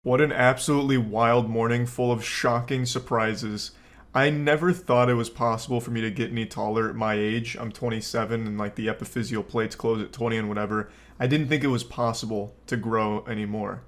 What an absolutely wild morning full of shocking surprises. I never thought it was possible for me to get any taller at my age. I'm 27 and like the epiphyseal plates close at 20 and whatever. I didn't think it was possible to grow anymore.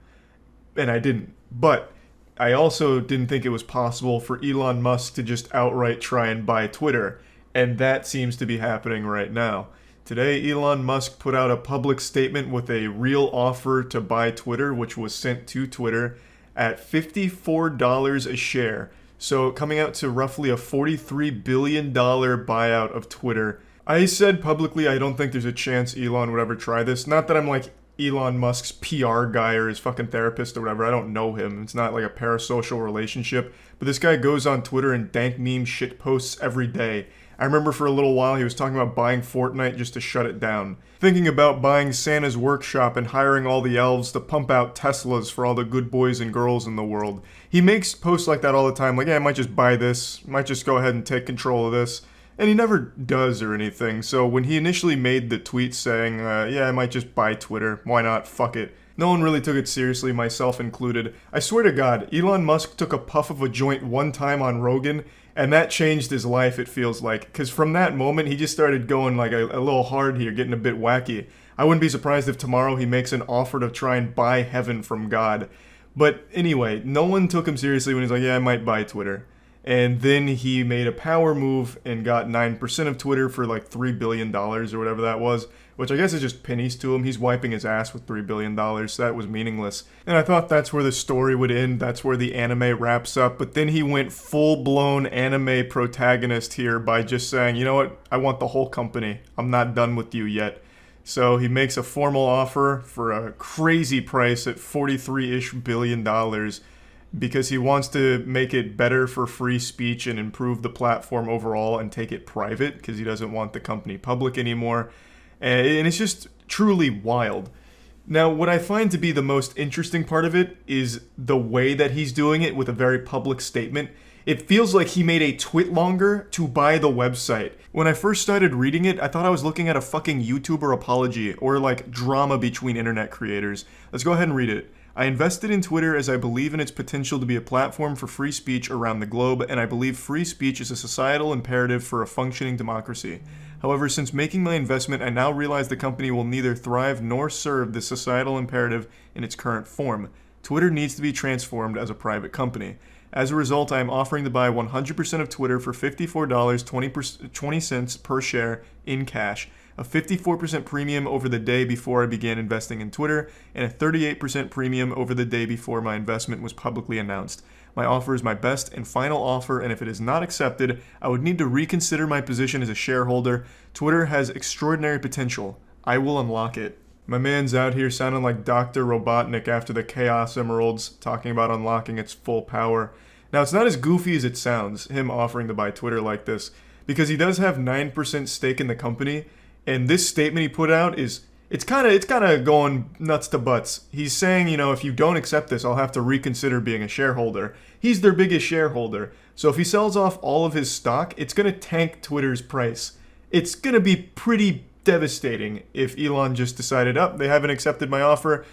And I didn't. But I also didn't think it was possible for Elon Musk to just outright try and buy Twitter. And that seems to be happening right now. Today, Elon Musk put out a public statement with a real offer to buy Twitter, which was sent to Twitter at $54 a share. So coming out to roughly a $43 billion buyout of Twitter. I said publicly I don't think there's a chance Elon would ever try this. Not that I'm like Elon Musk's PR guy or his fucking therapist or whatever. I don't know him. It's not like a parasocial relationship. But this guy goes on Twitter and dank meme shit posts every day. I remember for a little while he was talking about buying Fortnite just to shut it down. Thinking about buying Santa's workshop and hiring all the elves to pump out Teslas for all the good boys and girls in the world. He makes posts like that all the time, like, yeah, I might just buy this, might just go ahead and take control of this. And he never does or anything, so when he initially made the tweet saying, yeah, I might just buy Twitter, why not, fuck it. No one really took it seriously, myself included. I swear to God, Elon Musk took a puff of a joint one time on Rogan, and that changed his life, it feels like. Because from that moment, he just started going like a little hard here, getting a bit wacky. I wouldn't be surprised if tomorrow he makes an offer to try and buy heaven from God. But anyway, no one took him seriously when he's like, yeah, I might buy Twitter. And then he made a power move and got 9% of Twitter for like $3 billion or whatever that was, which I guess is just pennies to him. He's wiping his ass with $3 billion, so that was meaningless. And I thought that's where the story would end, that's where the anime wraps up, but then he went full-blown anime protagonist here by just saying, you know what, I want the whole company. I'm not done with you yet. So he makes a formal offer for a crazy price at $43-ish billion because he wants to make it better for free speech and improve the platform overall and take it private because he doesn't want the company public anymore. And it's just truly wild. Now, what I find to be the most interesting part of it is the way that he's doing it with a very public statement. It feels like he made a twit longer to buy the website. When I first started reading it, I thought I was looking at a fucking YouTuber apology or like drama between internet creators. Let's go ahead and read it. I invested in Twitter as I believe in its potential to be a platform for free speech around the globe, and I believe free speech is a societal imperative for a functioning democracy. However, since making my investment, I now realize the company will neither thrive nor serve this societal imperative in its current form. Twitter needs to be transformed as a private company. As a result, I am offering to buy 100% of Twitter for $54.20 per share in cash, a 54% premium over the day before I began investing in Twitter, and a 38% premium over the day before my investment was publicly announced. My offer is my best and final offer, and if it is not accepted, I would need to reconsider my position as a shareholder. Twitter has extraordinary potential. I will unlock it. My man's out here sounding like Dr. Robotnik after the Chaos Emeralds, talking about unlocking its full power. Now, it's not as goofy as it sounds, him offering to buy Twitter like this, because he does have 9% stake in the company, and this statement he put out is, it's kind of going nuts to butts. He's saying, you know, if you don't accept this, I'll have to reconsider being a shareholder. He's their biggest shareholder, so if he sells off all of his stock, it's going to tank Twitter's price. It's going to be pretty devastating if Elon just decided, oh, they haven't accepted my offer,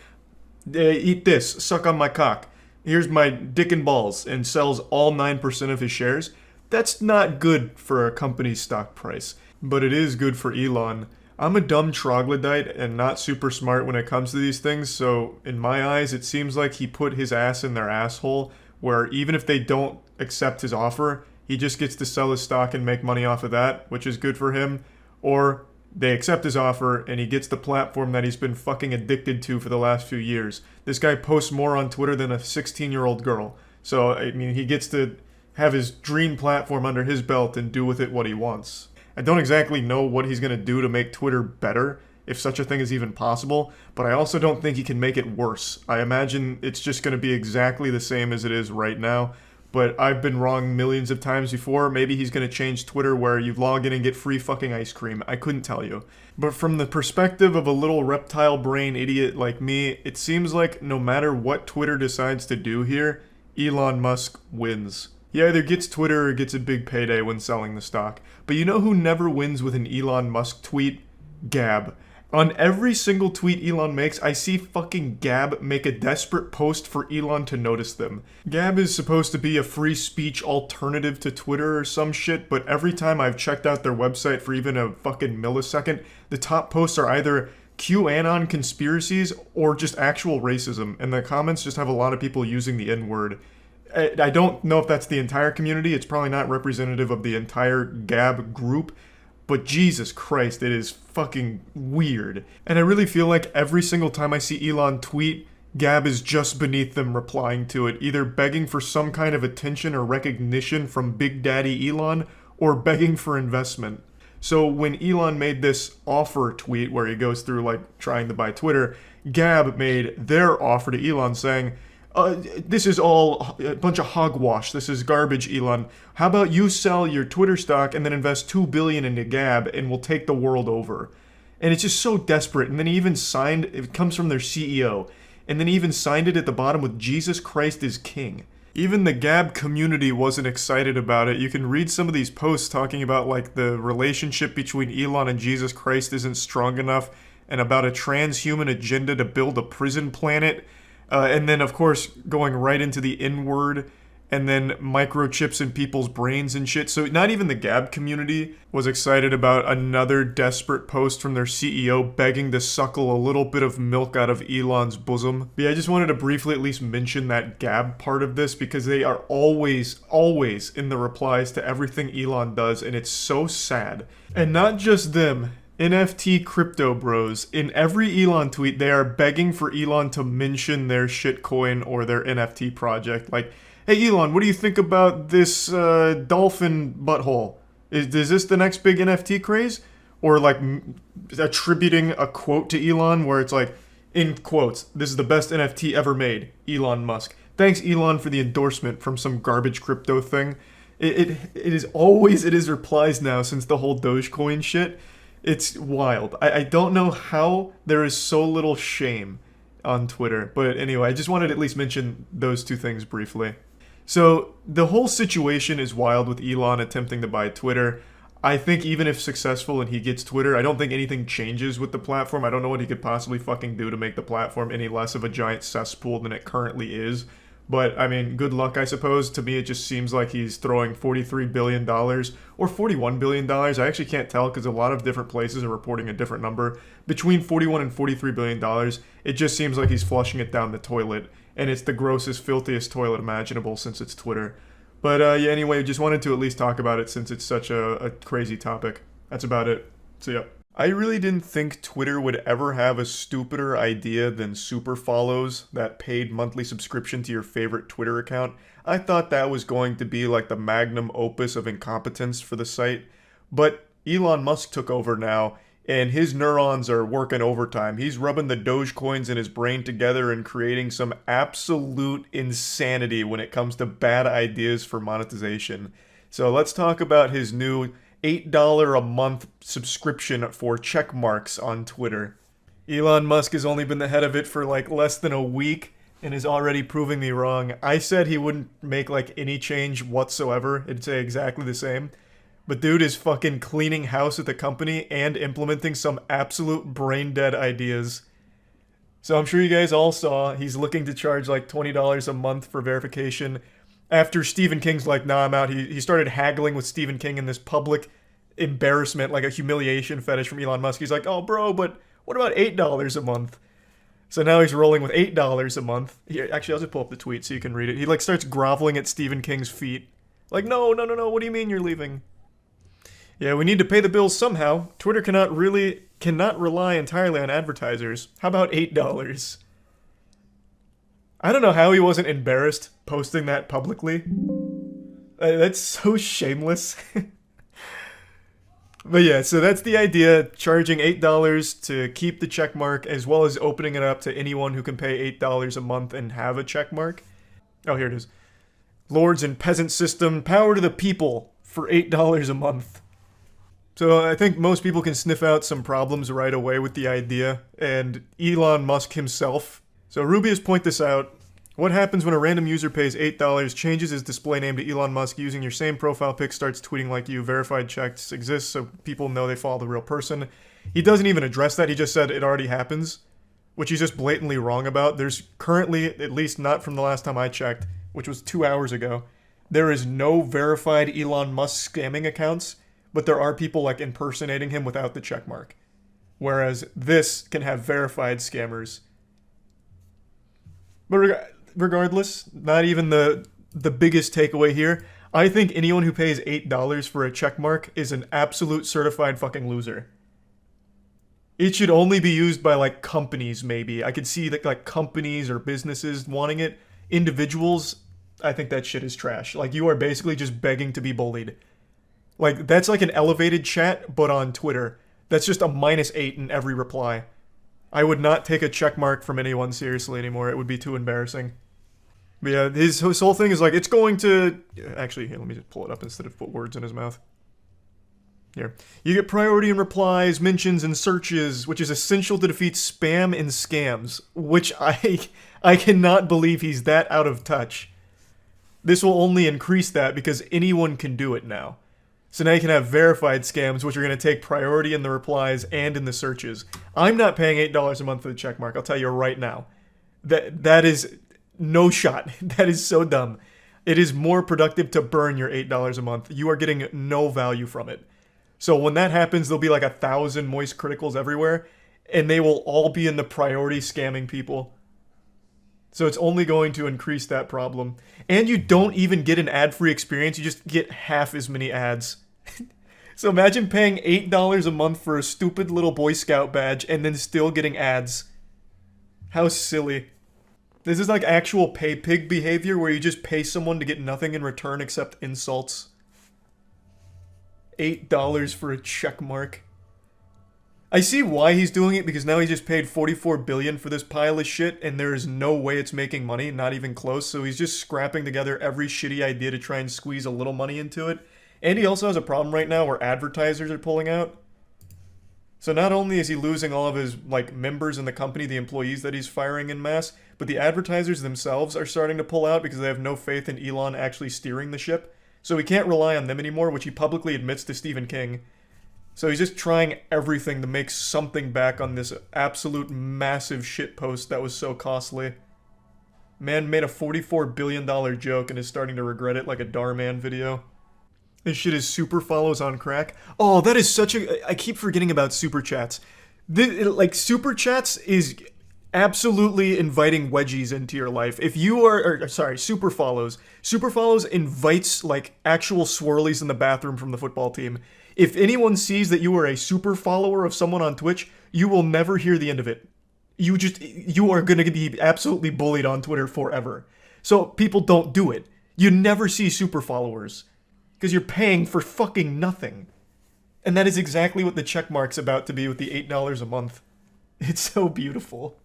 eat this, suck on my cock, here's my dick and balls, and sells all 9% of his shares. That's not good for a company's stock price, but it is good for Elon. I'm a dumb troglodyte and not super smart when it comes to these things, so in my eyes, it seems like he put his ass in their asshole, where even if they don't accept his offer, he just gets to sell his stock and make money off of that, which is good for him, or they accept his offer, and he gets the platform that he's been fucking addicted to for the last few years. This guy posts more on Twitter than a 16-year-old girl. So, I mean, he gets to have his dream platform under his belt and do with it what he wants. I don't exactly know what he's going to do to make Twitter better, if such a thing is even possible, but I also don't think he can make it worse. I imagine it's just going to be exactly the same as it is right now. But I've been wrong millions of times before. Maybe he's going to change Twitter where you log in and get free fucking ice cream. I couldn't tell you. But from the perspective of a little reptile brain idiot like me, it seems like no matter what Twitter decides to do here, Elon Musk wins. He either gets Twitter or gets a big payday when selling the stock. But you know who never wins with an Elon Musk tweet? Gab. On every single tweet Elon makes, I see fucking Gab make a desperate post for Elon to notice them. Gab is supposed to be a free speech alternative to Twitter or some shit, but every time I've checked out their website for even a fucking millisecond, the top posts are either QAnon conspiracies or just actual racism, and the comments just have a lot of people using the N-word. I don't know if that's the entire community, it's probably not representative of the entire Gab group, but Jesus Christ, it is fucking weird. And I really feel like every single time I see Elon tweet, Gab is just beneath them replying to it, either begging for some kind of attention or recognition from Big Daddy Elon, or begging for investment. So when Elon made this offer tweet where he goes through like trying to buy Twitter, Gab made their offer to Elon saying, this is all a bunch of hogwash. This is garbage, Elon. How about you sell your Twitter stock and then invest $2 billion into Gab and we'll take the world over? And it's just so desperate. And then he even signed, it comes from their CEO, and then he even signed it at the bottom with Jesus Christ is King. Even the Gab community wasn't excited about it. You can read some of these posts talking about like the relationship between Elon and Jesus Christ isn't strong enough, and about a transhuman agenda to build a prison planet. And then, of course, going right into the N-word, and then microchips in people's brains and shit. So not even the Gab community was excited about another desperate post from their CEO begging to suckle a little bit of milk out of Elon's bosom. But yeah, I just wanted to briefly at least mention that Gab part of this, because they are always in the replies to everything Elon does, and it's so sad. And not just them. NFT crypto bros, in every Elon tweet, they are begging for Elon to mention their shitcoin or their NFT project. Like, hey Elon, what do you think about this dolphin butthole? Is this the next big NFT craze? Or like attributing a quote to Elon where it's like, in quotes, this is the best NFT ever made, Elon Musk. Thanks Elon for the endorsement from some garbage crypto thing. It is replies now since the whole Dogecoin shit. It's wild. I don't know how there is so little shame on Twitter. But anyway, I just wanted to at least mention those two things briefly. So the whole situation is wild with Elon attempting to buy Twitter. I think even if successful and he gets Twitter, I don't think anything changes with the platform. I don't know what he could possibly fucking do to make the platform any less of a giant cesspool than it currently is. But, I mean, good luck, I suppose. To me, it just seems like he's throwing $43 billion or $41 billion. I actually can't tell because a lot of different places are reporting a different number. Between $41 and $43 billion, it just seems like he's flushing it down the toilet. And it's the grossest, filthiest toilet imaginable since it's Twitter. But, yeah, anyway, just wanted to at least talk about it since it's such a crazy topic. That's about it. So, yeah. I really didn't think Twitter would ever have a stupider idea than super follows, that paid monthly subscription to your favorite Twitter account. I thought that was going to be like the magnum opus of incompetence for the site. But Elon Musk took over now, and his neurons are working overtime. He's rubbing the Dogecoins in his brain together and creating some absolute insanity when it comes to bad ideas for monetization. So let's talk about his new $8 a month subscription for check marks on Twitter. Elon Musk has only been the head of it for like less than a week and is already proving me wrong. I said he wouldn't make like any change whatsoever. It'd say exactly the same. But dude is fucking cleaning house at the company and implementing some absolute brain dead ideas. So I'm sure you guys all saw he's looking to charge like $20 a month for verification. After Stephen King's like, nah, I'm out, he started haggling with Stephen King in this public embarrassment, like a humiliation fetish from Elon Musk. He's like, oh, bro, but what about $8 a month? So now he's rolling with $8 a month. Here, actually, I'll just pull up the tweet so you can read it. He like starts groveling at Stephen King's feet. Like, no, what do you mean you're leaving? Yeah, we need to pay the bills somehow. Twitter cannot rely entirely on advertisers. How about $8? I don't know how he wasn't embarrassed posting that publicly. That's so shameless. But yeah, so that's the idea. Charging $8 to keep the check mark, as well as opening it up to anyone who can pay $8 a month and have a check mark. Oh, here it is. Lords and peasant system, power to the people for $8 a month. So I think most people can sniff out some problems right away with the idea, and Elon Musk himself. So Rubius point this out. What happens when a random user pays $8, changes his display name to Elon Musk using your same profile pic, starts tweeting like you, verified checks exist so people know they follow the real person. He doesn't even address that. He just said it already happens, which he's just blatantly wrong about. There's currently, at least not from the last time I checked, which was 2 hours ago, there is no verified Elon Musk scamming accounts, but there are people like impersonating him without the check mark. Whereas this can have verified scammers. But regardless, not even the biggest takeaway here. I think anyone who pays $8 for a check mark is an absolute certified fucking loser. It should only be used by like companies, maybe. I could see that like companies or businesses wanting it. Individuals, I think that shit is trash. Like, you are basically just begging to be bullied. Like, that's like an elevated chat, but on Twitter. That's just a -8 in every reply. I would not take a check mark from anyone seriously anymore. It would be too embarrassing. But yeah, his whole thing is like, it's going to... Actually, here, let me just pull it up instead of put words in his mouth. Here. You get priority in replies, mentions, and searches, which is essential to defeat spam and scams. Which I cannot believe he's that out of touch. This will only increase that because anyone can do it now. So now you can have verified scams, which are going to take priority in the replies and in the searches. I'm not paying $8 a month for the checkmark, I'll tell you right now. That is no shot. That is so dumb. It is more productive to burn your $8 a month. You are getting no value from it. So when that happens, there'll be like 1,000 moist criticals everywhere, and they will all be in the priority scamming people. So it's only going to increase that problem. And you don't even get an ad-free experience, you just get half as many ads. So imagine paying $8 a month for a stupid little Boy Scout badge and then still getting ads. How silly. This is like actual pay pig behavior where you just pay someone to get nothing in return except insults. $8 for a check mark. I see why he's doing it, because now he just paid $44 billion for this pile of shit and there is no way it's making money, not even close. So he's just scrapping together every shitty idea to try and squeeze a little money into it. And he also has a problem right now where advertisers are pulling out. So not only is he losing all of his like members in the company, the employees that he's firing en masse, but the advertisers themselves are starting to pull out because they have no faith in Elon actually steering the ship. So he can't rely on them anymore, which he publicly admits to Stephen King. So he's just trying everything to make something back on this absolute massive shitpost that was so costly. Man made a $44 billion joke and is starting to regret it like a Darman video. This shit is super follows on crack. Oh, that is such a... I keep forgetting about super chats. Like, super chats is absolutely inviting wedgies into your life. If you are... sorry, super follows. Super follows invites, like, actual swirlies in the bathroom from the football team. If anyone sees that you are a super follower of someone on Twitch, you will never hear the end of it. You are going to be absolutely bullied on Twitter forever. So people don't do it. You never see super followers. Because you're paying for fucking nothing. And that is exactly what the checkmark's about to be with the $8 a month. It's so beautiful.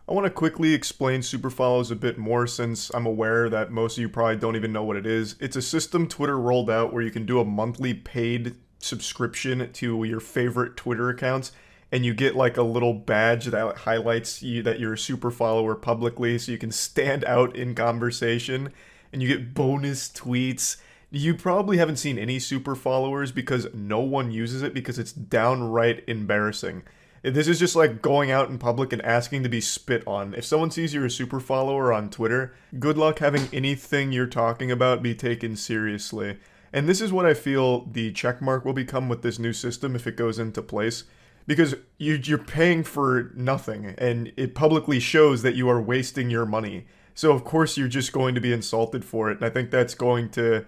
I want to quickly explain super follows a bit more since I'm aware that most of you probably don't even know what it is. It's a system Twitter rolled out where you can do a monthly paid subscription to your favorite Twitter accounts, and you get like a little badge that highlights you that you're a super follower publicly so you can stand out in conversation, and you get bonus tweets. You probably haven't seen any super followers because no one uses it because it's downright embarrassing. This is just like going out in public and asking to be spit on. If someone sees you're a super follower on Twitter, good luck having anything you're talking about be taken seriously. And this is what I feel the checkmark will become with this new system if it goes into place. Because you're paying for nothing, and it publicly shows that you are wasting your money. So of course you're just going to be insulted for it, and I think that's going to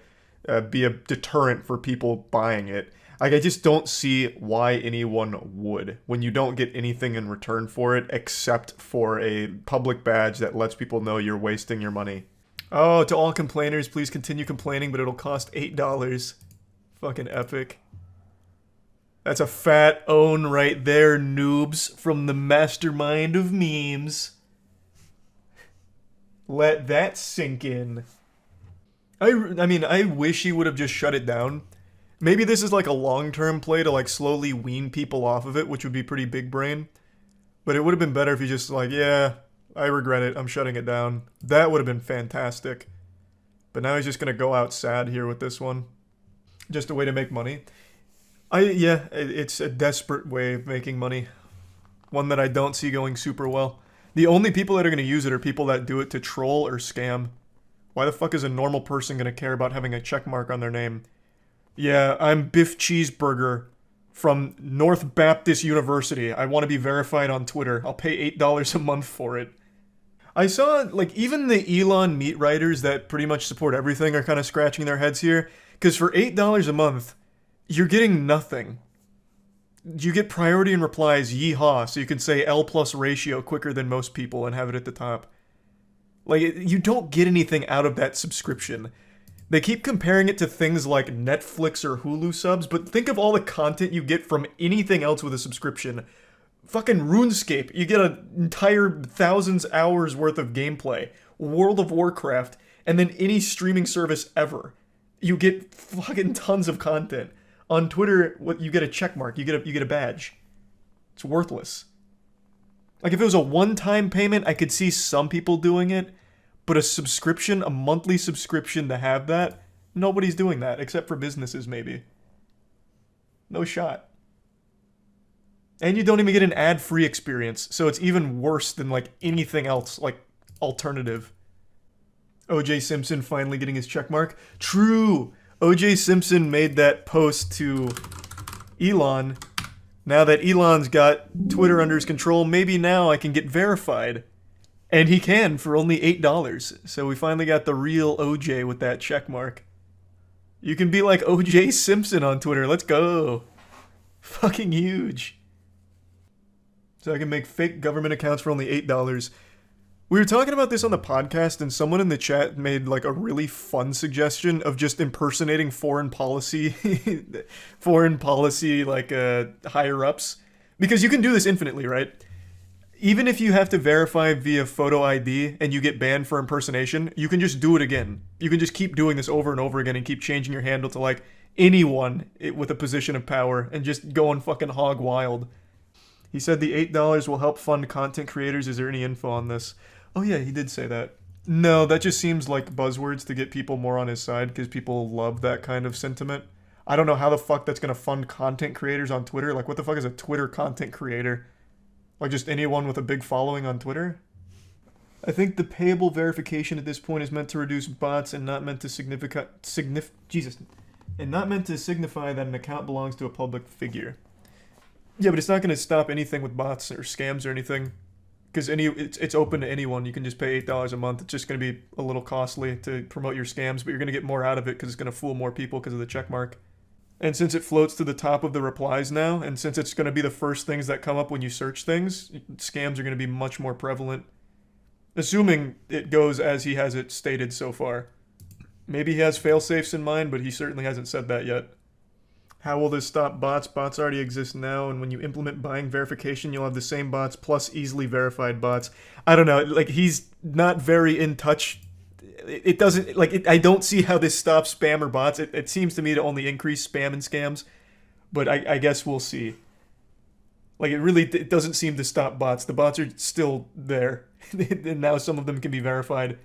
be a deterrent for people buying it. Like, I just don't see why anyone would when you don't get anything in return for it except for a public badge that lets people know you're wasting your money. Oh, to all complainers, please continue complaining, but it'll cost $8. Fucking epic. That's a fat own right there, noobs, from the mastermind of memes. Let that sink in. I mean, I wish he would have just shut it down. Maybe this is like a long-term play to like slowly wean people off of it, which would be pretty big brain. But it would have been better if he just like, yeah, I regret it, I'm shutting it down. That would have been fantastic. But now he's just gonna go out sad here with this one. Just a way to make money. Yeah, it's a desperate way of making money. One that I don't see going super well. The only people that are going to use it are people that do it to troll or scam. Why the fuck is a normal person going to care about having a check mark on their name? Yeah, I'm Biff Cheeseburger from North Baptist University. I want to be verified on Twitter. I'll pay $8 a month for it. I saw, like, even the Elon meat writers that pretty much support everything are kind of scratching their heads here. Because for $8 a month, you're getting nothing. You get priority in replies, yeehaw, so you can say L plus ratio quicker than most people and have it at the top. Like, you don't get anything out of that subscription. They keep comparing it to things like Netflix or Hulu subs, but think of all the content you get from anything else with a subscription. Fucking RuneScape, you get an entire thousands hours worth of gameplay. World of Warcraft, and then any streaming service ever. You get fucking tons of content. On Twitter, what you get a check mark, you get a badge. It's worthless. Like if it was a one-time payment, I could see some people doing it, but a subscription, a monthly subscription to have that, nobody's doing that except for businesses maybe. No shot. And you don't even get an ad-free experience, so it's even worse than like anything else, like alternative. OJ Simpson finally getting his checkmark. True! OJ Simpson made that post to Elon. Now that Elon's got Twitter under his control, maybe now I can get verified. And he can for only $8. So we finally got the real OJ with that checkmark. You can be like OJ Simpson on Twitter. Let's go. Fucking huge. So I can make fake government accounts for only $8. We were talking about this on the podcast, and someone in the chat made like a really fun suggestion of just impersonating foreign policy, like higher ups, because you can do this infinitely, right? Even if you have to verify via photo ID and you get banned for impersonation, you can just do it again. You can just keep doing this over and over again and keep changing your handle to like anyone with a position of power and just going fucking hog wild. He said the $8 will help fund content creators. Is there any info on this? Oh yeah, he did say that. No, that just seems like buzzwords to get people more on his side because people love that kind of sentiment. I don't know how the fuck that's going to fund content creators on Twitter. Like, what the fuck is a Twitter content creator? Like, just anyone with a big following on Twitter? I think the payable verification at this point is meant to reduce bots and not meant to signify that an account belongs to a public figure. Yeah, but it's not going to stop anything with bots or scams or anything. Because it's open to anyone. You can just pay $8 a month. It's just going to be a little costly to promote your scams, but you're going to get more out of it because it's going to fool more people because of the checkmark. And since it floats to the top of the replies now, and since it's going to be the first things that come up when you search things, scams are going to be much more prevalent. Assuming it goes as he has it stated so far. Maybe he has fail-safes in mind, but he certainly hasn't said that yet. How will this stop bots? Bots already exist now, and when you implement buying verification, you'll have the same bots plus easily verified bots. I don't know, like, he's not very in touch. It doesn't, like, I don't see how this stops spam or bots. It seems to me to only increase spam and scams, but I guess we'll see. Like, it doesn't seem to stop bots. The bots are still there, and now some of them can be verified.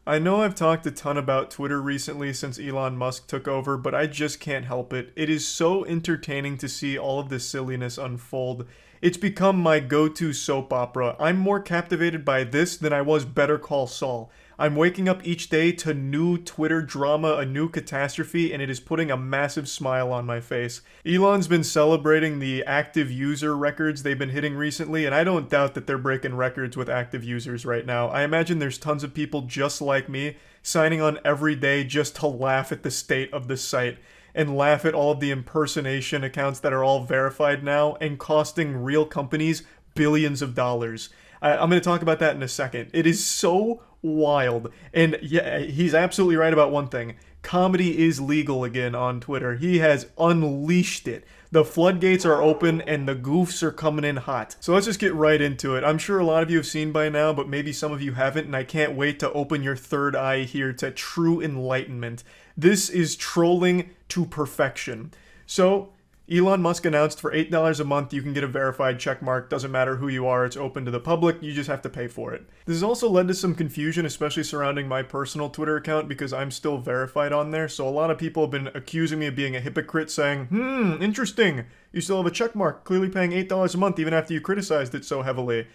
I know I've talked a ton about Twitter recently since Elon Musk took over, but I just can't help it. It is so entertaining to see all of this silliness unfold. It's become my go-to soap opera. I'm more captivated by this than I was Better Call Saul. I'm waking up each day to new Twitter drama, a new catastrophe, and it is putting a massive smile on my face. Elon's been celebrating the active user records they've been hitting recently, and I don't doubt that they're breaking records with active users right now. I imagine there's tons of people just like me signing on every day just to laugh at the state of the site and laugh at all of the impersonation accounts that are all verified now and costing real companies billions of dollars. I'm going to talk about that in a second. It is so wild. And yeah, he's absolutely right about one thing. Comedy is legal again on Twitter. He has unleashed it. The floodgates are open and the goofs are coming in hot. So let's just get right into it. I'm sure a lot of you have seen by now, but maybe some of you haven't, and I can't wait to open your third eye here to true enlightenment. This is trolling to perfection. So Elon Musk announced for $8 a month you can get a verified checkmark. Doesn't matter who you are, it's open to the public, you just have to pay for it. This has also led to some confusion, especially surrounding my personal Twitter account because I'm still verified on there. So a lot of people have been accusing me of being a hypocrite, saying, interesting, you still have a checkmark, clearly paying $8 a month even after you criticized it so heavily.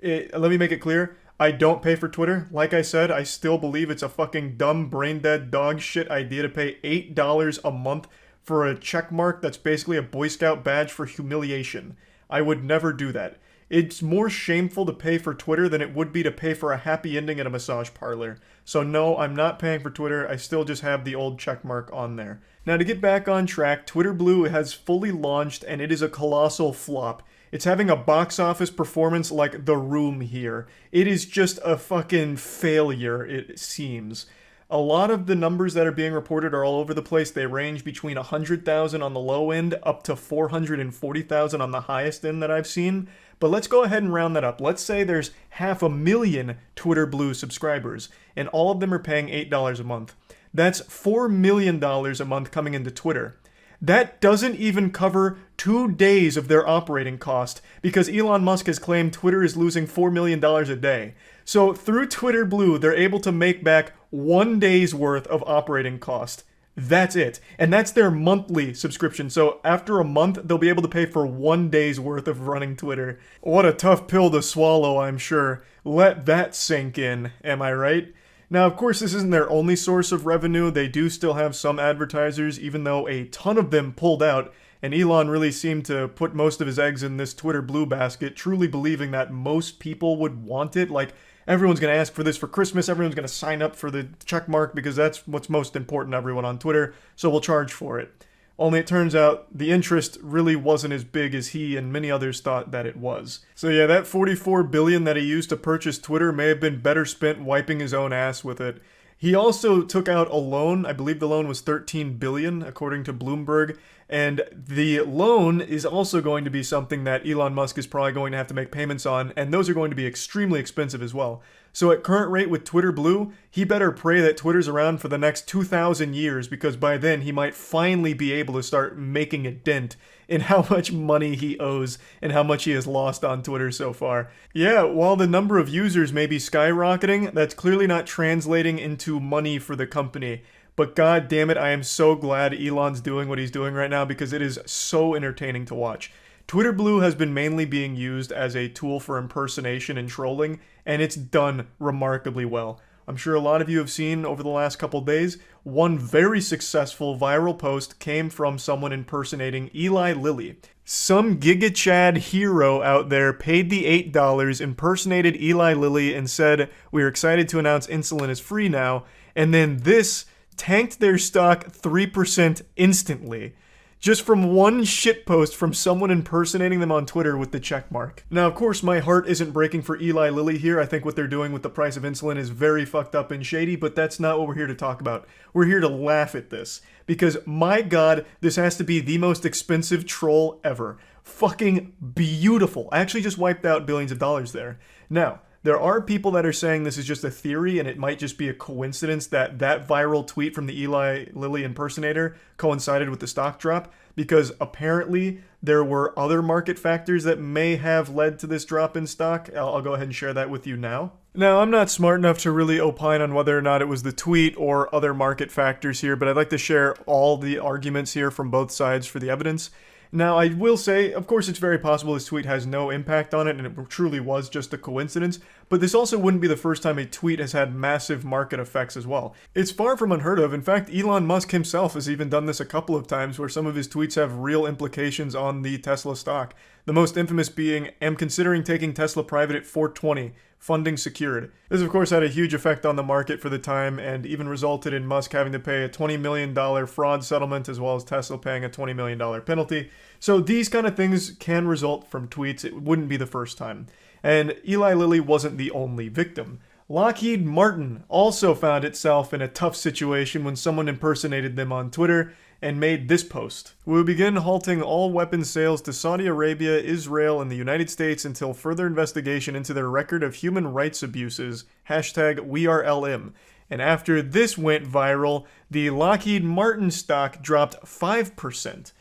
Let me make it clear. I don't pay for Twitter. Like I said, I still believe it's a fucking dumb, brain-dead, dog shit idea to pay $8 a month for a check mark that's basically a Boy Scout badge for humiliation. I would never do that. It's more shameful to pay for Twitter than it would be to pay for a happy ending at a massage parlor. So no, I'm not paying for Twitter. I still just have the old check mark on there. Now to get back on track, Twitter Blue has fully launched and it is a colossal flop. It's having a box office performance like The Room here. It is just a fucking failure, it seems. A lot of the numbers that are being reported are all over the place. They range between 100,000 on the low end up to 440,000 on the highest end that I've seen. But let's go ahead and round that up. Let's say there's 500,000 Twitter Blue subscribers, and all of them are paying $8 a month. That's $4 million a month coming into Twitter. That doesn't even cover 2 days of their operating cost, because Elon Musk has claimed Twitter is losing $4 million a day. So through Twitter Blue, they're able to make back 1 day's worth of operating cost. That's it. And that's their monthly subscription. So after a month, they'll be able to pay for 1 day's worth of running Twitter. What a tough pill to swallow, I'm sure. Let that sink in, am I right? Now, of course, this isn't their only source of revenue. They do still have some advertisers, even though a ton of them pulled out. And Elon really seemed to put most of his eggs in this Twitter Blue basket, truly believing that most people would want it. Like, everyone's going to ask for this for Christmas. Everyone's going to sign up for the check mark because that's what's most important to everyone on Twitter. So we'll charge for it. Only it turns out the interest really wasn't as big as he and many others thought that it was. So yeah, that $44 billion that he used to purchase Twitter may have been better spent wiping his own ass with it. He also took out a loan. I believe the loan was $13 billion, according to Bloomberg. And the loan is also going to be something that Elon Musk is probably going to have to make payments on, and those are going to be extremely expensive as well. So at current rate with Twitter Blue, he better pray that Twitter's around for the next 2,000 years, because by then he might finally be able to start making a dent in how much money he owes and how much he has lost on Twitter so far. Yeah, while the number of users may be skyrocketing, that's clearly not translating into money for the company. But god damn it, I am so glad Elon's doing what he's doing right now because it is so entertaining to watch. Twitter Blue has been mainly being used as a tool for impersonation and trolling, and it's done remarkably well. I'm sure a lot of you have seen over the last couple days, one very successful viral post came from someone impersonating Eli Lilly. Some Giga Chad hero out there paid the $8, impersonated Eli Lilly, and said, "We're excited to announce insulin is free now," and then this tanked their stock 3% instantly. Just from one shitpost from someone impersonating them on Twitter with the checkmark. Now, of course, my heart isn't breaking for Eli Lilly here. I think what they're doing with the price of insulin is very fucked up and shady, but that's not what we're here to talk about. We're here to laugh at this. Because, my god, this has to be the most expensive troll ever. Fucking beautiful. I actually just wiped out billions of dollars there. Now, there are people that are saying this is just a theory and it might just be a coincidence that that viral tweet from the Eli Lilly impersonator coincided with the stock drop, because apparently there were other market factors that may have led to this drop in stock. I'll go ahead and share that with you now. Now, I'm not smart enough to really opine on whether or not it was the tweet or other market factors here, but I'd like to share all the arguments here from both sides for the evidence. Now, I will say, of course, it's very possible this tweet has no impact on it, and it truly was just a coincidence, but this also wouldn't be the first time a tweet has had massive market effects as well. It's far from unheard of. In fact, Elon Musk himself has even done this a couple of times, where some of his tweets have real implications on the Tesla stock. The most infamous being, "Am considering taking Tesla private at $420. Funding secured." This, of course, had a huge effect on the market for the time, and even resulted in Musk having to pay a $20 million fraud settlement, as well as Tesla paying a $20 million penalty. So these kind of things can result from tweets. It wouldn't be the first time. And Eli Lilly wasn't the only victim. Lockheed Martin also found itself in a tough situation when someone impersonated them on Twitter and made this post. "We will begin halting all weapons sales to Saudi Arabia, Israel, and the United States until further investigation into their record of human rights abuses. #WeAreLM. And after this went viral, the Lockheed Martin stock dropped 5%.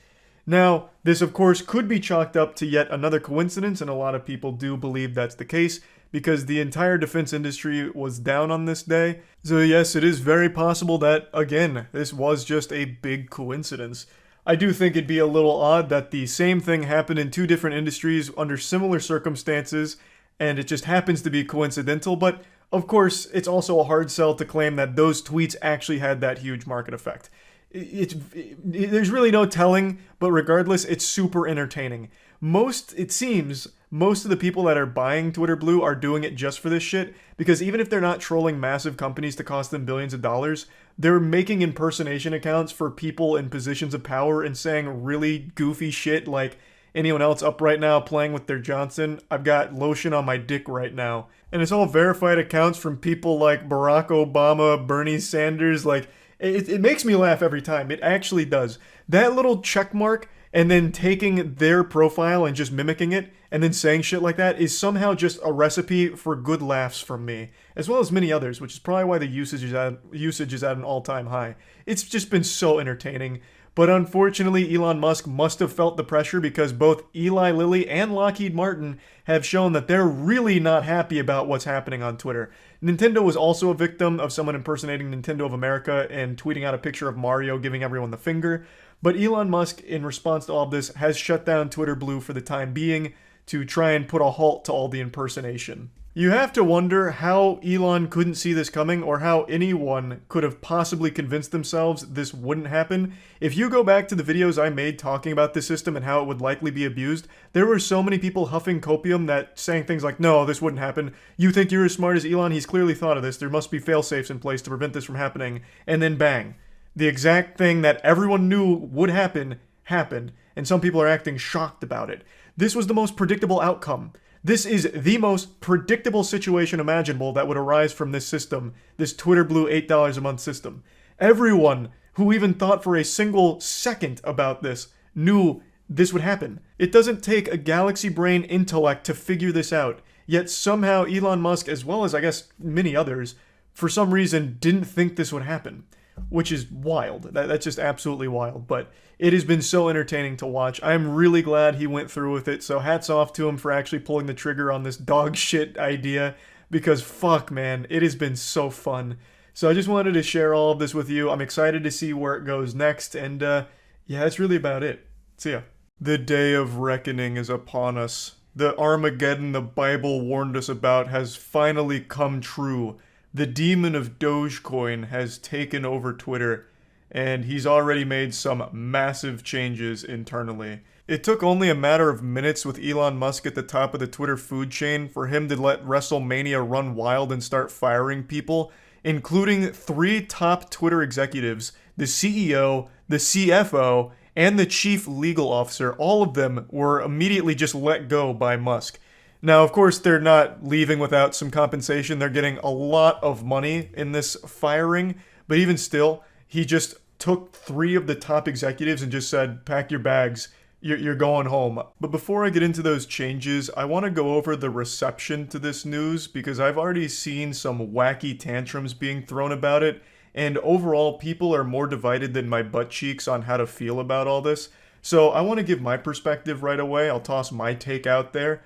Now, this of course could be chalked up to yet another coincidence, and a lot of people do believe that's the case, because the entire defense industry was down on this day. So yes, it is very possible that, again, this was just a big coincidence. I do think it'd be a little odd that the same thing happened in two different industries under similar circumstances, and it just happens to be coincidental, but of course, it's also a hard sell to claim that those tweets actually had that huge market effect. There's really no telling, but regardless, it's super entertaining. It seems, most of the people that are buying Twitter Blue are doing it just for this shit, because even if they're not trolling massive companies to cost them billions of dollars, they're making impersonation accounts for people in positions of power and saying really goofy shit like, anyone else up right now playing with their Johnson? I've got lotion on my dick right now. And it's all verified accounts from people like Barack Obama, Bernie Sanders. Like, it makes me laugh every time. It actually does. That little check mark and then taking their profile and just mimicking it and then saying shit like that is somehow just a recipe for good laughs from me, as well as many others, which is probably why the usage is at an all-time high. It's just been so entertaining. But unfortunately, Elon Musk must have felt the pressure, because both Eli Lilly and Lockheed Martin have shown that they're really not happy about what's happening on Twitter. Nintendo was also a victim of someone impersonating Nintendo of America and tweeting out a picture of Mario giving everyone the finger. But Elon Musk, in response to all of this, has shut down Twitter Blue for the time being to try and put a halt to all the impersonation. You have to wonder how Elon couldn't see this coming, or how anyone could have possibly convinced themselves this wouldn't happen. If you go back to the videos I made talking about this system and how it would likely be abused, there were so many people huffing copium that saying things like, no, this wouldn't happen. You think you're as smart as Elon? He's clearly thought of this. There must be fail-safes in place to prevent this from happening. And then bang. The exact thing that everyone knew would happen, happened. And some people are acting shocked about it. This was the most predictable outcome. This is the most predictable situation imaginable that would arise from this system, this Twitter Blue $8 a month system. Everyone who even thought for a single second about this knew this would happen. It doesn't take a galaxy brain intellect to figure this out, yet somehow Elon Musk, as well as I guess many others, for some reason didn't think this would happen. Which is wild. That's just absolutely wild. But it has been so entertaining to watch. I'm really glad he went through with it. So hats off to him for actually pulling the trigger on this dog shit idea. Because fuck, man, it has been so fun. So I just wanted to share all of this with you. I'm excited to see where it goes next. And yeah, that's really about it. See ya. The day of reckoning is upon us. The Armageddon the Bible warned us about has finally come true. The demon of Dogecoin has taken over Twitter, and he's already made some massive changes internally. It took only a matter of minutes with Elon Musk at the top of the Twitter food chain for him to let WrestleMania run wild and start firing people, including 3 top Twitter executives, the CEO, the CFO, and the chief legal officer. All of them were immediately just let go by Musk. Now, of course, they're not leaving without some compensation. They're getting a lot of money in this firing. But even still, he just took 3 of the top executives and just said, pack your bags. You're going home. But before I get into those changes, I want to go over the reception to this news, because I've already seen some wacky tantrums being thrown about it. And overall, people are more divided than my butt cheeks on how to feel about all this. So I want to give my perspective right away. I'll toss my take out there.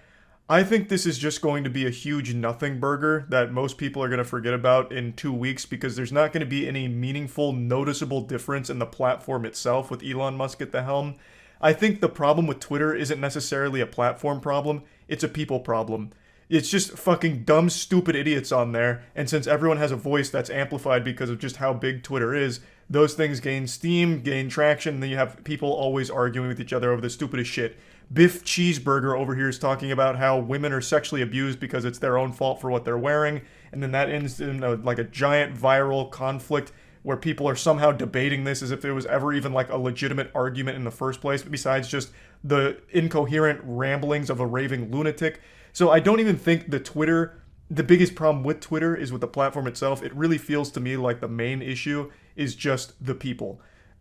I think this is just going to be a huge nothing burger that most people are going to forget about in 2 weeks, because there's not going to be any meaningful, noticeable difference in the platform itself with Elon Musk at the helm. I think the problem with Twitter isn't necessarily a platform problem, it's a people problem. It's just fucking dumb, stupid idiots on there, and since everyone has a voice that's amplified because of just how big Twitter is, those things gain steam, gain traction, and then you have people always arguing with each other over the stupidest shit. Biff Cheeseburger over here is talking about how women are sexually abused because it's their own fault for what they're wearing, and then that ends in like a giant viral conflict where people are somehow debating this as if there was ever even like a legitimate argument in the first place, besides just the incoherent ramblings of a raving lunatic. So I don't even think the biggest problem with Twitter is with the platform itself. It really feels to me like the main issue is just the people.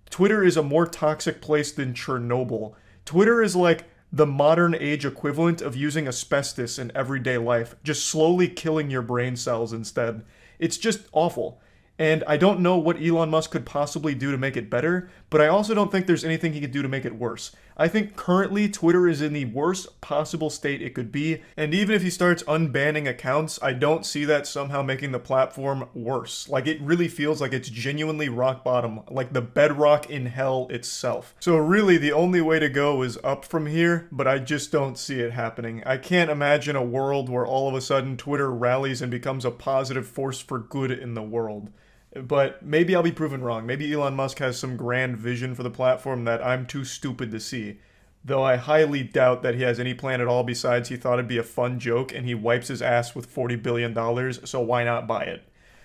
Twitter is a more toxic place than Chernobyl. Twitter is like the modern age equivalent of using asbestos in everyday life, just slowly killing your brain cells instead. It's just awful. And I don't know what Elon Musk could possibly do to make it better, but I also don't think there's anything he could do to make it worse. I think currently Twitter is in the worst possible state it could be, and even if he starts unbanning accounts, I don't see that somehow making the platform worse. Like, it really feels like it's genuinely rock bottom, like the bedrock in hell itself. So really, the only way to go is up from here, but I just don't see it happening. I can't imagine a world where all of a sudden Twitter rallies and becomes a positive force for good in the world. But maybe I'll be proven wrong. Maybe Elon Musk has some grand vision for the platform that I'm too stupid to see. Though I highly doubt that he has any plan at all besides he thought it'd be a fun joke and he wipes his ass with $40 billion, so why not buy it?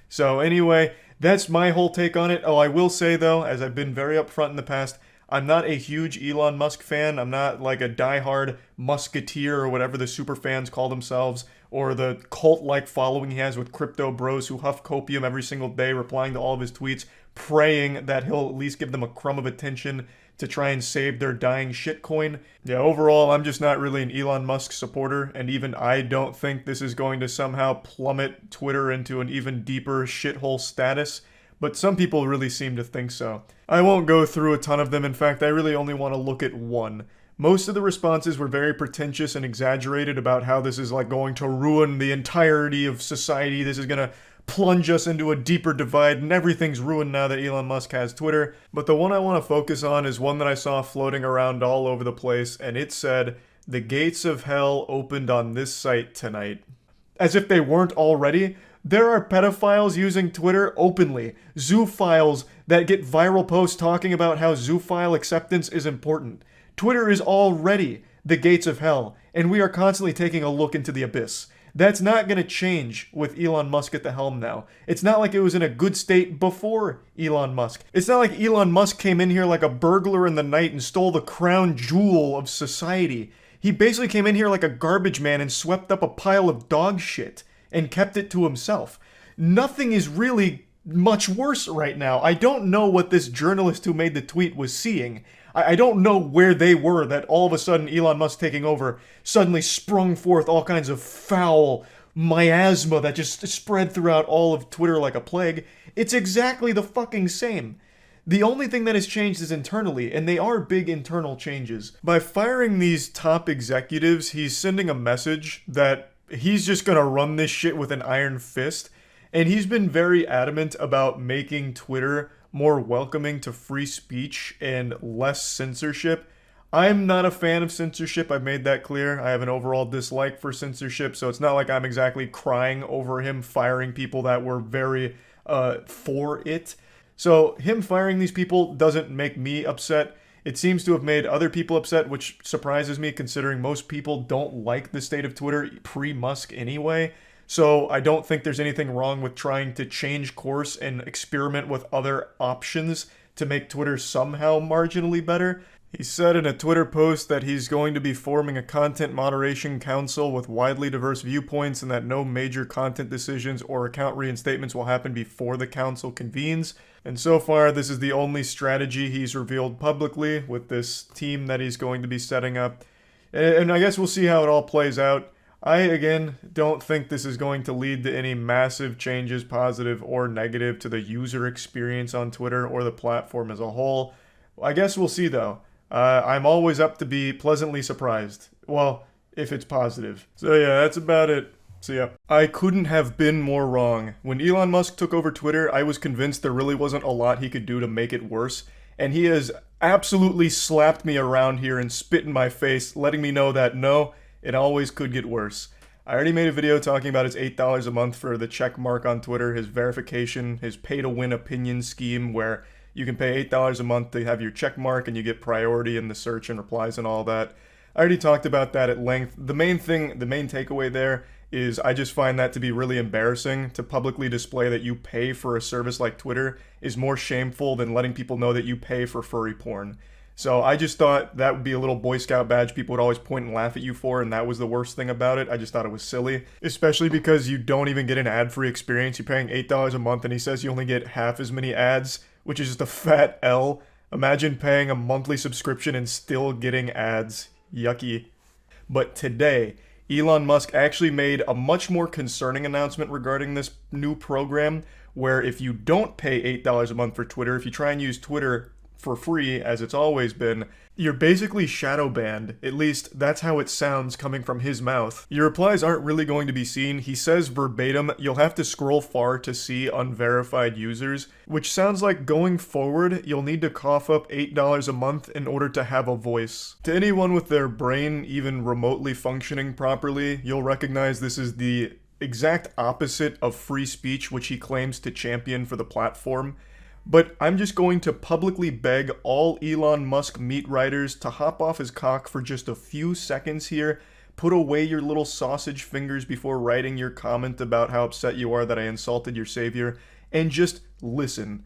So anyway, that's my whole take on it. Oh, I will say though, as I've been very upfront in the past, I'm not a huge Elon Musk fan. I'm not like a diehard Musketeer or whatever the super fans call themselves, or the cult-like following he has with crypto bros who huff copium every single day, replying to all of his tweets, praying that he'll at least give them a crumb of attention to try and save their dying shitcoin. Yeah, overall, I'm just not really an Elon Musk supporter, and even I don't think this is going to somehow plummet Twitter into an even deeper shithole status. But some people really seem to think so. I won't go through a ton of them. In fact, I really only want to look at one. Most of the responses were very pretentious and exaggerated about how this is like going to ruin the entirety of society. This is going to plunge us into a deeper divide and everything's ruined now that Elon Musk has Twitter. But the one I want to focus on is one that I saw floating around all over the place, and it said, "The gates of hell opened on this site tonight." As if they weren't already. There are pedophiles using Twitter openly. Zoophiles that get viral posts talking about how zoophile acceptance is important. Twitter is already the gates of hell, and we are constantly taking a look into the abyss. That's not going to change with Elon Musk at the helm now. It's not like it was in a good state before Elon Musk. It's not like Elon Musk came in here like a burglar in the night and stole the crown jewel of society. He basically came in here like a garbage man and swept up a pile of dog shit and kept it to himself. Nothing is really much worse right now. I don't know what this journalist who made the tweet was seeing. I don't know where they were that all of a sudden Elon Musk taking over suddenly sprung forth all kinds of foul miasma that just spread throughout all of Twitter like a plague. It's exactly the fucking same. The only thing that has changed is internally, and they are big internal changes. By firing these top executives, he's sending a message that he's just gonna run this shit with an iron fist, and he's been very adamant about making Twitter more welcoming to free speech and less censorship. I'm not a fan of censorship, I've made that clear. I have an overall dislike for censorship, so it's not like I'm exactly crying over him firing people that were very for it. So him firing these people doesn't make me upset. It seems to have made other people upset, which surprises me considering most people don't like the state of Twitter pre-Musk anyway. So I don't think there's anything wrong with trying to change course and experiment with other options to make Twitter somehow marginally better. He said in a Twitter post that he's going to be forming a content moderation council with widely diverse viewpoints and that no major content decisions or account reinstatements will happen before the council convenes. And so far, this is the only strategy he's revealed publicly with this team that he's going to be setting up. And I guess we'll see how it all plays out. I, again, don't think this is going to lead to any massive changes, positive or negative, to the user experience on Twitter or the platform as a whole. I guess we'll see, though. I'm always up to be pleasantly surprised. Well, if it's positive. So yeah, that's about it. See ya. I couldn't have been more wrong. When Elon Musk took over Twitter, I was convinced there really wasn't a lot he could do to make it worse. And he has absolutely slapped me around here and spit in my face, letting me know that no, it always could get worse. I already made a video talking about his $8 a month for the check mark on Twitter, his verification, his pay-to-win opinion scheme where you can pay $8 a month to have your check mark and you get priority in the search and replies and all that. I already talked about that at length. The main takeaway there is I just find that to be really embarrassing. To publicly display that you pay for a service like Twitter is more shameful than letting people know that you pay for furry porn. So I just thought that would be a little Boy Scout badge people would always point and laugh at you for, and that was the worst thing about it. I just thought it was silly, especially because you don't even get an ad-free experience. You're paying $8 a month and he says you only get half as many ads, which is just a fat L. Imagine paying a monthly subscription and still getting ads. Yucky. But today, Elon Musk actually made a much more concerning announcement regarding this new program, where if you don't pay $8 a month for Twitter, if you try and use Twitter for free, as it's always been, you're basically shadow banned. At least that's how it sounds coming from his mouth. Your replies aren't really going to be seen. He says verbatim, you'll have to scroll far to see unverified users, which sounds like going forward, you'll need to cough up $8 a month in order to have a voice. To anyone with their brain even remotely functioning properly, you'll recognize this is the exact opposite of free speech, which he claims to champion for the platform. But I'm just going to publicly beg all Elon Musk meat riders to hop off his cock for just a few seconds here, put away your little sausage fingers before writing your comment about how upset you are that I insulted your savior, and just listen.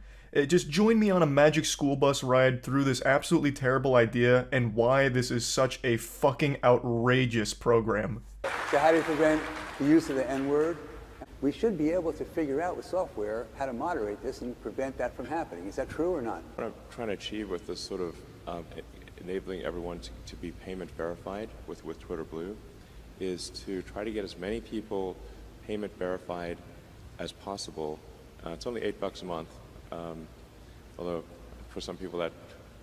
Just join me on a magic school bus ride through this absolutely terrible idea and why this is such a fucking outrageous program. So how do you prevent the use of the N-word? We should be able to figure out with software how to moderate this and prevent that from happening. Is that true or not? What I'm trying to achieve with this sort of enabling everyone to be payment verified with Twitter Blue is to try to get as many people payment verified as possible. It's only $8 a month, although for some people that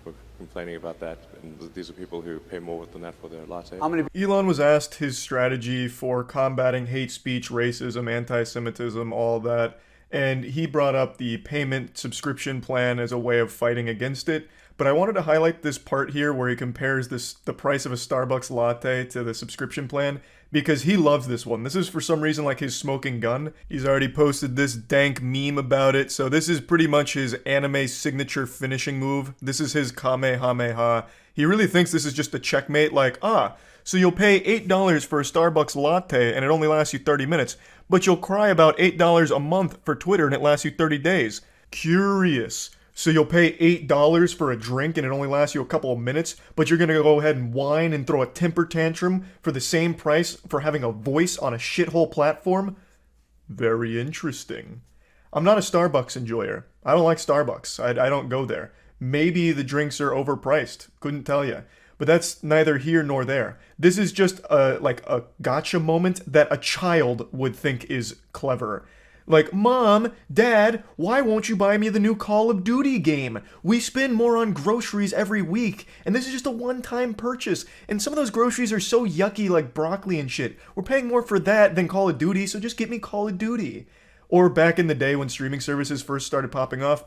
were complaining about that, and these are people who pay more than that for their latte. Elon was asked his strategy for combating hate speech, racism, anti-Semitism, all that, and he brought up the payment subscription plan as a way of fighting against it. But I wanted to highlight this part here where he compares the price of a Starbucks latte to the subscription plan, because he loves this one. This is for some reason like his smoking gun. He's already posted this dank meme about it, so this is pretty much his anime signature finishing move. This is his Kamehameha. He really thinks this is just a checkmate, like, so you'll pay $8 for a Starbucks latte and it only lasts you 30 minutes, but you'll cry about $8 a month for Twitter and it lasts you 30 days. Curious. So you'll pay $8 for a drink and it only lasts you a couple of minutes, but you're going to go ahead and whine and throw a temper tantrum for the same price for having a voice on a shithole platform? Very interesting. I'm not a Starbucks enjoyer. I don't like Starbucks. I don't go there. Maybe the drinks are overpriced. Couldn't tell you. But that's neither here nor there. This is just like a gotcha moment that a child would think is clever. Like, Mom, Dad, why won't you buy me the new Call of Duty game? We spend more on groceries every week, and this is just a one-time purchase. And some of those groceries are so yucky, like broccoli and shit. We're paying more for that than Call of Duty, so just get me Call of Duty. Or back in the day when streaming services first started popping off,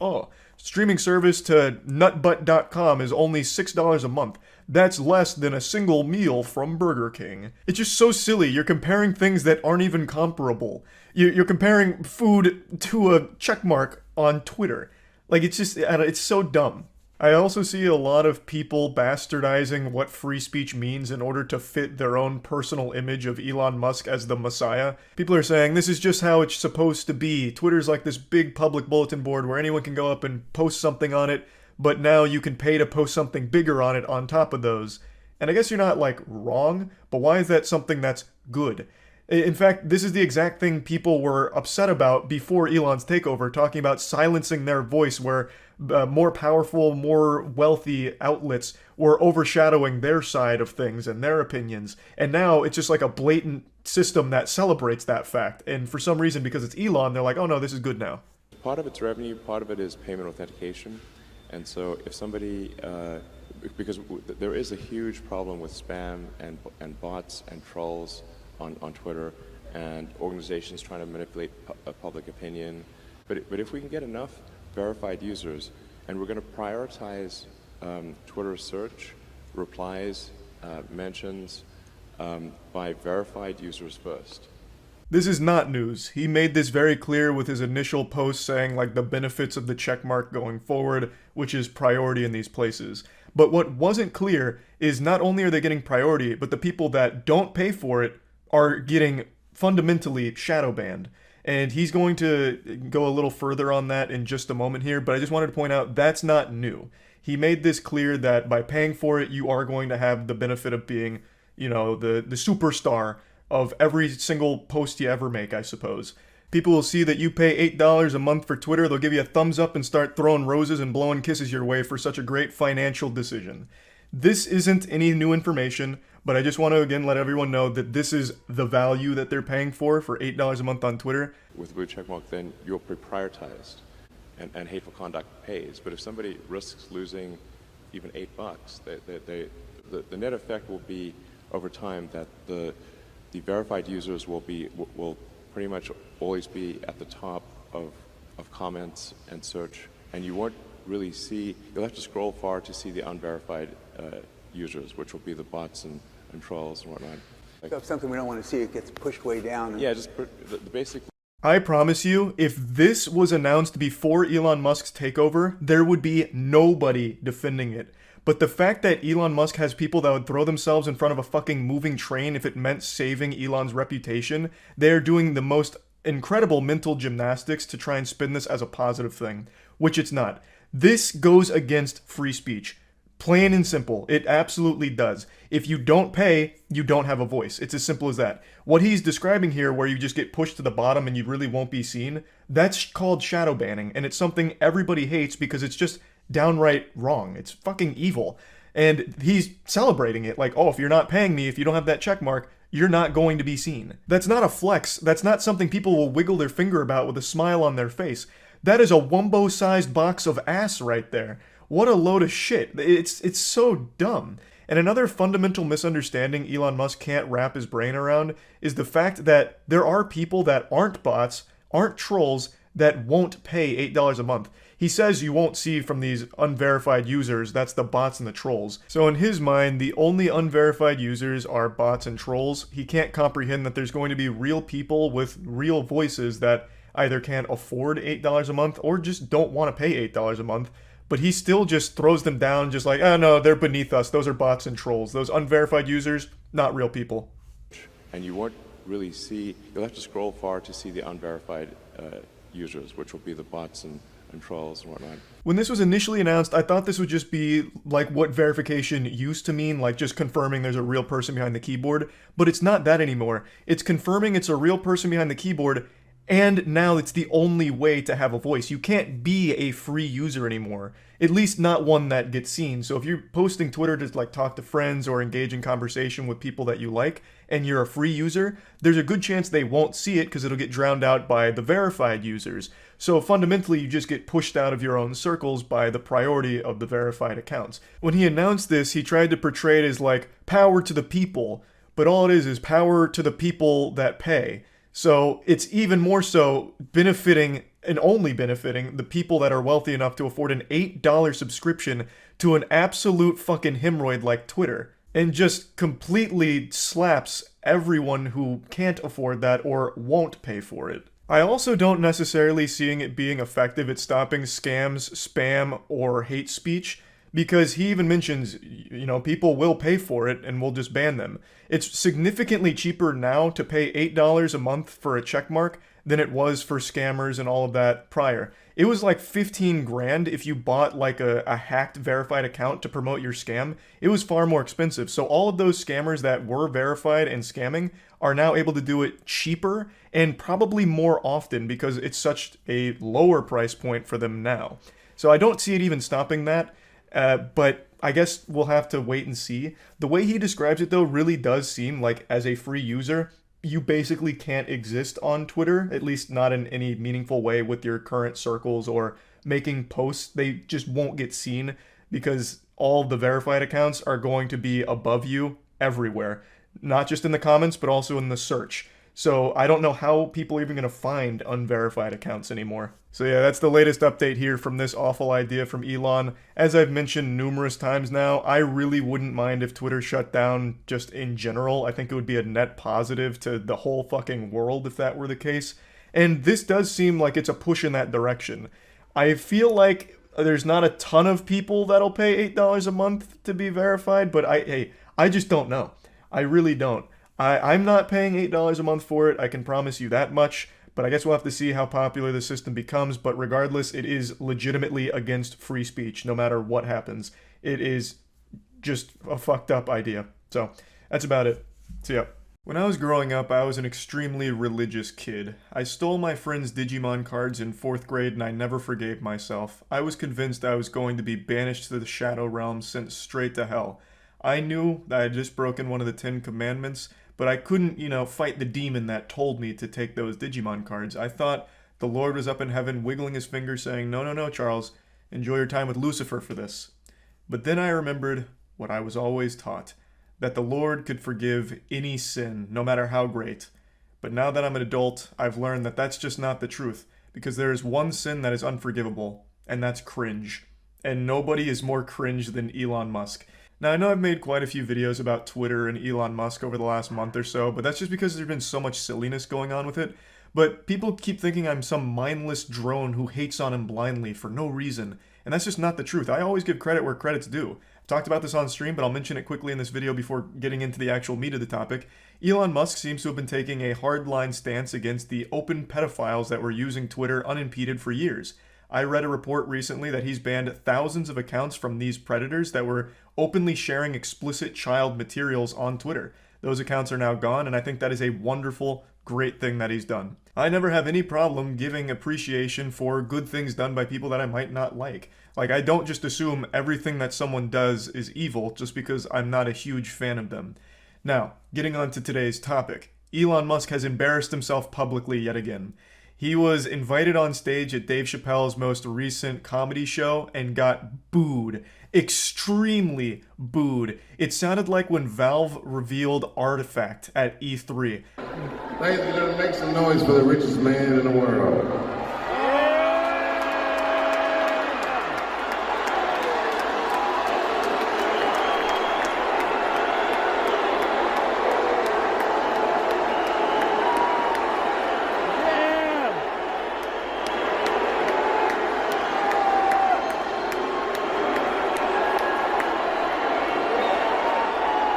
streaming service to nutbutt.com is only $6 a month. That's less than a single meal from Burger King. It's just so silly. You're comparing things that aren't even comparable. You're comparing food to a checkmark on Twitter. Like, it's so dumb. I also see a lot of people bastardizing what free speech means in order to fit their own personal image of Elon Musk as the Messiah. People are saying this is just how it's supposed to be. Twitter's like this big public bulletin board where anyone can go up and post something on it, but now you can pay to post something bigger on it on top of those. And I guess you're not, like, wrong, but why is that something that's good? In fact, this is the exact thing people were upset about before Elon's takeover, talking about silencing their voice, where more powerful, more wealthy outlets were overshadowing their side of things and their opinions. And now it's just like a blatant system that celebrates that fact. And for some reason, because it's Elon, they're like, oh no, this is good now. Part of it's revenue, part of it is payment authentication. And so if somebody, because there is a huge problem with spam and bots and trolls on Twitter, and organizations trying to manipulate public opinion. But if we can get enough verified users, and we're going to prioritize Twitter search, replies, mentions by verified users first. This is not news. He made this very clear with his initial post saying, like, the benefits of the checkmark going forward, which is priority in these places. But what wasn't clear is not only are they getting priority, but the people that don't pay for it are getting fundamentally shadow banned. And he's going to go a little further on that in just a moment here, but I just wanted to point out that's not new. He made this clear that by paying for it, you are going to have the benefit of being, the superstar of every single post you ever make, I suppose. People will see that you pay $8 a month for Twitter, they'll give you a thumbs up and start throwing roses and blowing kisses your way for such a great financial decision. This isn't any new information, but I just want to again let everyone know that this is the value that they're paying for $8 a month on Twitter. With blue checkmark, then you're prioritized. and hateful conduct pays. But if somebody risks losing even $8, the net effect will be over time that the verified users will pretty much always be at the top of comments and search, and you won't really see. You'll have to scroll far to see the unverified users, which will be the bots and trolls and whatnot. So if something we don't want to see, it gets pushed way down. Yeah, just the basic. I promise you, if this was announced before Elon Musk's takeover, there would be nobody defending it. But the fact that Elon Musk has people that would throw themselves in front of a fucking moving train if it meant saving Elon's reputation, they're doing the most incredible mental gymnastics to try and spin this as a positive thing, which it's not. This goes against free speech. Plain and simple. It absolutely does. If you don't pay, you don't have a voice. It's as simple as that. What he's describing here, where you just get pushed to the bottom and you really won't be seen, that's called shadowbanning, and it's something everybody hates because it's just downright wrong. It's fucking evil. And he's celebrating it like, oh, if you're not paying me, if you don't have that check mark, you're not going to be seen. That's not a flex. That's not something people will wiggle their finger about with a smile on their face. That is a Wumbo-sized box of ass right there. What a load of shit. It's so dumb. And another fundamental misunderstanding Elon Musk can't wrap his brain around is the fact that there are people that aren't bots, aren't trolls, that won't pay $8 a month. He says you won't see from these unverified users, that's the bots and the trolls. So in his mind, the only unverified users are bots and trolls. He can't comprehend that there's going to be real people with real voices that either can't afford $8 a month or just don't want to pay $8 a month. But he still just throws them down just like, oh no, they're beneath us. Those are bots and trolls. Those unverified users, not real people. And you won't really see, you'll have to scroll far to see the unverified users, which will be the bots and trolls and whatnot. When this was initially announced, I thought this would just be like what verification used to mean, like just confirming there's a real person behind the keyboard. But it's not that anymore. It's confirming it's a real person behind the keyboard, and now it's the only way to have a voice. You can't be a free user anymore, at least not one that gets seen. So if you're posting Twitter to like talk to friends or engage in conversation with people that you like, and you're a free user, there's a good chance they won't see it because it'll get drowned out by the verified users. So fundamentally, you just get pushed out of your own circles by the priority of the verified accounts. When he announced this, he tried to portray it as like power to the people, but all it is power to the people that pay. So it's even more so benefiting and only benefiting the people that are wealthy enough to afford an $8 subscription to an absolute fucking hemorrhoid like Twitter, and just completely slaps everyone who can't afford that or won't pay for it. I also don't necessarily seeing it being effective at stopping scams, spam, or hate speech, because he even mentions, you know, people will pay for it and we'll just ban them. It's significantly cheaper now to pay $8 a month for a checkmark than it was for scammers and all of that prior. It was like 15 grand if you bought like a hacked verified account to promote your scam. It was far more expensive. So all of those scammers that were verified and scamming are now able to do it cheaper and probably more often because it's such a lower price point for them now. So I don't see it even stopping that. But I guess we'll have to wait and see. The way he describes it, though, really does seem like as a free user, you basically can't exist on Twitter, at least not in any meaningful way with your current circles or making posts. They just won't get seen because all the verified accounts are going to be above you everywhere, not just in the comments, but also in the search. So I don't know how people are even going to find unverified accounts anymore. So yeah, that's the latest update here from this awful idea from Elon. As I've mentioned numerous times now, I really wouldn't mind if Twitter shut down just in general. I think it would be a net positive to the whole fucking world if that were the case. And this does seem like it's a push in that direction. I feel like there's not a ton of people that'll pay $8 a month to be verified, but I just don't know. I really don't. I'm not paying $8 a month for it, I can promise you that much, but I guess we'll have to see how popular the system becomes, but regardless, it is legitimately against free speech, no matter what happens. It is just a fucked up idea. So, that's about it. See ya. When I was growing up, I was an extremely religious kid. I stole my friend's Digimon cards in 4th grade and I never forgave myself. I was convinced I was going to be banished to the Shadow Realm, sent straight to hell. I knew that I had just broken one of the 10 commandments, but I couldn't, fight the demon that told me to take those Digimon cards. I thought The Lord was up in heaven wiggling his finger saying, no, no, no, Charles, enjoy your time with Lucifer for this. But then I remembered what I was always taught, that the Lord could forgive any sin, no matter how great. But now that I'm an adult, I've learned that that's just not the truth, because there is one sin that is unforgivable, and that's cringe. And nobody is more cringe than Elon Musk. Now, I know I've made quite a few videos about Twitter and Elon Musk over the last month or so, but that's just because there's been so much silliness going on with it. But people keep thinking I'm some mindless drone who hates on him blindly for no reason, and that's just not the truth. I always give credit where credit's due. I've talked about this on stream, but I'll mention it quickly in this video before getting into the actual meat of the topic. Elon Musk seems to have been taking a hardline stance against the open pedophiles that were using Twitter unimpeded for years. I read a report recently that he's banned thousands of accounts from these predators that were openly sharing explicit child materials on Twitter. Those accounts are now gone, and I think that is a wonderful, great thing that he's done. I never have any problem giving appreciation for good things done by people that I might not like. Like, I don't just assume everything that someone does is evil just because I'm not a huge fan of them. Now, getting on to today's topic. Elon Musk has embarrassed himself publicly yet again. He was invited on stage at Dave Chappelle's most recent comedy show and got booed. Extremely booed. It sounded like when Valve revealed Artifact at E3. Ladies and gentlemen, make some noise for the richest man in the world.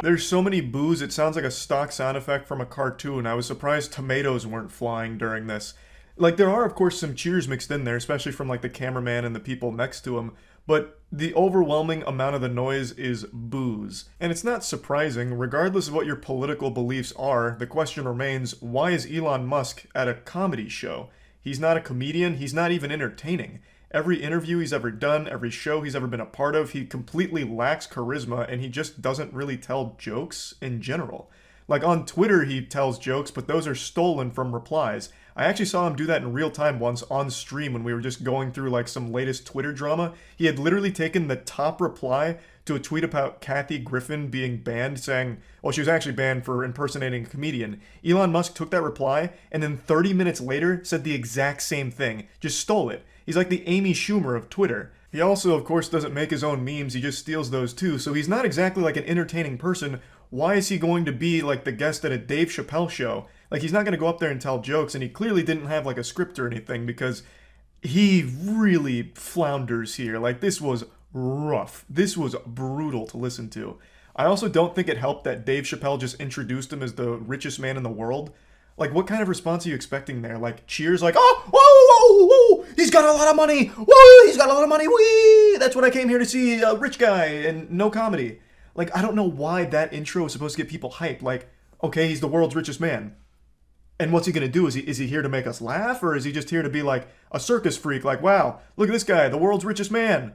There's so many boos, it sounds like a stock sound effect from a cartoon. I was surprised tomatoes weren't flying during this. Like, there are, of course, some cheers mixed in there, especially from, like, the cameraman and the people next to him, but the overwhelming amount of the noise is boos. And it's not surprising, regardless of what your political beliefs are, the question remains, why is Elon Musk at a comedy show? He's not a comedian, he's not even entertaining. Every interview he's ever done, every show he's ever been a part of, he completely lacks charisma and he just doesn't really tell jokes in general. Like on Twitter he tells jokes, but those are stolen from replies. I actually saw him do that in real time once on stream when we were just going through like some latest Twitter drama. He had literally taken the top reply to a tweet about Kathy Griffin being banned, saying, well, she was actually banned for impersonating a comedian. Elon Musk took that reply and then 30 minutes later said the exact same thing. Just stole it. He's like the Amy Schumer of Twitter. He also, of course, doesn't make his own memes, he just steals those too, so he's not exactly like an entertaining person. Why is he going to be like the guest at a Dave Chappelle show? Like, he's not going to go up there and tell jokes, and he clearly didn't have like a script or anything, because he really flounders here. Like, this was rough. This was brutal to listen to. I also don't think it helped that Dave Chappelle just introduced him as the richest man in the world. Like, what kind of response are you expecting there? Like, cheers like, oh, whoa, whoa, whoa, he's got a lot of money, whoa, he's got a lot of money, wee, that's what I came here to see, a rich guy, and no comedy. Like, I don't know why that intro is supposed to get people hyped. Like, okay, he's the world's richest man. And what's he gonna do? Is he here to make us laugh? Or is he just here to be like a circus freak? Like, wow, look at this guy, the world's richest man.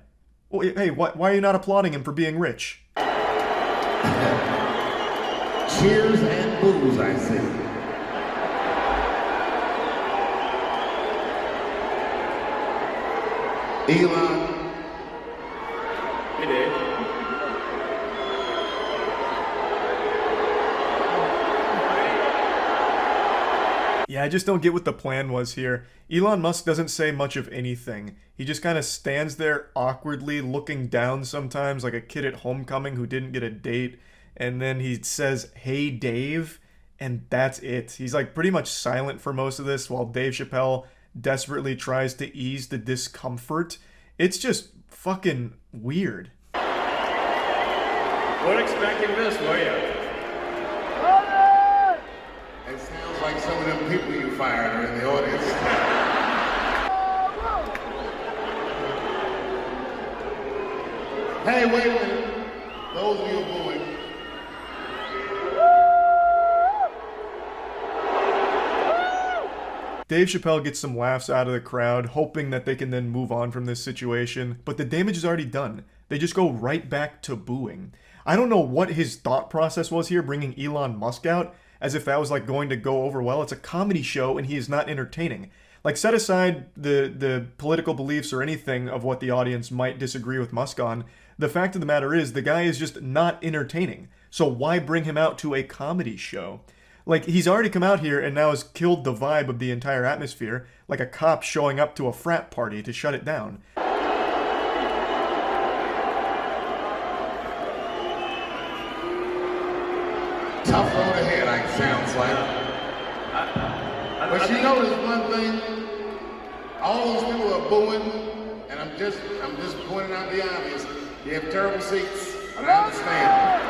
Well, hey, why are you not applauding him for being rich? Cheers and booze, I see. Elon. Hey, Dave. Yeah, I just don't get what the plan was here. Elon Musk doesn't say much of anything. He just kind of stands there awkwardly looking down sometimes like a kid at homecoming who didn't get a date. And then he says, hey, Dave, and that's it. He's like pretty much silent for most of this while Dave Chappelle desperately tries to ease the discomfort. It's just fucking weird. Weren't expecting this, were you? It sounds like some of them people you fired are in the audience. Hey, wait a minute. Those of you booing. Dave Chappelle gets some laughs out of the crowd, hoping that they can then move on from this situation, but the damage is already done. They just go right back to booing. I don't know what his thought process was here, bringing Elon Musk out, as if that was like going to go over well. It's a comedy show and he is not entertaining. Like, set aside the political beliefs or anything of what the audience might disagree with Musk on. The fact of the matter is, the guy is just not entertaining. So why bring him out to a comedy show? Like, he's already come out here and now has killed the vibe of the entire atmosphere, like a cop showing up to a frat party to shut it down. Tough road ahead, it sounds like. But you notice one thing, all these people are booing, and I'm just pointing out the obvious. You have terrible seats, and I understand.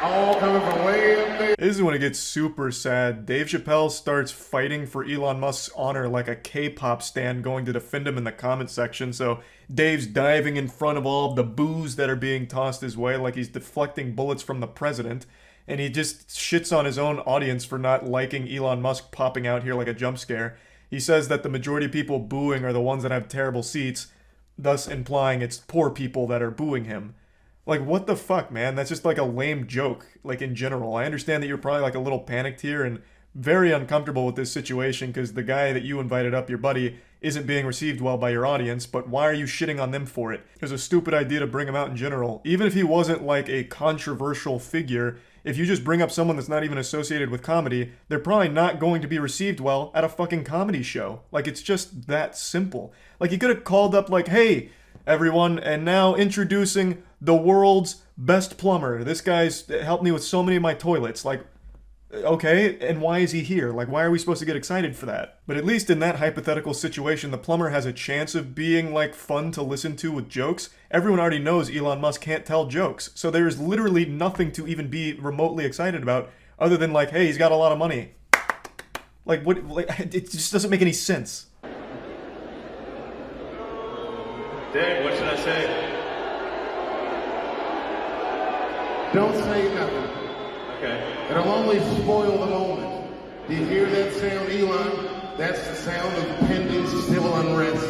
All coming from way up there. This is when it gets super sad. Dave Chappelle starts fighting for Elon Musk's honor like a K-pop stan going to defend him in the comment section. So Dave's diving in front of all of the boos that are being tossed his way like he's deflecting bullets from the president. And he just shits on his own audience for not liking Elon Musk popping out here like a jump scare. He says that the majority of people booing are the ones that have terrible seats, thus implying it's poor people that are booing him. Like, what the fuck, man? That's just like a lame joke, like, in general. I understand that you're probably like a little panicked here and very uncomfortable with this situation because the guy that you invited up, your buddy, isn't being received well by your audience, but why are you shitting on them for it? It was a stupid idea to bring him out in general. Even if he wasn't like a controversial figure, if you just bring up someone that's not even associated with comedy, they're probably not going to be received well at a fucking comedy show. Like, it's just that simple. Like, he could have called up like, hey, everyone, and now introducing the world's best plumber. This guy's helped me with so many of my toilets. Like, okay, and why is he here? Like, why are we supposed to get excited for that? But at least in that hypothetical situation, the plumber has a chance of being, like, fun to listen to with jokes. Everyone already knows Elon Musk can't tell jokes, so there is literally nothing to even be remotely excited about other than, like, hey, he's got a lot of money. Like, what? Like, it just doesn't make any sense. Dave, what should I say? Don't say nothing. Okay. It'll only spoil the moment. Do you hear that sound, Elon? That's the sound of pending civil unrest.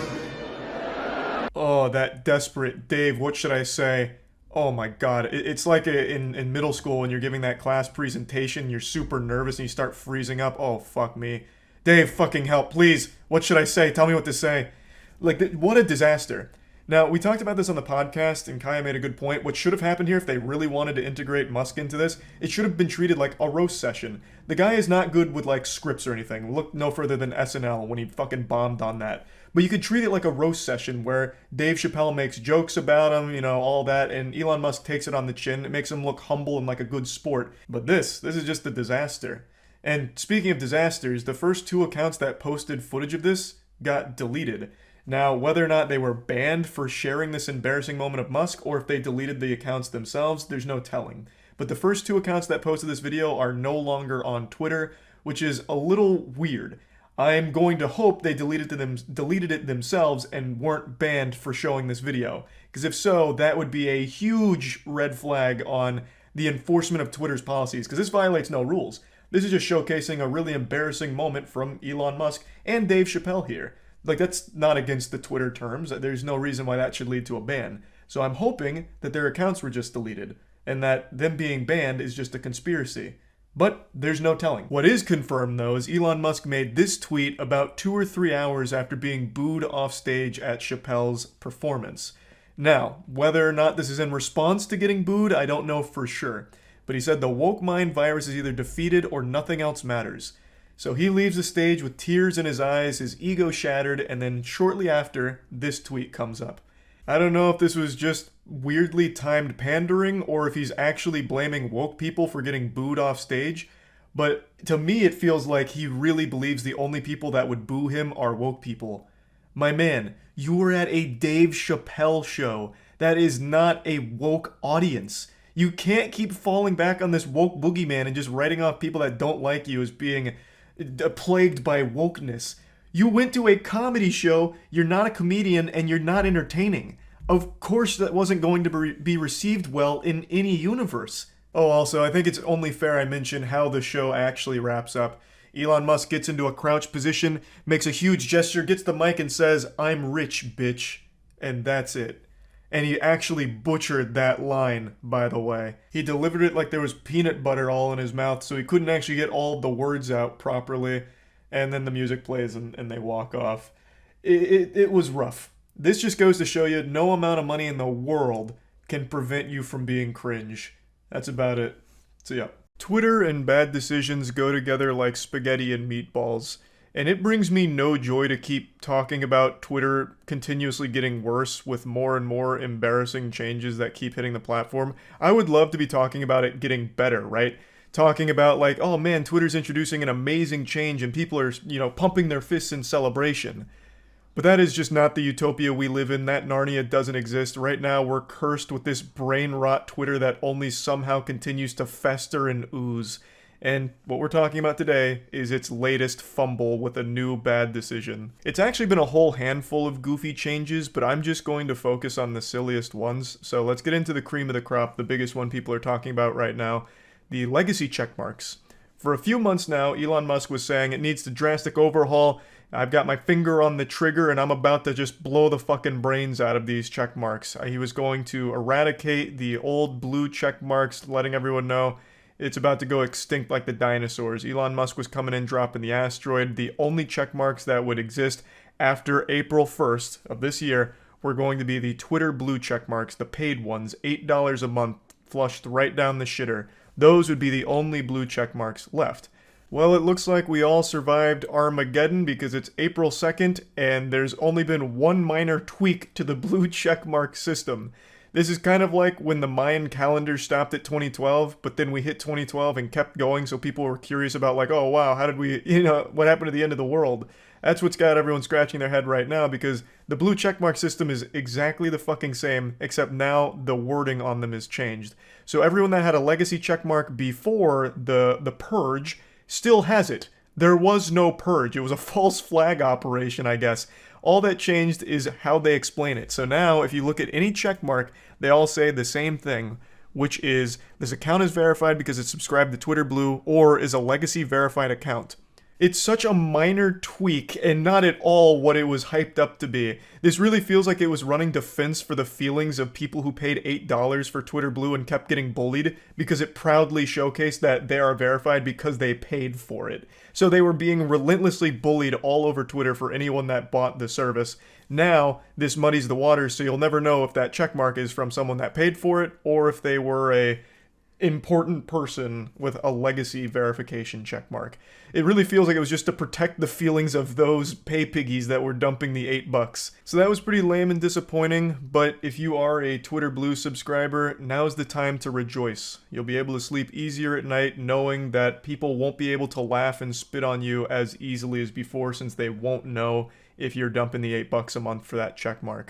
Oh, that desperate Dave, what should I say? Oh my god, it's like in middle school when you're giving that class presentation, you're super nervous and you start freezing up. Oh, fuck me. Dave, fucking help, please. What should I say? Tell me what to say. Like, what a disaster. Now, we talked about this on the podcast, and Kaya made a good point. What should have happened here if they really wanted to integrate Musk into this, it should have been treated like a roast session. The guy is not good with, like, scripts or anything. Look no further than SNL when he fucking bombed on that. But you could treat it like a roast session where Dave Chappelle makes jokes about him, you know, all that, and Elon Musk takes it on the chin. It makes him look humble and like a good sport. But this is just a disaster. And speaking of disasters, the first two accounts that posted footage of this got deleted. Now, whether or not they were banned for sharing this embarrassing moment of Musk, or if they deleted the accounts themselves, there's no telling. But the first two accounts that posted this video are no longer on Twitter, which is a little weird. I'm going to hope they deleted it themselves and weren't banned for showing this video. Because if so, that would be a huge red flag on the enforcement of Twitter's policies, because this violates no rules. This is just showcasing a really embarrassing moment from Elon Musk and Dave Chappelle here. Like, that's not against the Twitter terms. There's no reason why that should lead to a ban. So I'm hoping that their accounts were just deleted, and that them being banned is just a conspiracy. But there's no telling. What is confirmed, though, is Elon Musk made this tweet about 2 or 3 hours after being booed off stage at Chappelle's performance. Now, whether or not this is in response to getting booed, I don't know for sure. But he said the woke mind virus is either defeated or nothing else matters. So he leaves the stage with tears in his eyes, his ego shattered, and then shortly after, this tweet comes up. I don't know if this was just weirdly timed pandering or if he's actually blaming woke people for getting booed off stage, but to me it feels like he really believes the only people that would boo him are woke people. My man, you were at a Dave Chappelle show. That is not a woke audience. You can't keep falling back on this woke boogeyman and just writing off people that don't like you as being plagued by wokeness. You went to a comedy show, you're not a comedian, and you're not entertaining. Of course that wasn't going to be received well in any universe. Oh, also, I think it's only fair I mention how the show actually wraps up. Elon Musk gets into a crouch position, makes a huge gesture, gets the mic and says, "I'm rich, bitch." And that's it. And he actually butchered that line, by the way. He delivered it like there was peanut butter all in his mouth, so he couldn't actually get all the words out properly. and then the music plays and they walk off. It was rough. This just goes to show you no amount of money in the world can prevent you from being cringe. That's about it. So yeah. Twitter and bad decisions go together like spaghetti and meatballs. And it brings me no joy to keep talking about Twitter continuously getting worse with more and more embarrassing changes that keep hitting the platform. I would love to be talking about it getting better, right? Talking about like, oh man, Twitter's introducing an amazing change and people are, pumping their fists in celebration. But that is just not the utopia we live in. That Narnia doesn't exist. Right now, we're cursed with this brain rot Twitter that only somehow continues to fester and ooze. And what we're talking about today is its latest fumble with a new bad decision. It's actually been a whole handful of goofy changes, but I'm just going to focus on the silliest ones. So let's get into the cream of the crop, the biggest one people are talking about right now, the legacy checkmarks. For a few months now, Elon Musk was saying it needs a drastic overhaul. I've got my finger on the trigger and I'm about to just blow the fucking brains out of these check marks. He was going to eradicate the old blue check marks, letting everyone know it's about to go extinct like the dinosaurs. Elon Musk was coming in, dropping the asteroid. The only check marks that would exist after April 1st of this year were going to be the Twitter blue check marks, the paid ones, $8 a month, flushed right down the shitter. Those would be the only blue check marks left. Well, it looks like we all survived Armageddon because it's April 2nd and there's only been one minor tweak to the blue checkmark system. This is kind of like when the Mayan calendar stopped at 2012, but then we hit 2012 and kept going, so people were curious about like, oh wow, how did we, what happened to the end of the world? That's what's got everyone scratching their head right now, because the blue checkmark system is exactly the fucking same, except now the wording on them is changed. So everyone that had a legacy checkmark before the purge still has it. There was no purge. It was a false flag operation, I guess. All that changed is how they explain it. So now, if you look at any checkmark, they all say the same thing, which is this account is verified because it's subscribed to Twitter Blue or is a legacy verified account. It's such a minor tweak and not at all what it was hyped up to be. This really feels like it was running defense for the feelings of people who paid $8 for Twitter Blue and kept getting bullied because it proudly showcased that they are verified because they paid for it. So they were being relentlessly bullied all over Twitter for anyone that bought the service. Now, this muddies the waters, so you'll never know if that checkmark is from someone that paid for it or if they were a important person with a legacy verification checkmark. It really feels like it was just to protect the feelings of those pay piggies that were dumping the $8. So that was pretty lame and disappointing, but if you are a Twitter Blue subscriber, now's the time to rejoice. You'll be able to sleep easier at night knowing that people won't be able to laugh and spit on you as easily as before, since they won't know if you're dumping the $8 a month for that checkmark.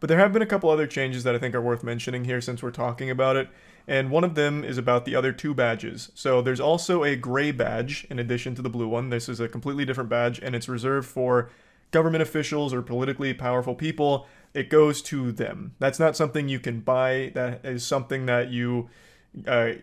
But there have been a couple other changes that I think are worth mentioning here since we're talking about it, and one of them is about the other two badges. So there's also a gray badge in addition to the blue one. This is a completely different badge, and it's reserved for government officials or politically powerful people. It goes to them. That's not something you can buy. That is something that you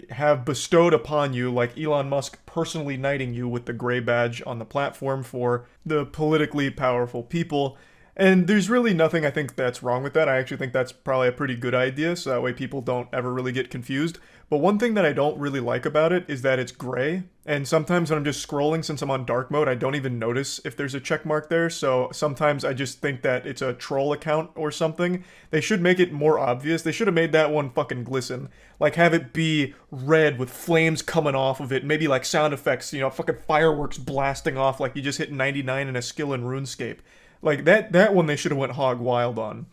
have bestowed upon you, like Elon Musk personally knighting you with the gray badge on the platform for the politically powerful people. And there's really nothing I think that's wrong with that. I actually think that's probably a pretty good idea, so that way people don't ever really get confused. But one thing that I don't really like about it is that it's gray. And sometimes when I'm just scrolling, since I'm on dark mode, I don't even notice if there's a check mark there. So sometimes I just think that it's a troll account or something. They should make it more obvious. They should have made that one fucking glisten. Like have it be red with flames coming off of it. Maybe like sound effects, fucking fireworks blasting off like you just hit 99 in a skill in RuneScape. Like, that one they should have went hog wild on.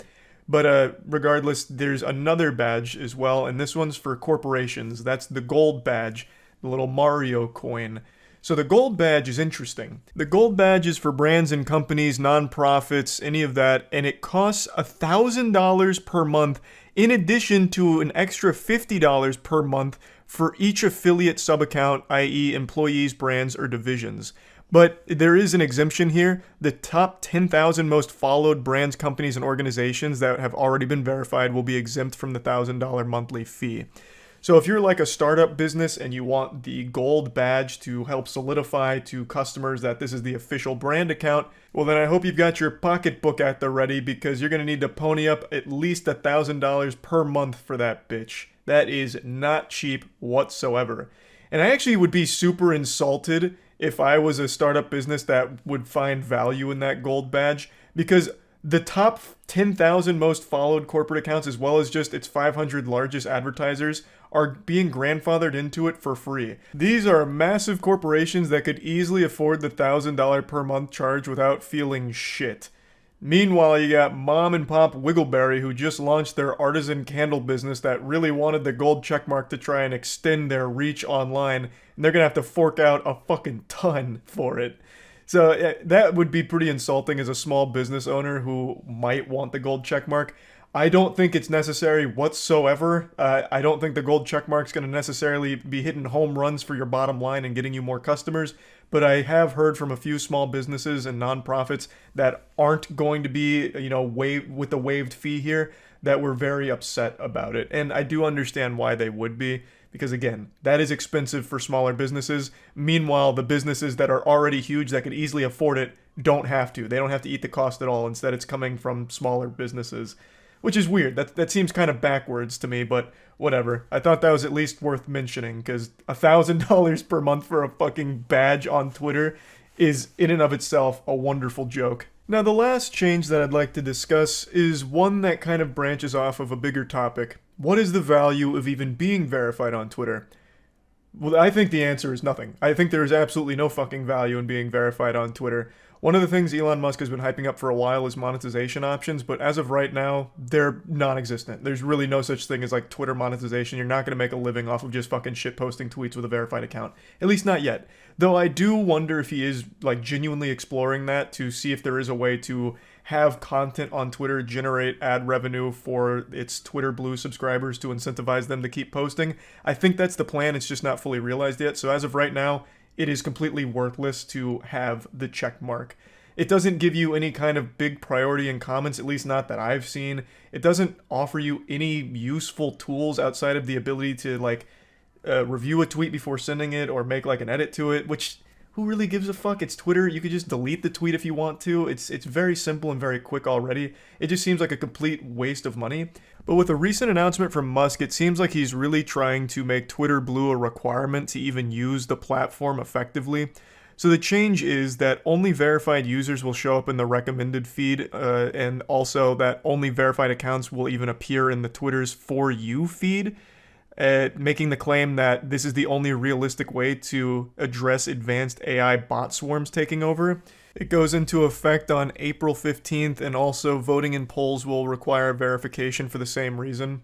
But regardless, there's another badge as well, and this one's for corporations. That's the gold badge, the little Mario coin. So the gold badge is interesting. The gold badge is for brands and companies, nonprofits, any of that, and it costs $1,000 per month in addition to an extra $50 per month for each affiliate sub-account, i.e. employees, brands, or divisions. But there is an exemption here. The top 10,000 most followed brands, companies, and organizations that have already been verified will be exempt from the $1,000 monthly fee. So if you're like a startup business and you want the gold badge to help solidify to customers that this is the official brand account, well then I hope you've got your pocketbook at the ready, because you're going to need to pony up at least $1,000 per month for that bitch. That is not cheap whatsoever. And I actually would be super insulted if I was a startup business that would find value in that gold badge, because the top 10,000 most followed corporate accounts, as well as just its 500 largest advertisers, are being grandfathered into it for free. These are massive corporations that could easily afford the $1,000 per month charge without feeling shit. Meanwhile, you got mom and pop Wiggleberry, who just launched their artisan candle business that really wanted the gold checkmark to try and extend their reach online, and they're gonna have to fork out a fucking ton for it. So that would be pretty insulting as a small business owner who might want the gold checkmark. I don't think it's necessary whatsoever. I don't think the gold checkmark's going to necessarily be hitting home runs for your bottom line and getting you more customers. But I have heard from a few small businesses and nonprofits that aren't going to be, with the waived fee here, that were very upset about it. And I do understand why they would be. Because again, that is expensive for smaller businesses. Meanwhile, the businesses that are already huge that could easily afford it don't have to. They don't have to eat the cost at all. Instead, it's coming from smaller businesses, which is weird. That seems kind of backwards to me, but whatever. I thought that was at least worth mentioning, because $1,000 per month for a fucking badge on Twitter is in and of itself a wonderful joke. Now, the last change that I'd like to discuss is one that kind of branches off of a bigger topic. What is the value of even being verified on Twitter? Well, I think the answer is nothing. I think there is absolutely no fucking value in being verified on Twitter. One of the things Elon Musk has been hyping up for a while is monetization options, but as of right now, they're non-existent. There's really no such thing as like Twitter monetization. You're not going to make a living off of just fucking shitposting tweets with a verified account. At least not yet. Though I do wonder if he is like genuinely exploring that to see if there is a way to have content on Twitter generate ad revenue for its Twitter Blue subscribers to incentivize them to keep posting. I think that's the plan. It's just not fully realized yet. So as of right now, it is completely worthless to have the check mark. It doesn't give you any kind of big priority in comments, at least not that I've seen. It doesn't offer you any useful tools outside of the ability to review a tweet before sending it or make like an edit to it, which who really gives a fuck? It's Twitter. You could just delete the tweet if you want to. It's very simple and very quick already. It just seems like a complete waste of money. But with a recent announcement from Musk, it seems like he's really trying to make Twitter Blue a requirement to even use the platform effectively. So the change is that only verified users will show up in the recommended feed, and also that only verified accounts will even appear in the Twitter's For You feed. Making the claim that this is the only realistic way to address advanced AI bot swarms taking over. It goes into effect on April 15th, and also voting in polls will require verification for the same reason.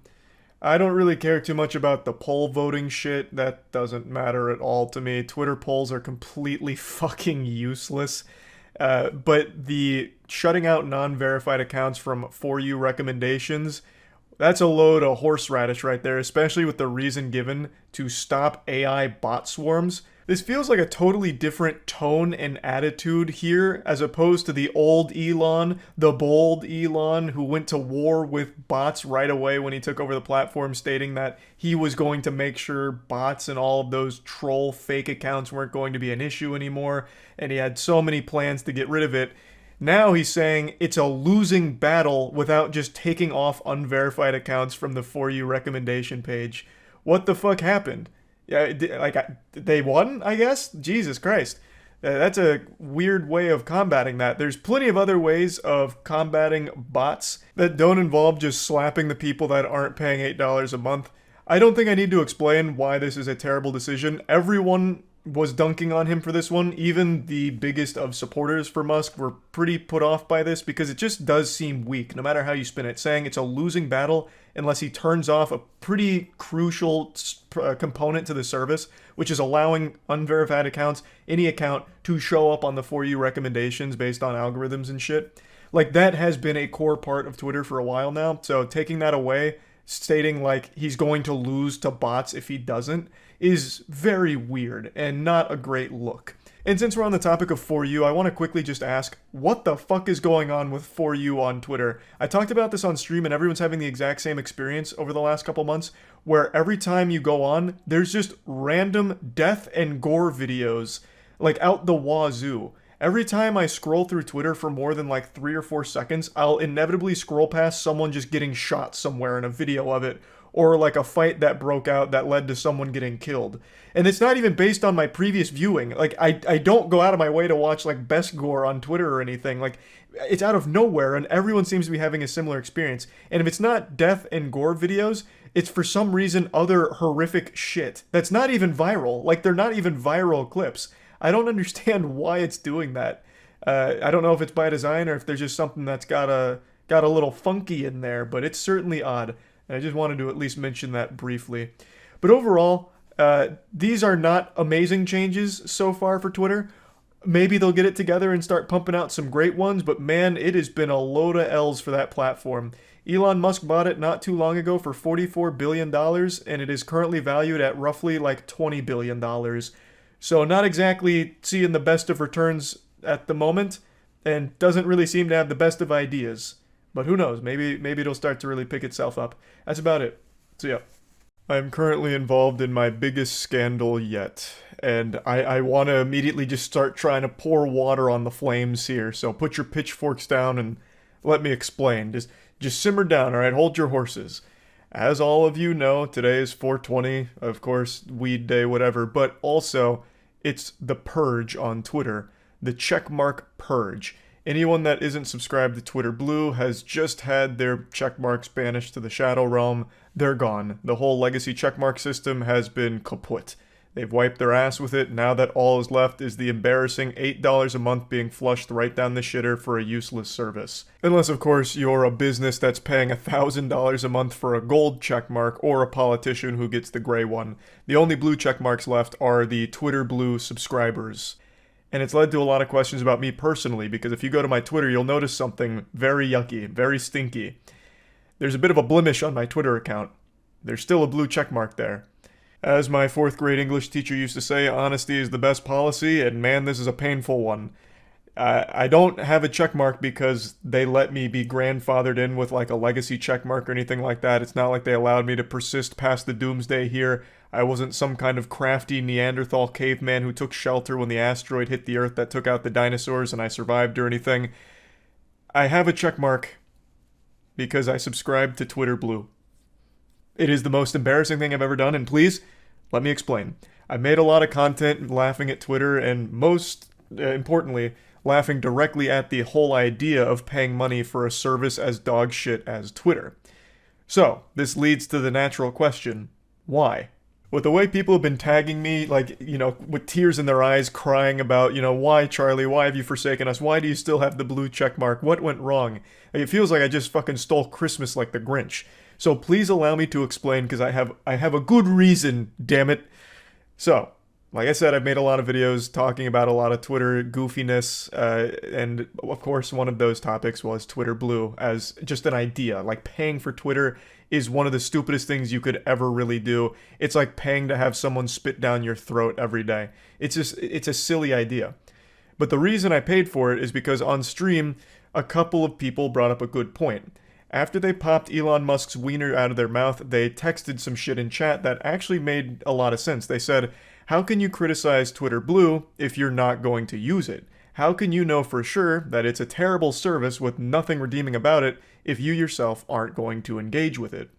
I don't really care too much about the poll voting shit. That doesn't matter at all to me. Twitter polls are completely fucking useless. But the shutting out non-verified accounts from For You recommendations, that's a load of horseradish right there, especially with the reason given to stop AI bot swarms. This feels like a totally different tone and attitude here, as opposed to the old Elon, the bold Elon, who went to war with bots right away when he took over the platform, stating that he was going to make sure bots and all of those troll fake accounts weren't going to be an issue anymore, and he had so many plans to get rid of it. Now he's saying it's a losing battle without just taking off unverified accounts from the For You recommendation page. What the fuck happened? Yeah, they won, I guess? Jesus Christ. That's a weird way of combating that. There's plenty of other ways of combating bots that don't involve just slapping the people that aren't paying $8 a month. I don't think I need to explain why this is a terrible decision. Everyone was dunking on him for this one. Even the biggest of supporters for Musk were pretty put off by this because it just does seem weak, no matter how you spin it, saying it's a losing battle unless he turns off a pretty crucial component to the service, which is allowing unverified accounts, any account, to show up on the For You recommendations based on algorithms and shit. Like, that has been a core part of Twitter for a while now, so taking that away, stating like he's going to lose to bots if he doesn't, is very weird and not a great look. And since we're on the topic of For You, I want to quickly just ask, what the fuck is going on with For You on Twitter? I talked about this on stream and everyone's having the exact same experience over the last couple months, where every time you go on, there's just random death and gore videos, like out the wazoo. Every time I scroll through Twitter for more than like 3 or 4 seconds, I'll inevitably scroll past someone just getting shot somewhere in a video of it, or like a fight that broke out that led to someone getting killed. And it's not even based on my previous viewing. Like, I don't go out of my way to watch like best gore on Twitter or anything. Like, it's out of nowhere, and everyone seems to be having a similar experience. And if it's not death and gore videos, it's for some reason other horrific shit that's not even viral. Like, they're not even viral clips. I don't understand why it's doing that. I don't know if it's by design or if there's just something that's got a little funky in there, but it's certainly odd. And I just wanted to at least mention that briefly. But overall, these are not amazing changes so far for Twitter. Maybe they'll get it together and start pumping out some great ones, but man, it has been a load of L's for that platform. Elon Musk bought it not too long ago for $44 billion, and it is currently valued at roughly like $20 billion. So not exactly seeing the best of returns at the moment, and doesn't really seem to have the best of ideas. But who knows, maybe it'll start to really pick itself up. That's about it. So yeah. I'm currently involved in my biggest scandal yet, and I want to immediately just start trying to pour water on the flames here, so put your pitchforks down and let me explain. Just simmer down, alright? Hold your horses. As all of you know, today is 420, of course, weed day, whatever, but also, it's the purge on Twitter. The checkmark purge. Anyone that isn't subscribed to Twitter Blue has just had their checkmarks banished to the Shadow Realm. They're gone. The whole legacy checkmark system has been kaput. They've wiped their ass with it. Now that all is left is the embarrassing $8 a month being flushed right down the shitter for a useless service. Unless, of course, you're a business that's paying $1,000 a month for a gold checkmark or a politician who gets the gray one. The only blue checkmarks left are the Twitter Blue subscribers. And it's led to a lot of questions about me personally, because if you go to my Twitter, you'll notice something very yucky, very stinky. There's a bit of a blemish on my Twitter account. There's still a blue checkmark there. As my 4th grade English teacher used to say, honesty is the best policy, and man, this is a painful one. I don't have a checkmark because they let me be grandfathered in with like a legacy checkmark or anything like that. It's not like they allowed me to persist past the doomsday here. I wasn't some kind of crafty Neanderthal caveman who took shelter when the asteroid hit the Earth that took out the dinosaurs and I survived or anything. I have a checkmark because I subscribe to Twitter Blue. It is the most embarrassing thing I've ever done, and please, let me explain. I made a lot of content laughing at Twitter, and most importantly, laughing directly at the whole idea of paying money for a service as dog shit as Twitter. So, this leads to the natural question, why? With the way people have been tagging me, like, you know, with tears in their eyes, crying about, you know, why, Charlie, why have you forsaken us? Why do you still have the blue check mark? What went wrong? Like, it feels like I just fucking stole Christmas like the Grinch. So please allow me to explain, because I have a good reason, damn it. So, like I said, I've made a lot of videos talking about a lot of Twitter goofiness, and of course one of those topics was Twitter Blue as just an idea. Like, paying for Twitter is one of the stupidest things you could ever really do. It's like paying to have someone spit down your throat every day. It's a silly idea. But the reason I paid for it is because on stream, a couple of people brought up a good point. After they popped Elon Musk's wiener out of their mouth, they texted some shit in chat that actually made a lot of sense. They said, how can you criticize Twitter Blue if you're not going to use it? How can you know for sure that it's a terrible service with nothing redeeming about it if you yourself aren't going to engage with it?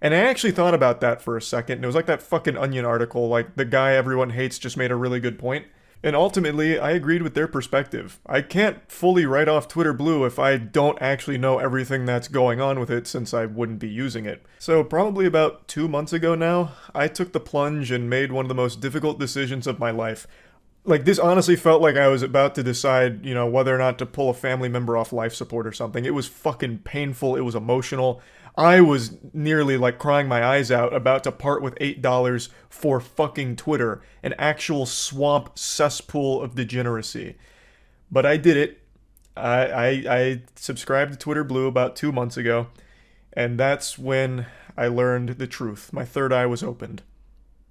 And I actually thought about that for a second, and it was like that fucking Onion article, like the guy everyone hates just made a really good point. And ultimately, I agreed with their perspective. I can't fully write off Twitter Blue if I don't actually know everything that's going on with it, since I wouldn't be using it. So probably about 2 months ago now, I took the plunge and made one of the most difficult decisions of my life. Like, this honestly felt like I was about to decide, you know, whether or not to pull a family member off life support or something. It was fucking painful, it was emotional. I was nearly like crying my eyes out about to part with $8 for fucking Twitter, an actual swamp cesspool of degeneracy. But I did it. I subscribed to Twitter Blue about 2 months ago, and that's when I learned the truth. My third eye was opened.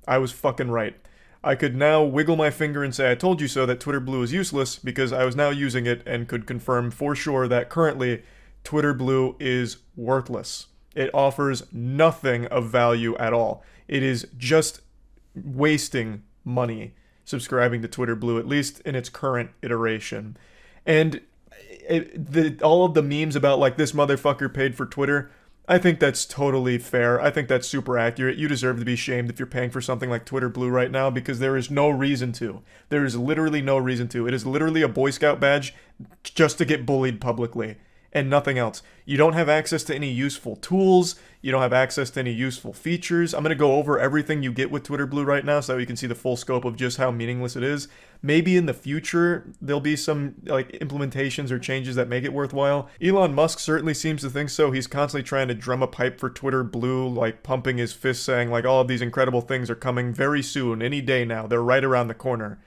I was fucking right. I could now wiggle my finger and say I told you so that Twitter Blue is useless because I was now using it and could confirm for sure that currently Twitter Blue is worthless. It offers nothing of value at all. It is just wasting money subscribing to Twitter Blue, at least in its current iteration. And all of the memes about like this motherfucker paid for Twitter, I think that's totally fair. I think that's super accurate. You deserve to be shamed if you're paying for something like Twitter Blue right now because there is no reason to. There is literally no reason to. It is literally a Boy Scout badge just to get bullied publicly and nothing else. You don't have access to any useful tools. You don't have access to any useful features. I'm going to go over everything you get with Twitter Blue right now so that you can see the full scope of just how meaningless it is. Maybe in the future there'll be some like implementations or changes that make it worthwhile. Elon Musk certainly seems to think so. He's constantly trying to drum a pipe for Twitter Blue, like pumping his fist saying like all of these incredible things are coming very soon, any day now. They're right around the corner.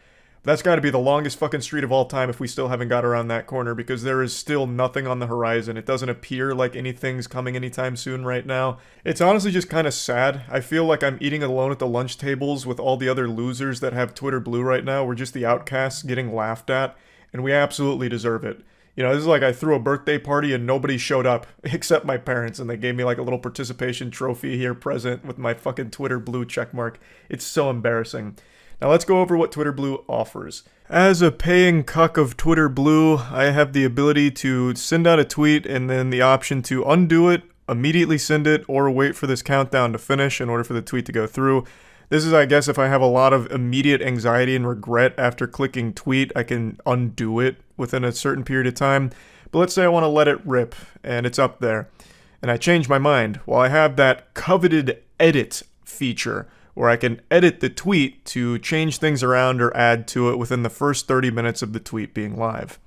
That's got to be the longest fucking street of all time if we still haven't got around that corner because there is still nothing on the horizon. It doesn't appear like anything's coming anytime soon right now. It's honestly just kind of sad. I feel like I'm eating alone at the lunch tables with all the other losers that have Twitter Blue right now. We're just the outcasts getting laughed at, and we absolutely deserve it. You know, this is like I threw a birthday party and nobody showed up except my parents, and they gave me like a little participation trophy here present with my fucking Twitter Blue checkmark. It's so embarrassing. Now let's go over what Twitter Blue offers. As a paying cuck of Twitter Blue, I have the ability to send out a tweet and then the option to undo it, immediately send it, or wait for this countdown to finish in order for the tweet to go through. This is, I guess, if I have a lot of immediate anxiety and regret after clicking tweet, I can undo it within a certain period of time. But let's say I want to let it rip, and it's up there. And I change my mind. Well, I have that coveted edit feature, where I can edit the tweet to change things around or add to it within the first 30 minutes of the tweet being live.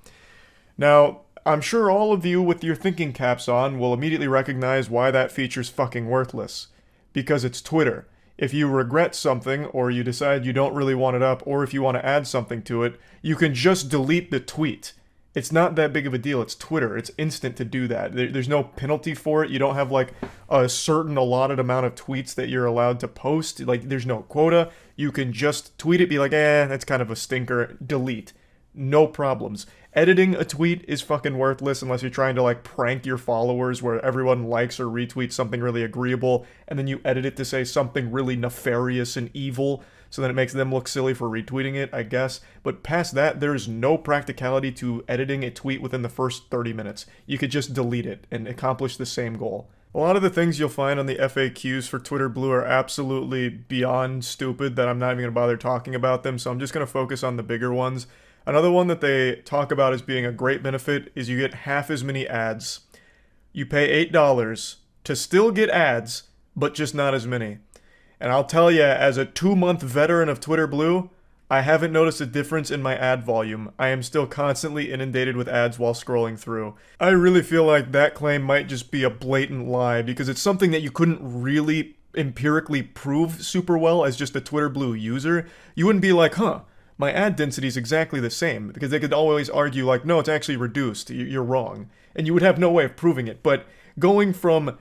Now, I'm sure all of you with your thinking caps on will immediately recognize why that feature's fucking worthless. Because it's Twitter. If you regret something, or you decide you don't really want it up, or if you want to add something to it, you can just delete the tweet. It's not that big of a deal. It's Twitter. It's instant to do that. There's no penalty for it. You don't have like a certain allotted amount of tweets that you're allowed to post. Like there's no quota. You can just tweet it, be like, that's kind of a stinker. Delete. No problems. Editing a tweet is fucking worthless unless you're trying to like prank your followers where everyone likes or retweets something really agreeable and then you edit it to say something really nefarious and evil. So then it makes them look silly for retweeting it, I guess. But past that, there is no practicality to editing a tweet within the first 30 minutes. You could just delete it and accomplish the same goal. A lot of the things you'll find on the FAQs for Twitter Blue are absolutely beyond stupid that I'm not even going to bother talking about them, so I'm just going to focus on the bigger ones. Another one that they talk about as being a great benefit is you get half as many ads. You pay $8 to still get ads, but just not as many. And I'll tell you, as a 2-month veteran of Twitter Blue, I haven't noticed a difference in my ad volume. I am still constantly inundated with ads while scrolling through. I really feel like that claim might just be a blatant lie because it's something that you couldn't really empirically prove super well as just a Twitter Blue user. You wouldn't be like, my ad density is exactly the same, because they could always argue like, no, it's actually reduced, you're wrong. And you would have no way of proving it. But going from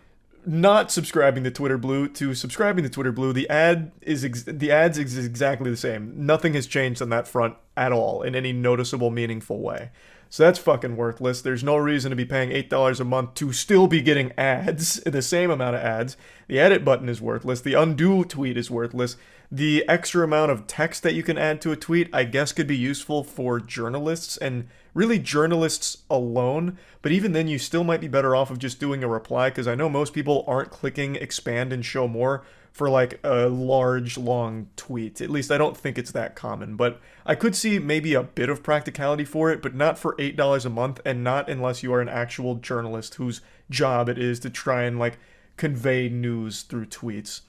not subscribing to Twitter Blue to subscribing to Twitter Blue, the ads is exactly the same. Nothing has changed on that front at all in any noticeable, meaningful way. So that's fucking worthless. There's no reason to be paying $8 a month to still be getting ads, the same amount of ads. The edit button is worthless. The undo tweet is worthless. The extra amount of text that you can add to a tweet, I guess, could be useful for journalists and really journalists alone. But even then, you still might be better off of just doing a reply, because I know most people aren't clicking expand and show more for like a large, long tweet. At least I don't think it's that common. But I could see maybe a bit of practicality for it, but not for $8 a month, and not unless you are an actual journalist whose job it is to try and like convey news through tweets.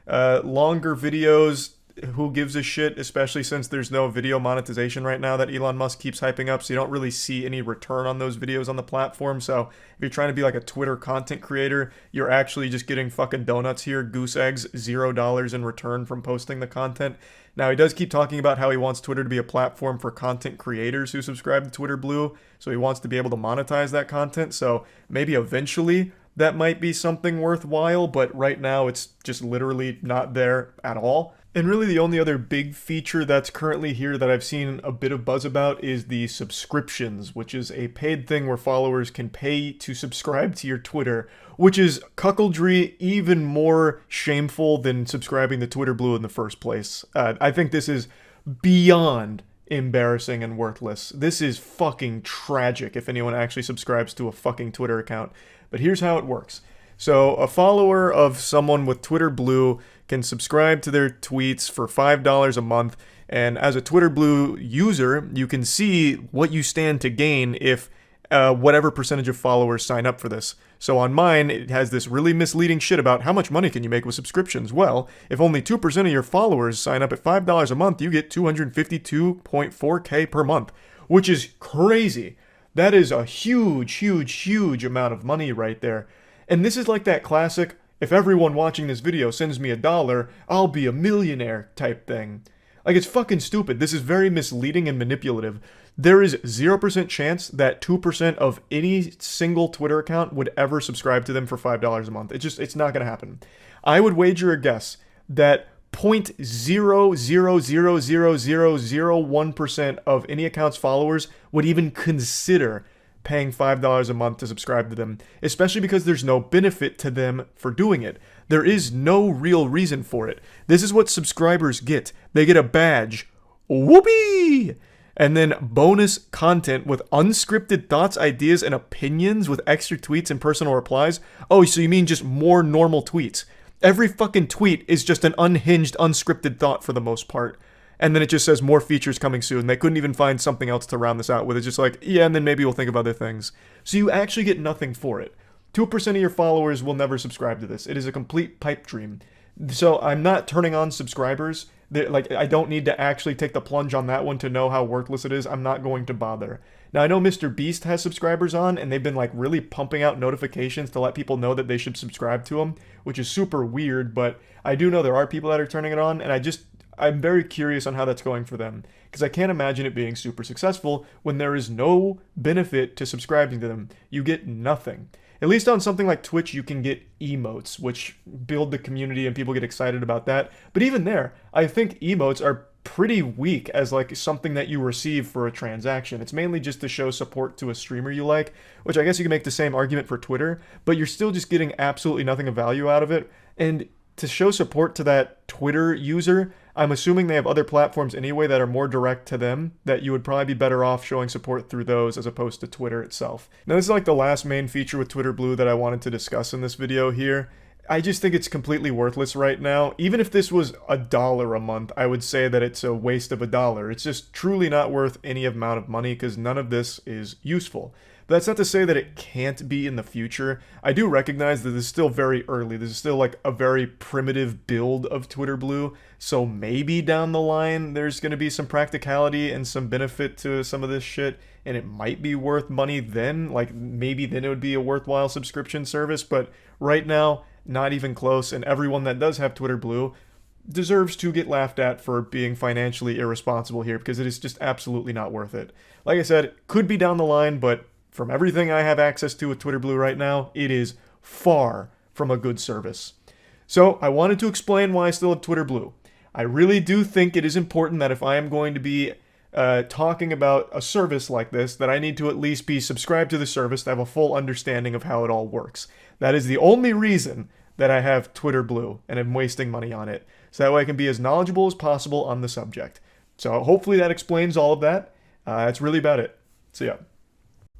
Longer videos, who gives a shit, especially since there's no video monetization right now that Elon Musk keeps hyping up, so you don't really see any return on those videos on the platform. So if you're trying to be like a Twitter content creator, you're actually just getting fucking donuts here, goose eggs, $0 in return from posting the content. Now, he does keep talking about how he wants Twitter to be a platform for content creators who subscribe to Twitter Blue, so he wants to be able to monetize that content, so maybe eventually that might be something worthwhile, but right now it's just literally not there at all. And really the only other big feature that's currently here that I've seen a bit of buzz about is the subscriptions, which is a paid thing where followers can pay to subscribe to your Twitter, which is cuckoldry, even more shameful than subscribing to Twitter Blue in the first place. I think this is beyond embarrassing and worthless. This is fucking tragic if anyone actually subscribes to a fucking Twitter account. But here's how it works. So a follower of someone with Twitter Blue can subscribe to their tweets for $5 a month, and as a Twitter Blue user, you can see what you stand to gain if whatever percentage of followers sign up for this. So on mine, it has this really misleading shit about how much money can you make with subscriptions. Well, if only 2% of your followers sign up at $5 a month, you get $252.4K per month, which is crazy. That is a huge, huge, huge amount of money right there. And this is like that classic, if everyone watching this video sends me $1, I'll be a millionaire type thing. Like, it's fucking stupid. This is very misleading and manipulative. There is 0% chance that 2% of any single Twitter account would ever subscribe to them for $5 a month. It's not going to happen. I would wager a guess that 0.0000001% of any account's followers would even consider paying $5 a month to subscribe to them, especially because there's no benefit to them for doing it. There is no real reason for it. This is what subscribers get. They get a badge. Whoopee! And then bonus content with unscripted thoughts, ideas, and opinions with extra tweets and personal replies. Oh, so you mean just more normal tweets? Every fucking tweet is just an unhinged, unscripted thought for the most part. And then it just says more features coming soon. They couldn't even find something else to round this out with. It's just like, yeah, and then maybe we'll think of other things. So you actually get nothing for it. 2% of your followers will never subscribe to this. It is a complete pipe dream. So I'm not turning on subscribers. Like, I don't need to actually take the plunge on that one to know how worthless it is. I'm not going to bother. Now, I know Mr. Beast has subscribers on, and they've been like really pumping out notifications to let people know that they should subscribe to him, which is super weird, but I do know there are people that are turning it on, and I'm very curious on how that's going for them, because I can't imagine it being super successful when there is no benefit to subscribing to them. You get nothing. At least on something like Twitch, you can get emotes, which build the community and people get excited about that. But even there, I think emotes are pretty weak as like something that you receive for a transaction. It's mainly just to show support to a streamer you like, which I guess you can make the same argument for Twitter, but you're still just getting absolutely nothing of value out of it. And to show support to that Twitter user, I'm assuming they have other platforms anyway that are more direct to them, that you would probably be better off showing support through those as opposed to Twitter itself. Now, this is like the last main feature with Twitter Blue that I wanted to discuss in this video here. I just think it's completely worthless right now. Even if this was $1 a month, I would say that it's a waste of $1. It's just truly not worth any amount of money because none of this is useful. But that's not to say that it can't be in the future. I do recognize that this is still very early. This is still like a very primitive build of Twitter Blue. So maybe down the line there's going to be some practicality and some benefit to some of this shit. And it might be worth money then. Like maybe then it would be a worthwhile subscription service. But right now, not even close. And everyone that does have Twitter Blue deserves to get laughed at for being financially irresponsible here because it is just absolutely not worth it. Like I said, it could be down the line, but from everything I have access to with Twitter Blue right now, it is far from a good service. So I wanted to explain why I still have Twitter Blue. I really do think it is important that if I am going to be talking about a service like this, that I need to at least be subscribed to the service to have a full understanding of how it all works. That is the only reason that I have Twitter Blue and am wasting money on it. So that way I can be as knowledgeable as possible on the subject. So hopefully that explains all of that. That's really about it. So yeah.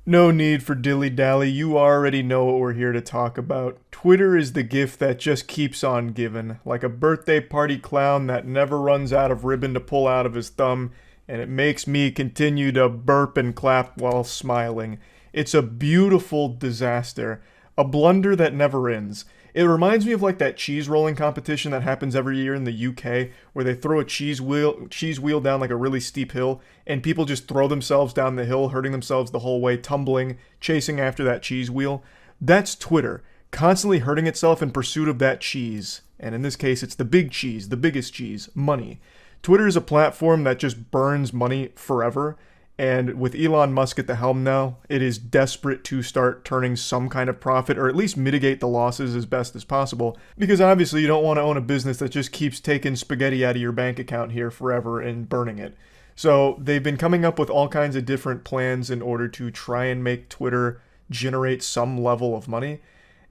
No need for dilly-dally, you already know what we're here to talk about. Twitter is the gift that just keeps on giving, like a birthday party clown that never runs out of ribbon to pull out of his thumb, and it makes me continue to burp and clap while smiling. It's a beautiful disaster, a blunder that never ends. It reminds me of like that cheese rolling competition that happens every year in the UK where they throw a cheese wheel down like a really steep hill and people just throw themselves down the hill, hurting themselves the whole way, tumbling, chasing after that cheese wheel. That's Twitter, constantly hurting itself in pursuit of that cheese. And in this case, it's the big cheese, the biggest cheese, money. Twitter is a platform that just burns money forever. And with Elon Musk at the helm now, it is desperate to start turning some kind of profit or at least mitigate the losses as best as possible. Because obviously you don't want to own a business that just keeps taking spaghetti out of your bank account here forever and burning it. So they've been coming up with all kinds of different plans in order to try and make Twitter generate some level of money.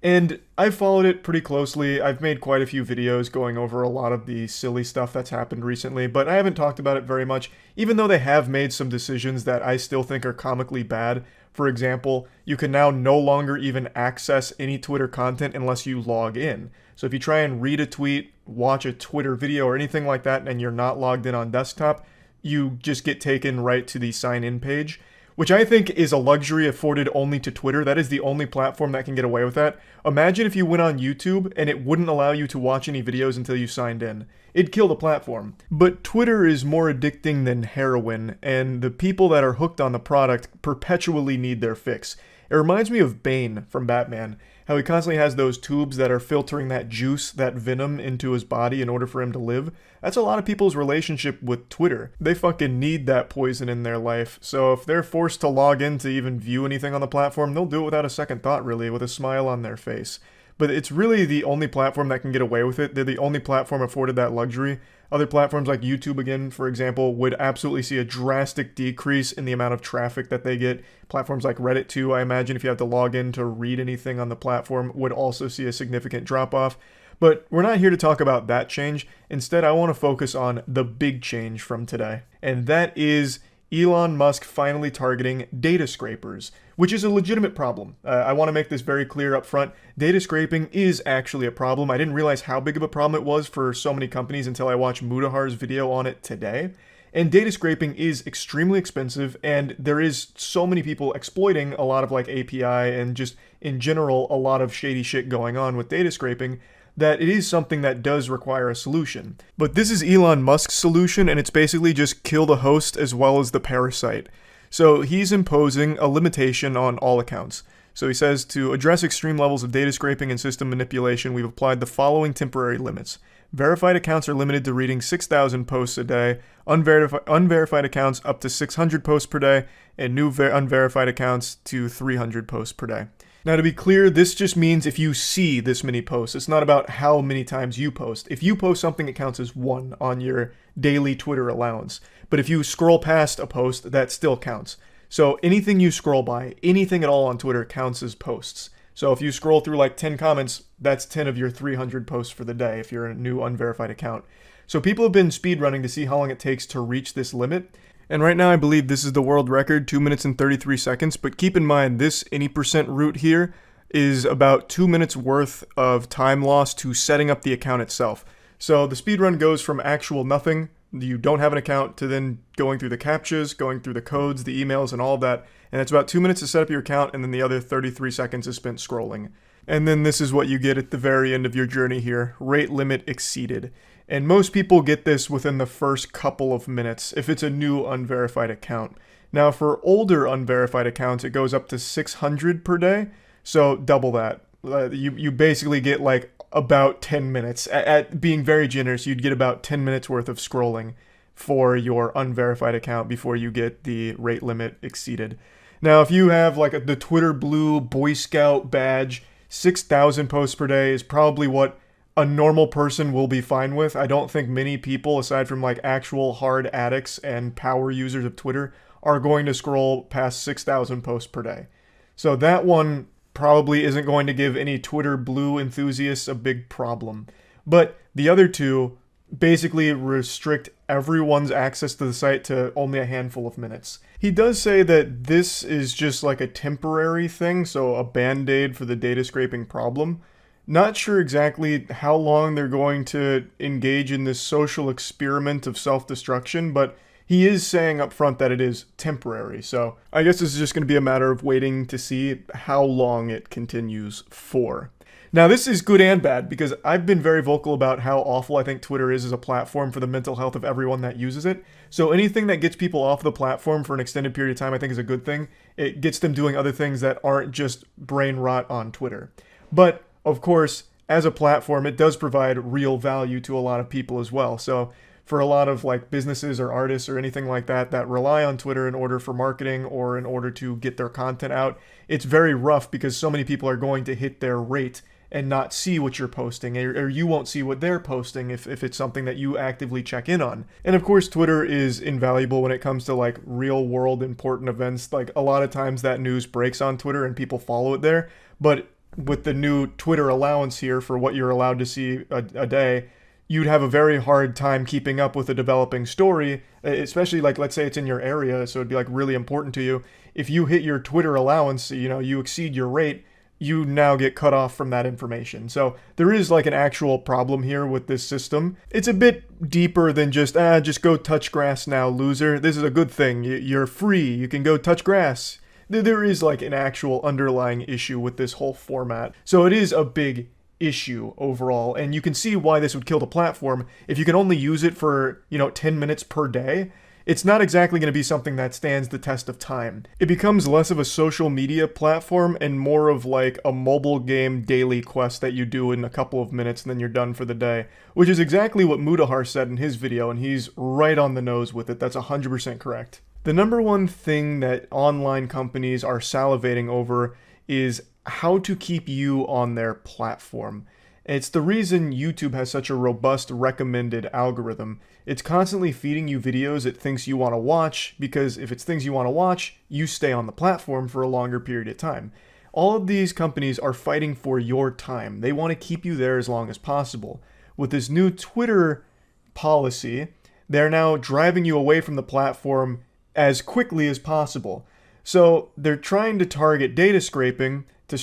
And I've followed it pretty closely. I've made quite a few videos going over a lot of the silly stuff that's happened recently, but I haven't talked about it very much, even though they have made some decisions that I still think are comically bad. For example, you can now no longer even access any Twitter content unless you log in. So if you try and read a tweet, watch a Twitter video or anything like that, and you're not logged in on desktop, you just get taken right to the sign in page, which I think is a luxury afforded only to Twitter. That is the only platform that can get away with that. Imagine if you went on YouTube and it wouldn't allow you to watch any videos until you signed in. It'd kill the platform. But Twitter is more addicting than heroin, and the people that are hooked on the product perpetually need their fix. It reminds me of Bane from Batman, how he constantly has those tubes that are filtering that juice, that venom into his body in order for him to live. That's a lot of people's relationship with Twitter. They fucking need that poison in their life. So if they're forced to log in to even view anything on the platform, they'll do it without a second thought, really, with a smile on their face. But it's really the only platform that can get away with it. They're the only platform afforded that luxury. Other platforms like YouTube, again, for example, would absolutely see a drastic decrease in the amount of traffic that they get. Platforms like Reddit, too, I imagine if you have to log in to read anything on the platform, would also see a significant drop-off. But we're not here to talk about that change. Instead, I want to focus on the big change from today. And that is Elon Musk finally targeting data scrapers, which is a legitimate problem. I want to make this very clear up front. Data scraping is actually a problem. I didn't realize how big of a problem it was for so many companies until I watched Mudahar's video on it today. And data scraping is extremely expensive, and there is so many people exploiting a lot of like API and just in general a lot of shady shit going on with data scraping, that it is something that does require a solution. But this is Elon Musk's solution, and it's basically just kill the host as well as the parasite. So he's imposing a limitation on all accounts. So he says, to address extreme levels of data scraping and system manipulation, we've applied the following temporary limits. Verified accounts are limited to reading 6,000 posts a day, unverified accounts up to 600 posts per day, and new unverified accounts to 300 posts per day. Now, to be clear, this just means if you see this many posts. It's not about how many times you post. If you post something, it counts as 1 on your daily Twitter allowance. But if you scroll past a post, that still counts. So anything you scroll by, anything at all on Twitter counts as posts. So if you scroll through like 10 comments, that's 10 of your 300 posts for the day if you're a new unverified account. So people have been speedrunning to see how long it takes to reach this limit. And right now I believe this is the world record, 2 minutes and 33 seconds. But keep in mind, this any percent route here is about 2 minutes worth of time lost to setting up the account itself. So the speedrun goes from actual nothing, you don't have an account, to then going through the captchas, going through the codes, the emails, and all of that. And it's about 2 minutes to set up your account, and then the other 33 seconds is spent scrolling. And then this is what you get at the very end of your journey here. Rate limit exceeded. And most people get this within the first couple of minutes if it's a new unverified account. Now for older unverified accounts, it goes up to 600 per day. So double that. You basically get like about 10 minutes. At being very generous, you'd get about 10 minutes worth of scrolling for your unverified account before you get the rate limit exceeded. Now, if you have like the Twitter Blue Boy Scout badge, 6,000 posts per day is probably what a normal person will be fine with. I don't think many people, aside from like actual hard addicts and power users of Twitter, are going to scroll past 6,000 posts per day. So that one probably isn't going to give any Twitter Blue enthusiasts a big problem. But the other two basically restrict everyone's access to the site to only a handful of minutes. He does say that this is just like a temporary thing, so a band-aid for the data scraping problem. Not sure exactly how long they're going to engage in this social experiment of self-destruction, but he is saying up front that it is temporary. So I guess this is just going to be a matter of waiting to see how long it continues for. Now, this is good and bad because I've been very vocal about how awful I think Twitter is as a platform for the mental health of everyone that uses it. So anything that gets people off the platform for an extended period of time I think is a good thing. It gets them doing other things that aren't just brain rot on Twitter. But of course, as a platform, it does provide real value to a lot of people as well. So for a lot of like businesses or artists or anything like that that rely on Twitter in order for marketing or in order to get their content out, it's very rough because so many people are going to hit their rate and not see what you're posting, or you won't see what they're posting if it's something that you actively check in on. And of course, Twitter is invaluable when it comes to like real world important events. Like a lot of times that news breaks on Twitter and people follow it there. But with the new Twitter allowance here for what you're allowed to see a day, you'd have a very hard time keeping up with a developing story, especially like, let's say it's in your area, so it'd be like really important to you. If you hit your Twitter allowance, you exceed your rate, you now get cut off from that information. So there is like an actual problem here with this system. It's a bit deeper than just go touch grass now, loser. This is a good thing. You're free. You can go touch grass. There is like an actual underlying issue with this whole format. So it is a big issue overall, and you can see why this would kill the platform. If you can only use it for, 10 minutes per day, it's not exactly going to be something that stands the test of time. It becomes less of a social media platform and more of like a mobile game daily quest that you do in a couple of minutes and then you're done for the day, which is exactly what Mudahar said in his video, and he's right on the nose with it. That's 100% correct. The number one thing that online companies are salivating over is how to keep you on their platform. It's the reason YouTube has such a robust recommended algorithm. It's constantly feeding you videos it thinks you want to watch, because if it's things you want to watch, you stay on the platform for a longer period of time. All of these companies are fighting for your time. They want to keep you there as long as possible. With this new Twitter policy, they're now driving you away from the platform as quickly as possible. So they're trying to target data scraping to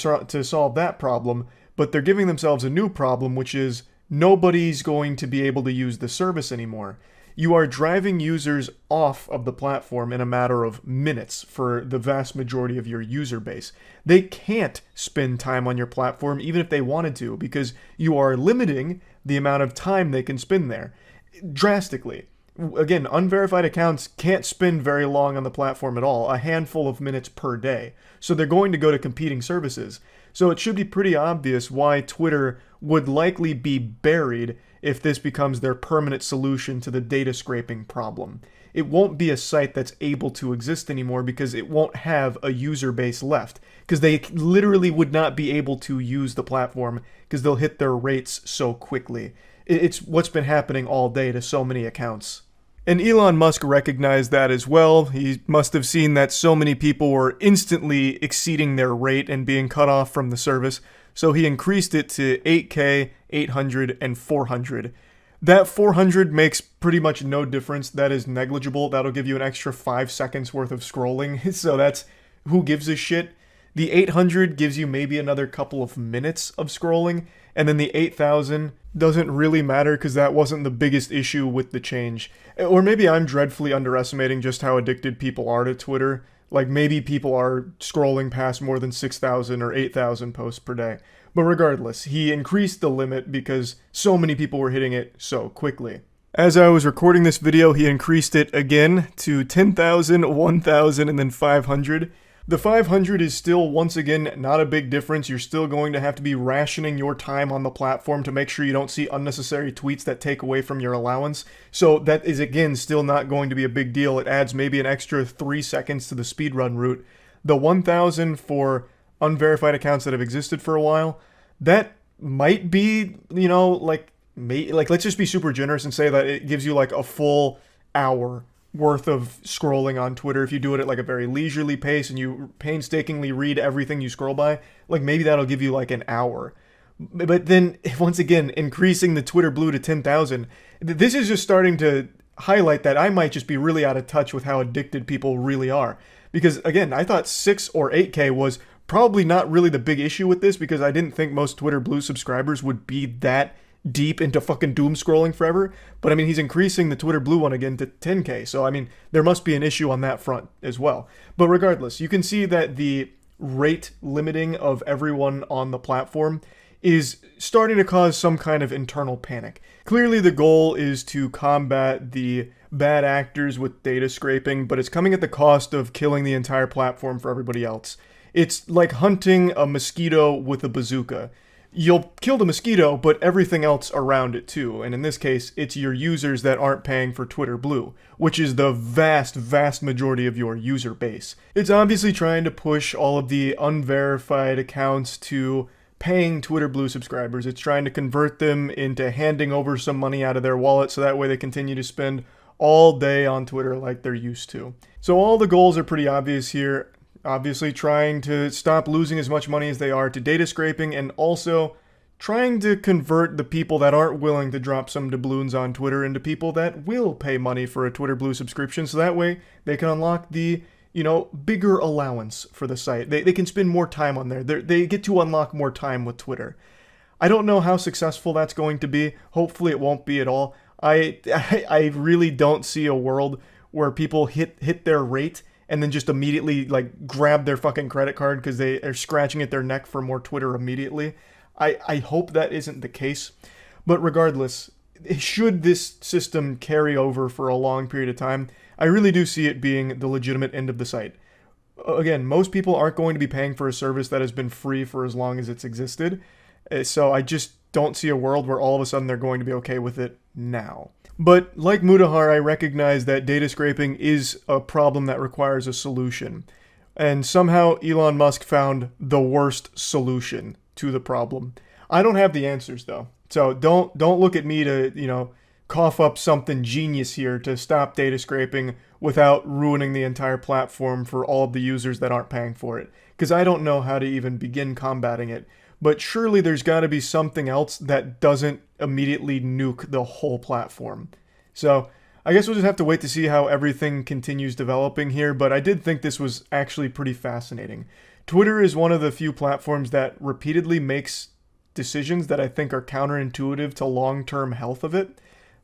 solve that problem, but they're giving themselves a new problem, which is nobody's going to be able to use the service anymore. You are driving users off of the platform in a matter of minutes for the vast majority of your user base. They can't spend time on your platform even if they wanted to, because you are limiting the amount of time they can spend there drastically. Again, unverified accounts can't spend very long on the platform at all, a handful of minutes per day. So they're going to go to competing services. So it should be pretty obvious why Twitter would likely be buried if this becomes their permanent solution to the data scraping problem. It won't be a site that's able to exist anymore because it won't have a user base left, because they literally would not be able to use the platform because they'll hit their rates so quickly. It's what's been happening all day to so many accounts. And Elon Musk recognized that as well. He must have seen that so many people were instantly exceeding their rate and being cut off from the service, so he increased it to 8K, 800, and 400. That 400 makes pretty much no difference. That is negligible. That'll give you an extra 5 seconds worth of scrolling, so that's who gives a shit. The 800 gives you maybe another couple of minutes of scrolling, and then the 8,000 doesn't really matter because that wasn't the biggest issue with the change. Or maybe I'm dreadfully underestimating just how addicted people are to Twitter. Like maybe people are scrolling past more than 6,000 or 8,000 posts per day. But regardless, he increased the limit because so many people were hitting it so quickly. As I was recording this video, he increased it again to 10,000, 1,000, and then 500. The 500 is still, once again, not a big difference. You're still going to have to be rationing your time on the platform to make sure you don't see unnecessary tweets that take away from your allowance. So that is, again, still not going to be a big deal. It adds maybe an extra 3 seconds to the speedrun route. The 1,000 for unverified accounts that have existed for a while, that might be, let's just be super generous and say that it gives you like a full hour worth of scrolling on Twitter if you do it at like a very leisurely pace and you painstakingly read everything you scroll by. Like maybe that'll give you like an hour. But then once again, increasing the Twitter Blue to 10,000, this is just starting to highlight that I might just be really out of touch with how addicted people really are. Because again, I thought 6 or 8K was probably not really the big issue with this, because I didn't think most Twitter Blue subscribers would be that deep into fucking doom scrolling forever. But I mean, he's increasing the Twitter Blue one again to 10K. So I mean, there must be an issue on that front as well. But regardless, you can see that the rate limiting of everyone on the platform is starting to cause some kind of internal panic. Clearly the goal is to combat the bad actors with data scraping, but it's coming at the cost of killing the entire platform for everybody else. It's like hunting a mosquito with a bazooka. You'll kill the mosquito, but everything else around it too. And in this case, it's your users that aren't paying for Twitter Blue, which is the vast, vast majority of your user base. It's obviously trying to push all of the unverified accounts to paying Twitter Blue subscribers. It's trying to convert them into handing over some money out of their wallet so that way they continue to spend all day on Twitter like they're used to. So all the goals are pretty obvious here. Obviously trying to stop losing as much money as they are to data scraping, and also trying to convert the people that aren't willing to drop some doubloons on Twitter into people that will pay money for a Twitter Blue subscription, so that way they can unlock the, bigger allowance for the site. They can spend more time on there. They get to unlock more time with Twitter. I don't know how successful that's going to be. Hopefully it won't be at all. I really don't see a world where people hit their rate and then just immediately like grab their fucking credit card because they are scratching at their neck for more Twitter immediately. I hope that isn't the case. But regardless, should this system carry over for a long period of time, I really do see it being the legitimate end of the site. Again, most people aren't going to be paying for a service that has been free for as long as it's existed. So I just don't see a world where all of a sudden they're going to be okay with it now. But like Mudahar, I recognize that data scraping is a problem that requires a solution. And somehow Elon Musk found the worst solution to the problem. I don't have the answers though. So don't look at me to, cough up something genius here to stop data scraping without ruining the entire platform for all of the users that aren't paying for it. Because I don't know how to even begin combating it. But surely there's got to be something else that doesn't immediately nuke the whole platform. So I guess we'll just have to wait to see how everything continues developing here, but I did think this was actually pretty fascinating. Twitter is one of the few platforms that repeatedly makes decisions that I think are counterintuitive to long-term health of it.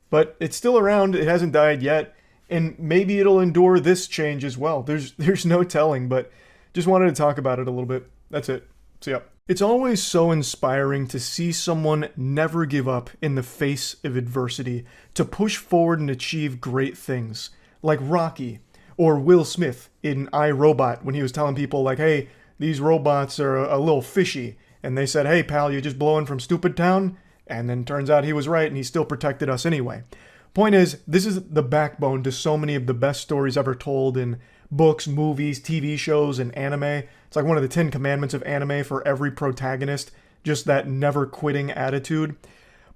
But it's still around, it hasn't died yet, and maybe it'll endure this change as well. There's no telling, but just wanted to talk about it a little bit. That's it. See ya. It's always so inspiring to see someone never give up in the face of adversity, to push forward and achieve great things, like Rocky, or Will Smith in I, Robot, when he was telling people like, hey, these robots are a little fishy, and they said, hey pal, you just blowing from stupid town? And then turns out he was right and he still protected us anyway. Point is, this is the backbone to so many of the best stories ever told in books, movies, TV shows, and anime. It's like one of the 10 commandments of anime for every protagonist, just that never quitting attitude.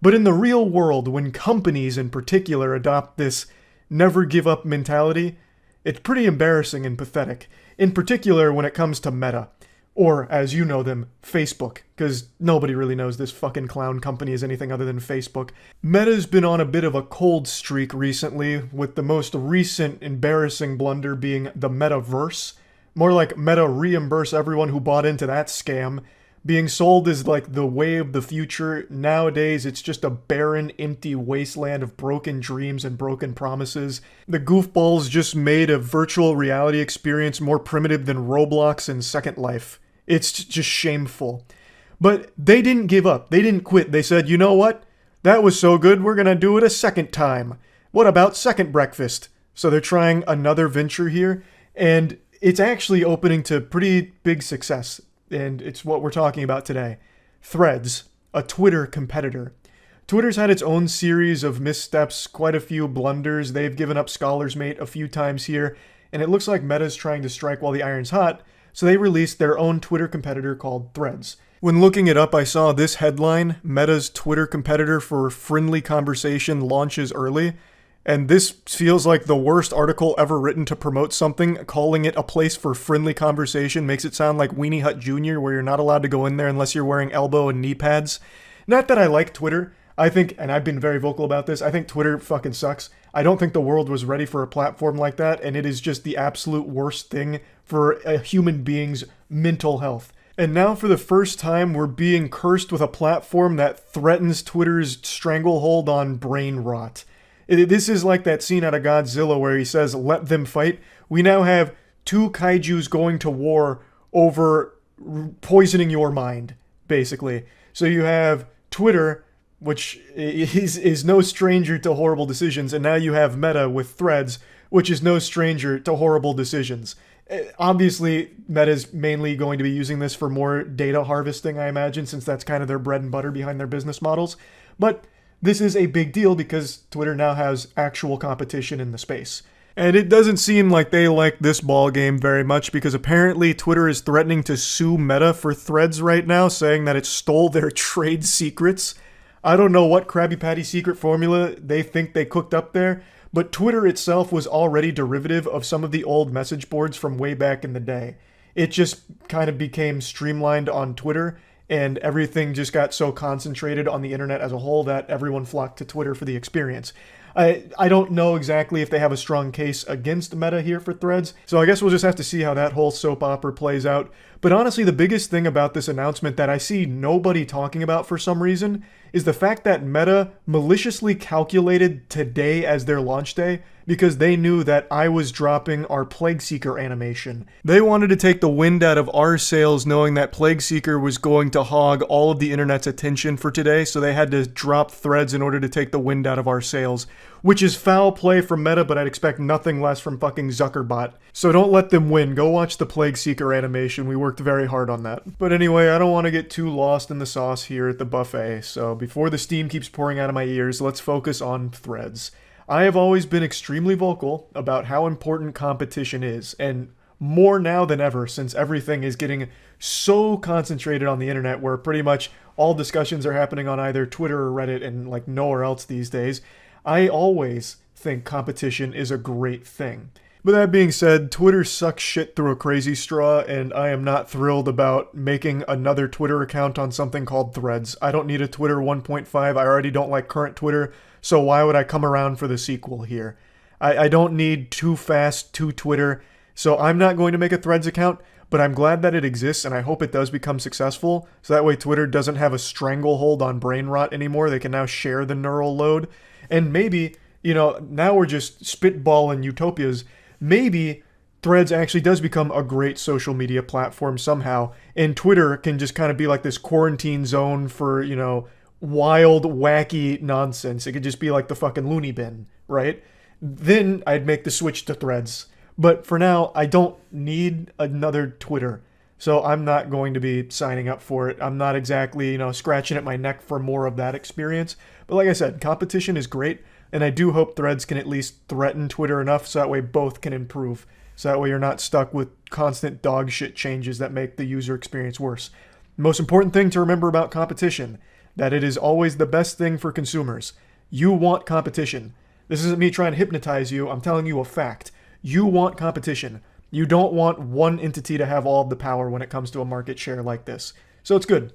But in the real world, when companies in particular adopt this never give up mentality, it's pretty embarrassing and pathetic. In particular when it comes to Meta. Or, as you know them, Facebook, because nobody really knows this fucking clown company as anything other than Facebook. Meta's been on a bit of a cold streak recently, with the most recent embarrassing blunder being the Metaverse. More like Meta reimburse everyone who bought into that scam. Being sold as like the way of the future, nowadays it's just a barren, empty wasteland of broken dreams and broken promises. The goofballs just made a virtual reality experience more primitive than Roblox and Second Life. It's just shameful. But they didn't give up. They didn't quit. They said, you know what? That was so good, we're gonna do it a second time. What about second breakfast? So they're trying another venture here, and it's actually opening to pretty big success. And it's what we're talking about today. Threads, a Twitter competitor. Twitter's had its own series of missteps, quite a few blunders. They've given up Scholar's Mate a few times here, and it looks like Meta's trying to strike while the iron's hot, so they released their own Twitter competitor called Threads. When looking it up, I saw this headline: Meta's Twitter competitor for friendly conversation launches early. And this feels like the worst article ever written to promote something. Calling it a place for friendly conversation makes it sound like Weenie Hut Jr., where you're not allowed to go in there unless you're wearing elbow and knee pads. Not that I like Twitter. I think, and I've been very vocal about this, I think Twitter fucking sucks. I don't think the world was ready for a platform like that, and it is just the absolute worst thing for a human being's mental health. And now for the first time, we're being cursed with a platform that threatens Twitter's stranglehold on brain rot. This is like that scene out of Godzilla where he says, let them fight. We now have two kaijus going to war over poisoning your mind, basically. So you have Twitter, which is no stranger to horrible decisions, and now you have Meta with Threads, which is no stranger to horrible decisions. Obviously, Meta's mainly going to be using this for more data harvesting, I imagine, since that's kind of their bread and butter behind their business models. But this is a big deal because Twitter now has actual competition in the space. And it doesn't seem like they like this ball game very much, because apparently Twitter is threatening to sue Meta for Threads right now, saying that it stole their trade secrets. I don't know what Krabby Patty secret formula they think they cooked up there, but Twitter itself was already derivative of some of the old message boards from way back in the day. It just kind of became streamlined on Twitter, and everything just got so concentrated on the internet as a whole that everyone flocked to Twitter for the experience. I don't know exactly if they have a strong case against Meta here for Threads, so I guess we'll just have to see how that whole soap opera plays out. But honestly, the biggest thing about this announcement that I see nobody talking about for some reason is the fact that Meta maliciously calculated today as their launch day because they knew that I was dropping our Plague Seeker animation. They wanted to take the wind out of our sails knowing that Plague Seeker was going to hog all of the internet's attention for today, so they had to drop Threads in order to take the wind out of our sails, which is foul play from Meta, but I'd expect nothing less from fucking Zuckerbot. So don't let them win. Go watch the Plague Seeker animation. We worked very hard on that. But anyway, I don't want to get too lost in the sauce here at the buffet, so before the steam keeps pouring out of my ears, let's focus on Threads. I have always been extremely vocal about how important competition is, and more now than ever since everything is getting so concentrated on the internet where pretty much all discussions are happening on either Twitter or Reddit and like nowhere else these days. I always think competition is a great thing. But that being said, Twitter sucks shit through a crazy straw, and I am not thrilled about making another Twitter account on something called Threads. I don't need a Twitter 1.5. I already don't like current Twitter, so why would I come around for the sequel here? I don't need too fast to Twitter, so I'm not going to make a Threads account, but I'm glad that it exists, and I hope it does become successful, so that way Twitter doesn't have a stranglehold on brain rot anymore. They can now share the neural load, and maybe, now we're just spitballing utopias. Maybe Threads actually does become a great social media platform somehow, and Twitter can just kind of be like this quarantine zone for, wild, wacky nonsense. It could just be like the fucking loony bin, right? Then I'd make the switch to Threads. But for now, I don't need another Twitter, so I'm not going to be signing up for it. I'm not exactly, scratching at my neck for more of that experience. But like I said, competition is great, and I do hope Threads can at least threaten Twitter enough so that way both can improve. So that way you're not stuck with constant dog shit changes that make the user experience worse. The most important thing to remember about competition, that it is always the best thing for consumers. You want competition. This isn't me trying to hypnotize you. I'm telling you a fact. You want competition. You don't want one entity to have all of the power when it comes to a market share like this. So it's good.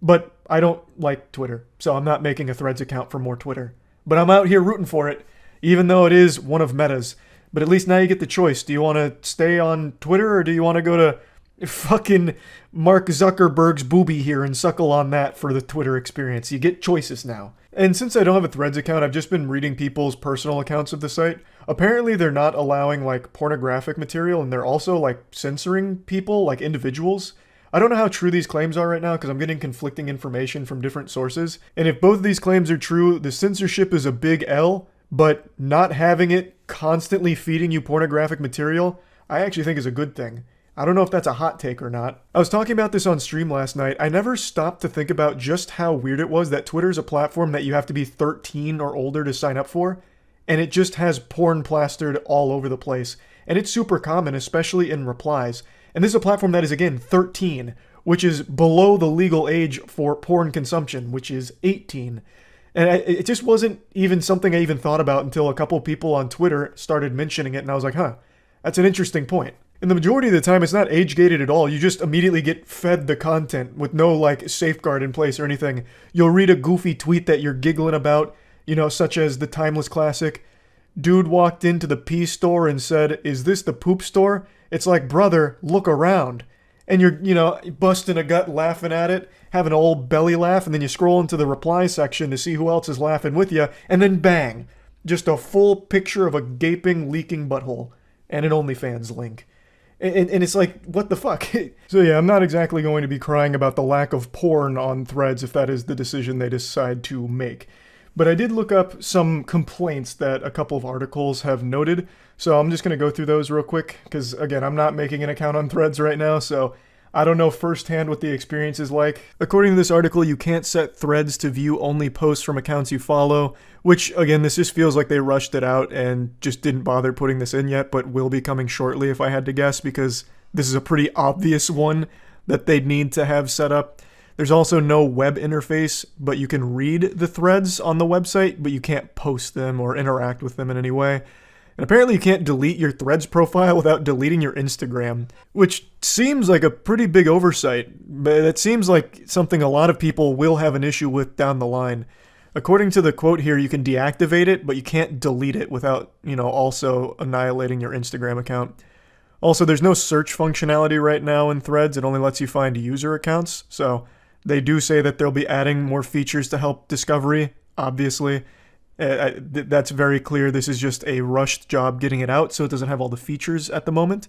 But I don't like Twitter, so I'm not making a Threads account for more Twitter. But I'm out here rooting for it, even though it is one of Meta's. But at least now you get the choice. Do you want to stay on Twitter, or do you want to go to fucking Mark Zuckerberg's booby here and suckle on that for the Twitter experience? You get choices now. And since I don't have a Threads account, I've just been reading people's personal accounts of the site. Apparently they're not allowing like pornographic material, and they're also like censoring people, like individuals. I don't know how true these claims are right now because I'm getting conflicting information from different sources. And if both of these claims are true, the censorship is a big L, but not having it constantly feeding you pornographic material, I actually think is a good thing. I don't know if that's a hot take or not. I was talking about this on stream last night. I never stopped to think about just how weird it was that Twitter's a platform that you have to be 13 or older to sign up for, and it just has porn plastered all over the place. And it's super common, especially in replies. And this is a platform that is, again, 13, which is below the legal age for porn consumption, which is 18. And it just wasn't even something I even thought about until a couple people on Twitter started mentioning it, and I was like, that's an interesting point. And the majority of the time, it's not age-gated at all. You just immediately get fed the content with no, safeguard in place or anything. You'll read a goofy tweet that you're giggling about, such as the timeless classic, dude walked into the pee store and said, "Is this the poop store?" It's like, brother, look around. And you're, busting a gut laughing at it, having an old belly laugh, and then you scroll into the reply section to see who else is laughing with you, and then bang, just a full picture of a gaping, leaking butthole and an OnlyFans link. And it's like, what the fuck? So yeah, I'm not exactly going to be crying about the lack of porn on Threads if that is the decision they decide to make. But I did look up some complaints that a couple of articles have noted, so I'm just going to go through those real quick, because again, I'm not making an account on Threads right now, so I don't know firsthand what the experience is like. According to this article, you can't set Threads to view only posts from accounts you follow, which, again, this just feels like they rushed it out and just didn't bother putting this in yet, but will be coming shortly if I had to guess, because this is a pretty obvious one that they'd need to have set up. There's also no web interface, but you can read the threads on the website, but you can't post them or interact with them in any way. And apparently you can't delete your Threads profile without deleting your Instagram, which seems like a pretty big oversight, but it seems like something a lot of people will have an issue with down the line. According to the quote here, you can deactivate it, but you can't delete it without, also annihilating your Instagram account. Also, there's no search functionality right now in Threads. It only lets you find user accounts, so they do say that they'll be adding more features to help discovery, obviously. That's very clear. This is just a rushed job getting it out, so it doesn't have all the features at the moment.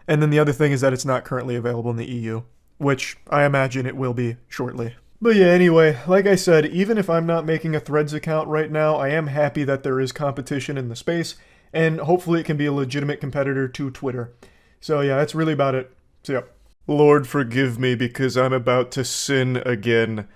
And then the other thing is that it's not currently available in the EU, which I imagine it will be shortly. But yeah, anyway, like I said, even if I'm not making a Threads account right now, I am happy that there is competition in the space, and hopefully it can be a legitimate competitor to Twitter. So yeah, that's really about it. So yeah. Lord forgive me because I'm about to sin again.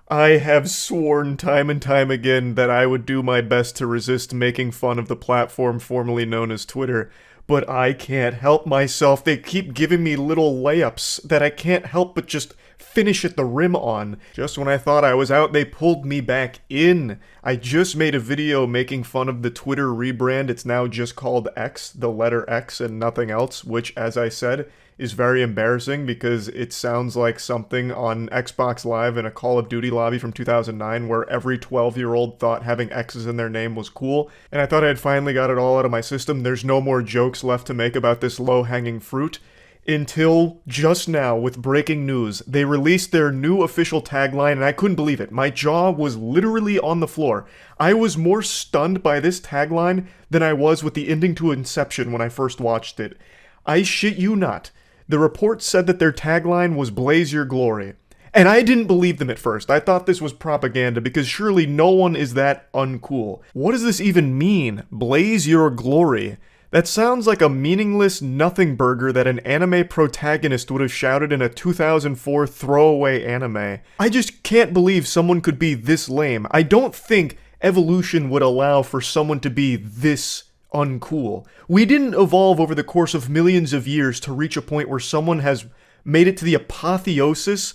I have sworn time and time again that I would do my best to resist making fun of the platform formerly known as Twitter, but I can't help myself. They keep giving me little layups that I can't help but just finish at the rim on. Just when I thought I was out, they pulled me back in. I just made a video making fun of the Twitter rebrand. It's now just called X, the letter X and nothing else, which, as I said, is very embarrassing because it sounds like something on Xbox Live in a Call of Duty lobby from 2009 where every 12-year-old thought having X's in their name was cool, and I thought I had finally got it all out of my system. There's no more jokes left to make about this low-hanging fruit. Until just now, with breaking news, they released their new official tagline, and I couldn't believe it. My jaw was literally on the floor. I was more stunned by this tagline than I was with the ending to Inception when I first watched it. I shit you not. The report said that their tagline was "Blaze Your Glory." And I didn't believe them at first. I thought this was propaganda because surely no one is that uncool. What does this even mean? Blaze your glory. That sounds like a meaningless nothing burger that an anime protagonist would have shouted in a 2004 throwaway anime. I just can't believe someone could be this lame. I don't think evolution would allow for someone to be this uncool. We didn't evolve over the course of millions of years to reach a point where someone has made it to the apotheosis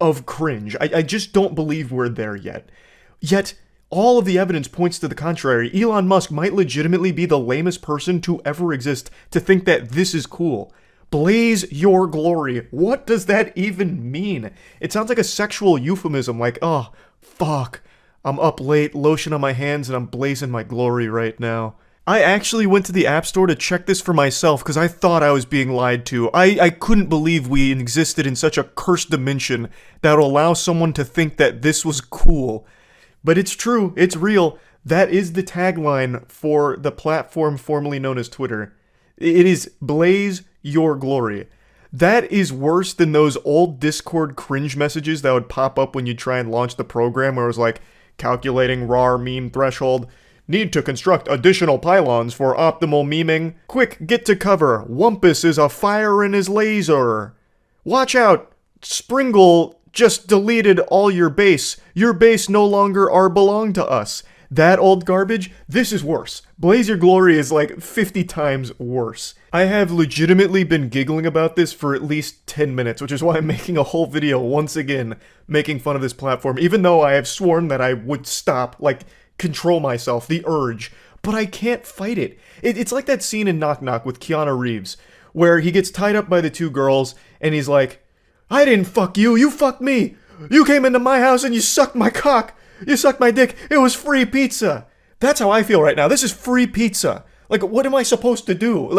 of cringe. I just don't believe we're there yet. Yet, all of the evidence points to the contrary. Elon Musk might legitimately be the lamest person to ever exist to think that this is cool. Blaze your glory. What does that even mean? It sounds like a sexual euphemism, like, oh, fuck, I'm up late, lotion on my hands, and I'm blazing my glory right now. I actually went to the App Store to check this for myself because I thought I was being lied to. I couldn't believe we existed in such a cursed dimension that would allow someone to think that this was cool. But it's true, it's real. That is the tagline for the platform formerly known as Twitter. It is "Blaze your glory." That is worse than those old Discord cringe messages that would pop up when you try and launch the program where it was like, calculating RAR meme threshold, need to construct additional pylons for optimal memeing. Quick, get to cover. Wumpus is a fire in his laser. Watch out. Springle just deleted all your base. Your base no longer belong to us. That old garbage? This is worse. Blaze Your Glory is like 50 times worse. I have legitimately been giggling about this for at least 10 minutes, which is why I'm making a whole video once again making fun of this platform, even though I have sworn that I would stop, control myself, the urge, but I can't fight it. It's like that scene in Knock Knock with Keanu Reeves, where he gets tied up by the two girls, and he's like, I didn't fuck you, you fucked me! You came into my house and you sucked my cock! You sucked my dick, it was free pizza! That's how I feel right now, this is free pizza! What am I supposed to do?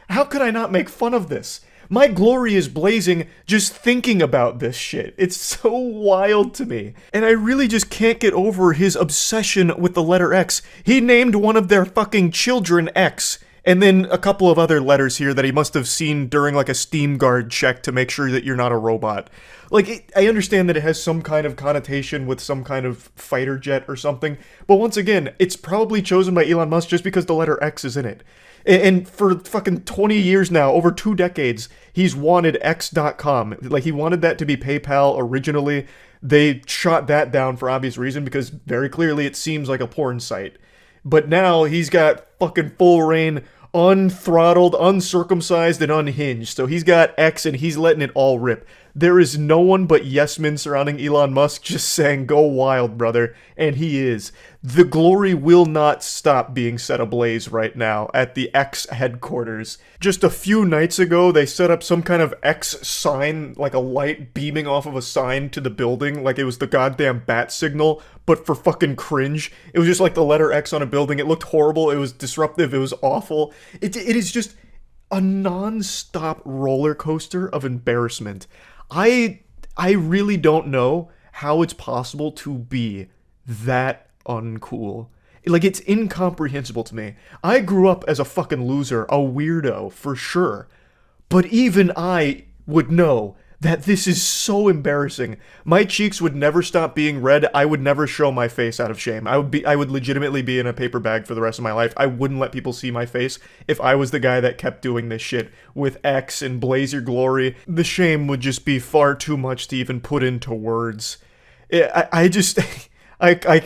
How could I not make fun of this? My glory is blazing just thinking about this shit. It's so wild to me. And I really just can't get over his obsession with the letter X. He named one of their fucking children X. And then a couple of other letters here that he must have seen during a Steam Guard check to make sure that you're not a robot. I understand that it has some kind of connotation with some kind of fighter jet or something. But once again, it's probably chosen by Elon Musk just because the letter X is in it. And for fucking 20 years now, over 2 decades, he's wanted X.com. He wanted that to be PayPal originally. They shot that down for obvious reason because very clearly it seems like a porn site. But now he's got fucking full reign unthrottled, uncircumcised, and unhinged. So he's got X and he's letting it all rip. There is no one but yes men surrounding Elon Musk just saying, go wild, brother. And he is. The glory will not stop being set ablaze right now at the X headquarters. Just a few nights ago, they set up some kind of X sign, like a light beaming off of a sign to the building, like it was the goddamn bat signal, but for fucking cringe. It was just like the letter X on a building. It looked horrible. It was disruptive. It was awful. It is just a non-stop roller coaster of embarrassment. I really don't know how it's possible to be that uncool. Like, it's incomprehensible to me. I grew up as a fucking loser, a weirdo, for sure. But even I would know that this is so embarrassing. My cheeks would never stop being red. I would never show my face out of shame. I would legitimately be in a paper bag for the rest of my life. I wouldn't let people see my face if I was the guy that kept doing this shit with X and Blaze Your Glory. The shame would just be far too much to even put into words. I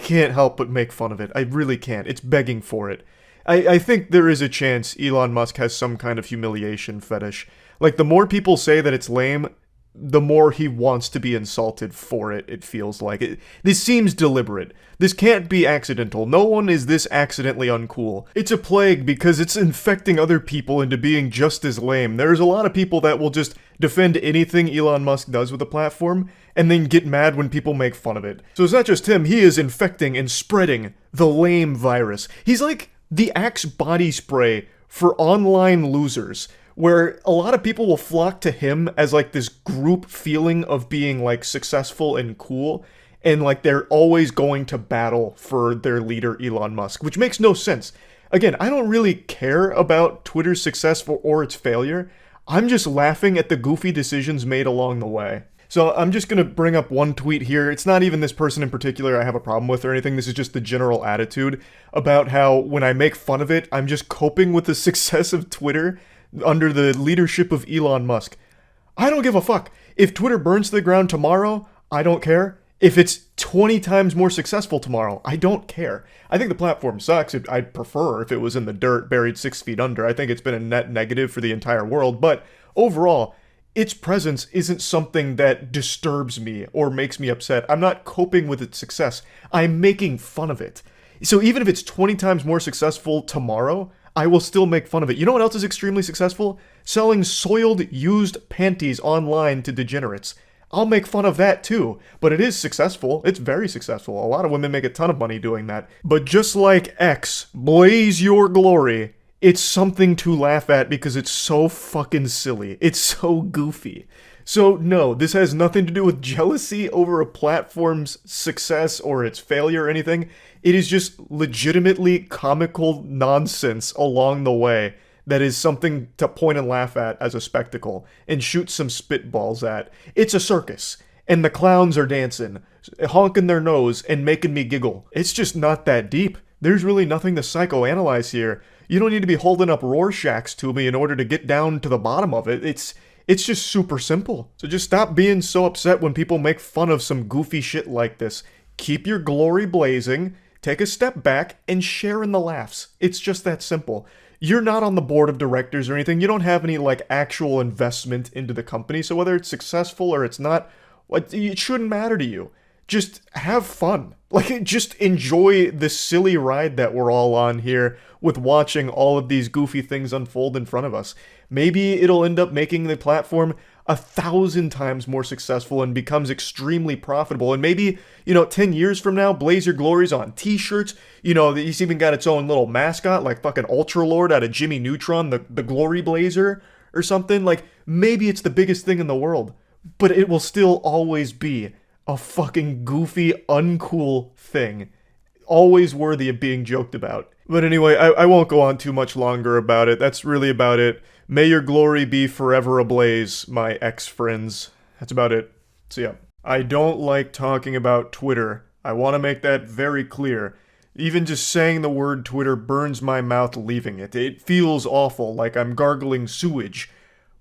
can't help but make fun of it. I really can't. It's begging for it. I think there is a chance Elon Musk has some kind of humiliation fetish. Like, the more people say that it's lame, the more he wants to be insulted for it, it feels like. This seems deliberate. This can't be accidental. No one is this accidentally uncool. It's a plague because it's infecting other people into being just as lame. There's a lot of people that will just defend anything Elon Musk does with the platform and then get mad when people make fun of it. So it's not just him. He is infecting and spreading the lame virus. He's like the Axe body spray for online losers, where a lot of people will flock to him as like this group feeling of being like successful and cool, and like they're always going to battle for their leader Elon Musk, which makes no sense. Again, I don't really care about Twitter's success or its failure. I'm just laughing at the goofy decisions made along the way. So I'm just going to bring up one tweet here. It's not even this person in particular I have a problem with or anything. This is just the general attitude about how when I make fun of it, I'm just coping with the success of Twitter under the leadership of Elon Musk. I don't give a fuck. If Twitter burns to the ground tomorrow, I don't care. If it's 20 times more successful tomorrow, I don't care. I think the platform sucks. I'd prefer if it was in the dirt, buried 6 feet under. I think it's been a net negative for the entire world. But overall, its presence isn't something that disturbs me or makes me upset. I'm not coping with its success. I'm making fun of it. So even if it's 20 times more successful tomorrow, I will still make fun of it. You know what else is extremely successful? Selling soiled, used panties online to degenerates. I'll make fun of that too, but it is successful. It's very successful. A lot of women make a ton of money doing that. But just like X, Blaze Your Glory, it's something to laugh at because it's so fucking silly. It's so goofy. So no, this has nothing to do with jealousy over a platform's success or its failure or anything. It is just legitimately comical nonsense along the way that is something to point and laugh at as a spectacle and shoot some spitballs at. It's a circus, and the clowns are dancing, honking their nose and making me giggle. It's just not that deep. There's really nothing to psychoanalyze here. You don't need to be holding up Rorschachs to me in order to get down to the bottom of it. It's just super simple. So just stop being so upset when people make fun of some goofy shit like this. Keep your glory blazing, take a step back, and share in the laughs. It's just that simple. You're not on the board of directors or anything. You don't have any like actual investment into the company. So whether it's successful or it's not, it shouldn't matter to you. Just have fun. Like, just enjoy the silly ride that we're all on here with watching all of these goofy things unfold in front of us. Maybe it'll end up making the platform 1,000 times more successful and becomes extremely profitable. And maybe, 10 years from now, Blaze Your Glory's on t-shirts. It's even got its own little mascot, like fucking Ultra Lord out of Jimmy Neutron, the Glory Blazer or something. Like, maybe it's the biggest thing in the world, but it will still always be a fucking goofy, uncool thing. Always worthy of being joked about. But anyway, I won't go on too much longer about it. That's really about it. May your glory be forever ablaze, my ex-friends. That's about it. So yeah. I don't like talking about Twitter. I want to make that very clear. Even just saying the word Twitter burns my mouth leaving it. It feels awful, like I'm gargling sewage.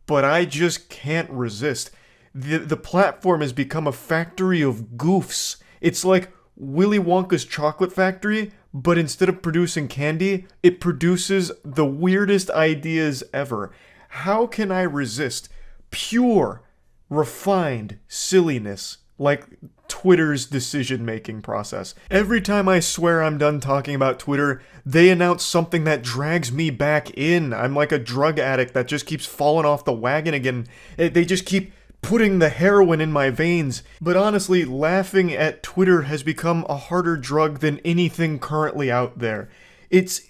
But I just can't resist. The platform has become a factory of goofs. It's like Willy Wonka's chocolate factory, but instead of producing candy, it produces the weirdest ideas ever. How can I resist pure, refined silliness like Twitter's decision-making process? Every time I swear I'm done talking about Twitter, they announce something that drags me back in. I'm like a drug addict that just keeps falling off the wagon again. They just keep putting the heroin in my veins. But honestly, laughing at Twitter has become a harder drug than anything currently out there. It's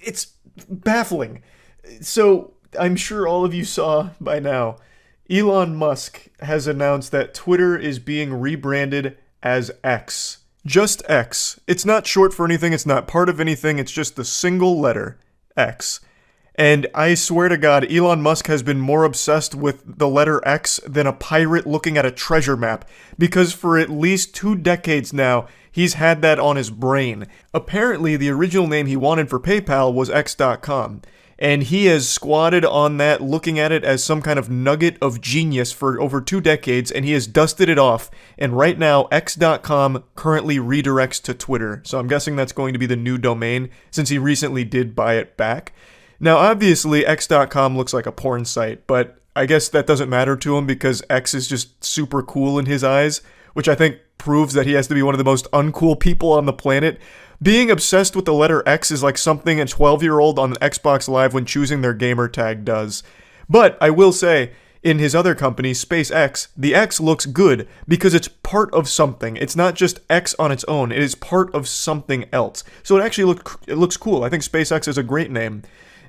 baffling. So, I'm sure all of you saw by now, Elon Musk has announced that Twitter is being rebranded as X. Just X. It's not short for anything, it's not part of anything, it's just the single letter, X. And I swear to God, Elon Musk has been more obsessed with the letter X than a pirate looking at a treasure map, because for at least 2 decades now, he's had that on his brain. Apparently, the original name he wanted for PayPal was X.com, and he has squatted on that, looking at it as some kind of nugget of genius for over 2 decades, and he has dusted it off, and right now, X.com currently redirects to Twitter, so I'm guessing that's going to be the new domain, since he recently did buy it back. Now, obviously, X.com looks like a porn site, but I guess that doesn't matter to him because X is just super cool in his eyes, which I think proves that he has to be one of the most uncool people on the planet. Being obsessed with the letter X is like something a 12-year-old on Xbox Live when choosing their gamer tag does. But I will say, in his other company, SpaceX, the X looks good because it's part of something. It's not just X on its own, it is part of something else. So it actually looks cool. I think SpaceX is a great name.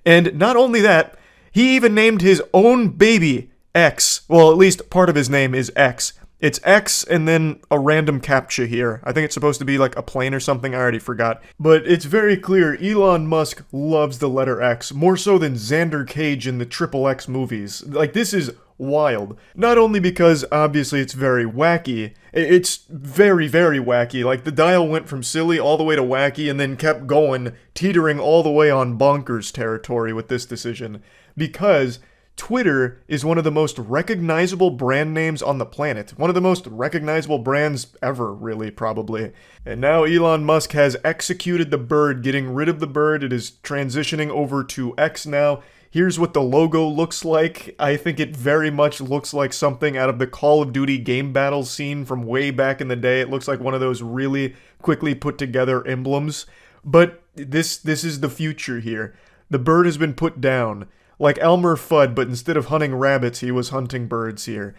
And not only that, he even named his own baby X. Well, at least part of his name is X. It's X and then a random captcha here. I think it's supposed to be like a plane or something, I already forgot. But it's very clear Elon Musk loves the letter X, more so than Xander Cage in the XXX movies. Like, this is wild. Not only because, obviously, it's very wacky, it's very, very wacky. Like, the dial went from silly all the way to wacky and then kept going, teetering all the way on bonkers territory with this decision. Because Twitter is one of the most recognizable brand names on the planet. One of the most recognizable brands ever, really, probably. And now Elon Musk has executed the bird, getting rid of the bird. It is transitioning over to X now. Here's what the logo looks like. I think it very much looks like something out of the Call of Duty game battle scene from way back in the day. It looks like one of those really quickly put together emblems. But this is the future here. The bird has been put down. Like Elmer Fudd, but instead of hunting rabbits, he was hunting birds here.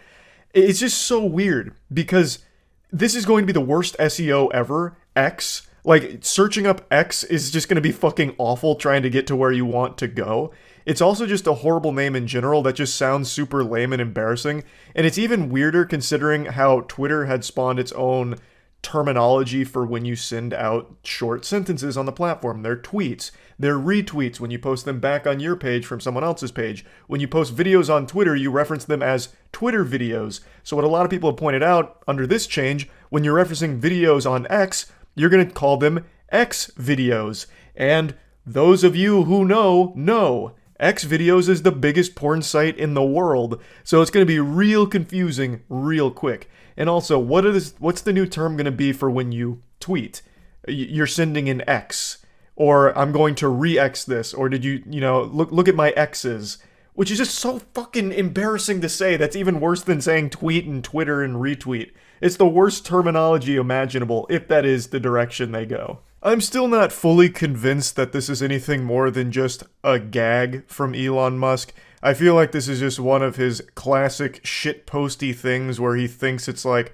It's just so weird, because this is going to be the worst SEO ever, X. Like, searching up X is just going to be fucking awful trying to get to where you want to go. It's also just a horrible name in general that just sounds super lame and embarrassing. And it's even weirder considering how Twitter had spawned its own terminology for when you send out short sentences on the platform. They're tweets. They're retweets when you post them back on your page from someone else's page. When you post videos on Twitter, you reference them as Twitter videos. So what a lot of people have pointed out under this change, when you're referencing videos on X, you're going to call them X videos. And those of you who know, X videos is the biggest porn site in the world. So it's going to be real confusing real quick. And also, what's the new term going to be for when you tweet? You're sending an X. Or I'm going to re-X this. Or did you look at my X's. Which is just so fucking embarrassing to say. That's even worse than saying tweet and Twitter and retweet. It's the worst terminology imaginable, if that is the direction they go. I'm still not fully convinced that this is anything more than just a gag from Elon Musk. I feel like this is just one of his classic shitposty things where he thinks it's like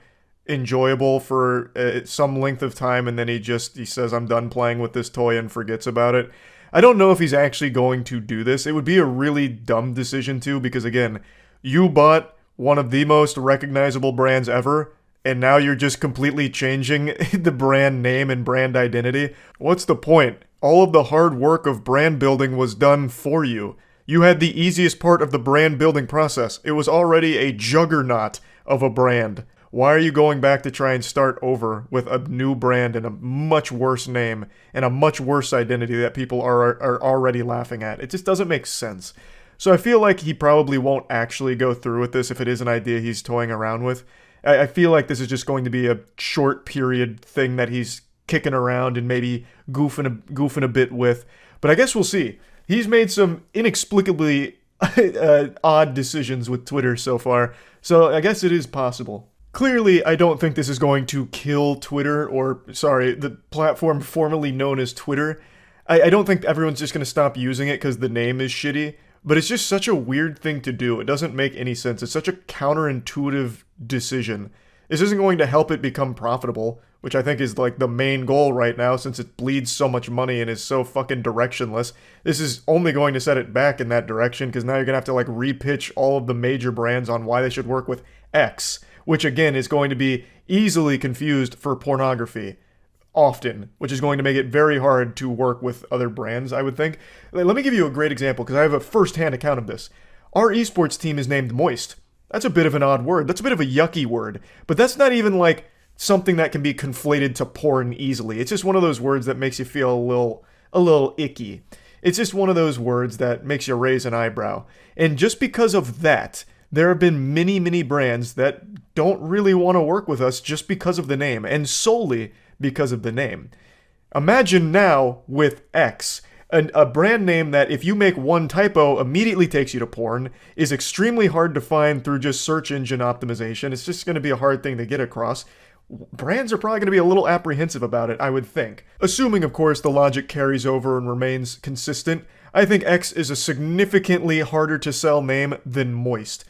enjoyable for some length of time and then he says I'm done playing with this toy and forgets about it. I don't know if he's actually going to do this. It would be a really dumb decision too, because again, you bought one of the most recognizable brands ever, and now you're just completely changing the brand name and brand identity. What's the point? All of the hard work of brand building was done for you. You had the easiest part of the brand building process. It was already a juggernaut of a brand. Why are you going back to try and start over with a new brand and a much worse name and a much worse identity that people are already laughing at? It just doesn't make sense. So I feel like he probably won't actually go through with this if it is an idea he's toying around with. I feel like this is just going to be a short period thing that he's kicking around and maybe goofing a bit with. But I guess we'll see. He's made some inexplicably odd decisions with Twitter so far, so I guess it is possible. Clearly, I don't think this is going to kill Twitter, or, sorry, the platform formerly known as Twitter. I don't think everyone's just going to stop using it because the name is shitty, but it's just such a weird thing to do. It doesn't make any sense. It's such a counterintuitive decision. This isn't going to help it become profitable, which I think is like the main goal right now since it bleeds so much money and is so fucking directionless. This is only going to set it back in that direction because now you're going to have to like repitch all of the major brands on why they should work with X, which again is going to be easily confused for pornography often, which is going to make it very hard to work with other brands, I would think. Let me give you a great example because I have a first-hand account of this. Our esports team is named Moist. That's a bit of an odd word. That's a bit of a yucky word, but that's not even like something that can be conflated to porn easily. It's just one of those words that makes you feel a little icky. It's just one of those words that makes you raise an eyebrow. And just because of that, there have been many brands that don't really want to work with us just because of the name, and solely because of the name. Imagine now with X, a brand name that if you make one typo immediately takes you to porn, is extremely hard to find through just search engine optimization. It's just going to be a hard thing to get across. Brands are probably going to be a little apprehensive about it, I would think. Assuming, of course, the logic carries over and remains consistent, I think X is a significantly harder to sell name than Moist.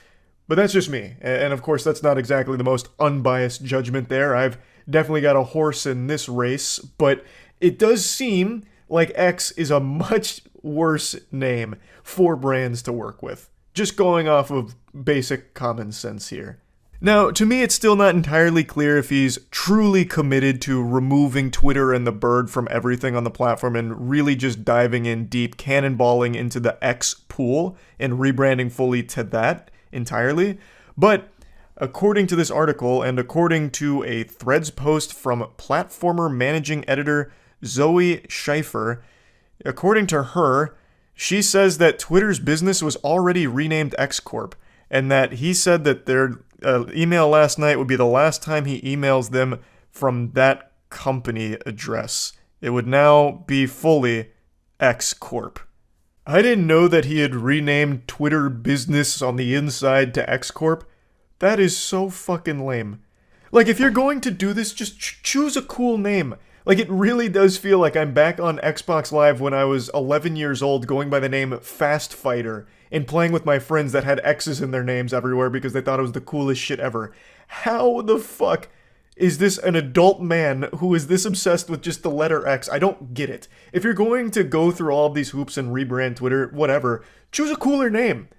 But that's just me, and of course that's not exactly the most unbiased judgment there. I've definitely got a horse in this race, but it does seem like X is a much worse name for brands to work with. Just going off of basic common sense here. Now, to me, it's still not entirely clear if he's truly committed to removing Twitter and the bird from everything on the platform and really just diving in deep, cannonballing into the X pool and rebranding fully to that entirely. But according to this article, and according to a Threads post from platformer managing editor Zoe Schaefer, according to her, she says that Twitter's business was already renamed X Corp, and that he said that their email last night would be the last time he emails them from that company address. It would now be fully X Corp. I didn't know that he had renamed Twitter business on the inside to X Corp. That is so fucking lame. Like, if you're going to do this, just choose a cool name. Like, it really does feel like I'm back on Xbox Live when I was 11 years old going by the name Fast Fighter and playing with my friends that had X's in their names everywhere because they thought it was the coolest shit ever. How the fuck is this an adult man who is this obsessed with just the letter X? I don't get it. If you're going to go through all of these hoops and rebrand Twitter, whatever, choose a cooler name.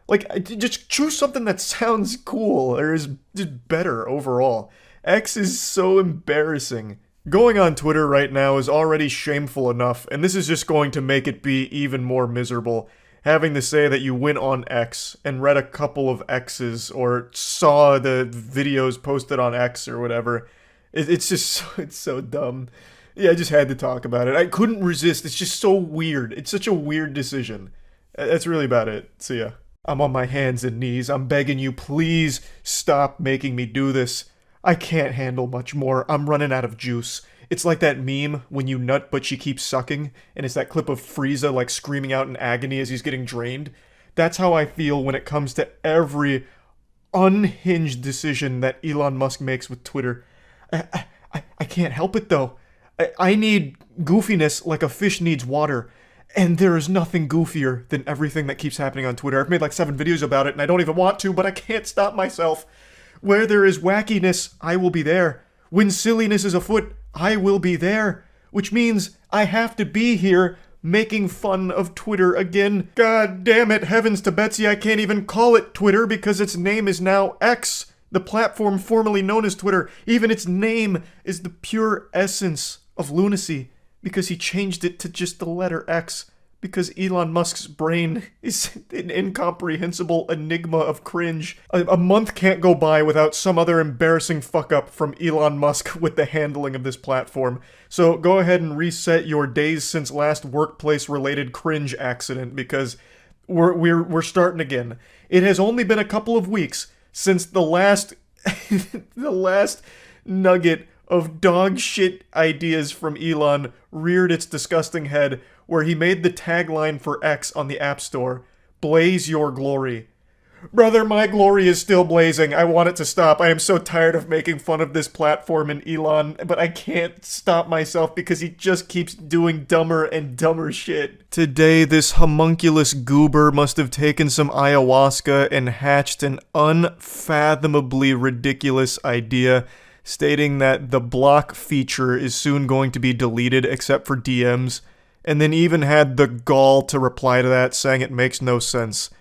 Like, just choose something that sounds cool or is just better overall. X is so embarrassing. Going on Twitter right now is already shameful enough, and this is just going to make it be even more miserable. Having to say that you went on X and read a couple of X's or saw the videos posted on X or whatever. It's just, it's so dumb. Yeah, I just had to talk about it. I couldn't resist. It's just so weird. It's such a weird decision. That's really about it. See ya. I'm on my hands and knees. I'm begging you, please stop making me do this. I can't handle much more. I'm running out of juice. It's like that meme when you nut but she keeps sucking, and it's that clip of Frieza like screaming out in agony as he's getting drained. That's how I feel when it comes to every unhinged decision that Elon Musk makes with Twitter. I can't help it though. I need goofiness like a fish needs water. And there is nothing goofier than everything that keeps happening on Twitter. I've made like 7 videos about it and I don't even want to, but I can't stop myself. Where there is wackiness, I will be there. When silliness is afoot, I will be there. Which means I have to be here making fun of Twitter again. God damn it, heavens to Betsy, I can't even call it Twitter because its name is now X. The platform formerly known as Twitter. Even its name is the pure essence of lunacy because he changed it to just the letter X. Because Elon Musk's brain is an incomprehensible enigma of cringe. A month can't go by without some other embarrassing fuck-up from Elon Musk with the handling of this platform. So go ahead and reset your days since last workplace-related cringe accident, because we're starting again. It has only been a couple of weeks since the last the last nugget of dog shit ideas from Elon reared its disgusting head, where he made the tagline for X on the App Store, "Blaze your glory." Brother, my glory is still blazing. I want it to stop. I am so tired of making fun of this platform and Elon, but I can't stop myself because he just keeps doing dumber and dumber shit. Today, this homunculus goober must have taken some ayahuasca and hatched an unfathomably ridiculous idea, stating that the block feature is soon going to be deleted except for DMs, and then even had the gall to reply to that, saying it makes no sense.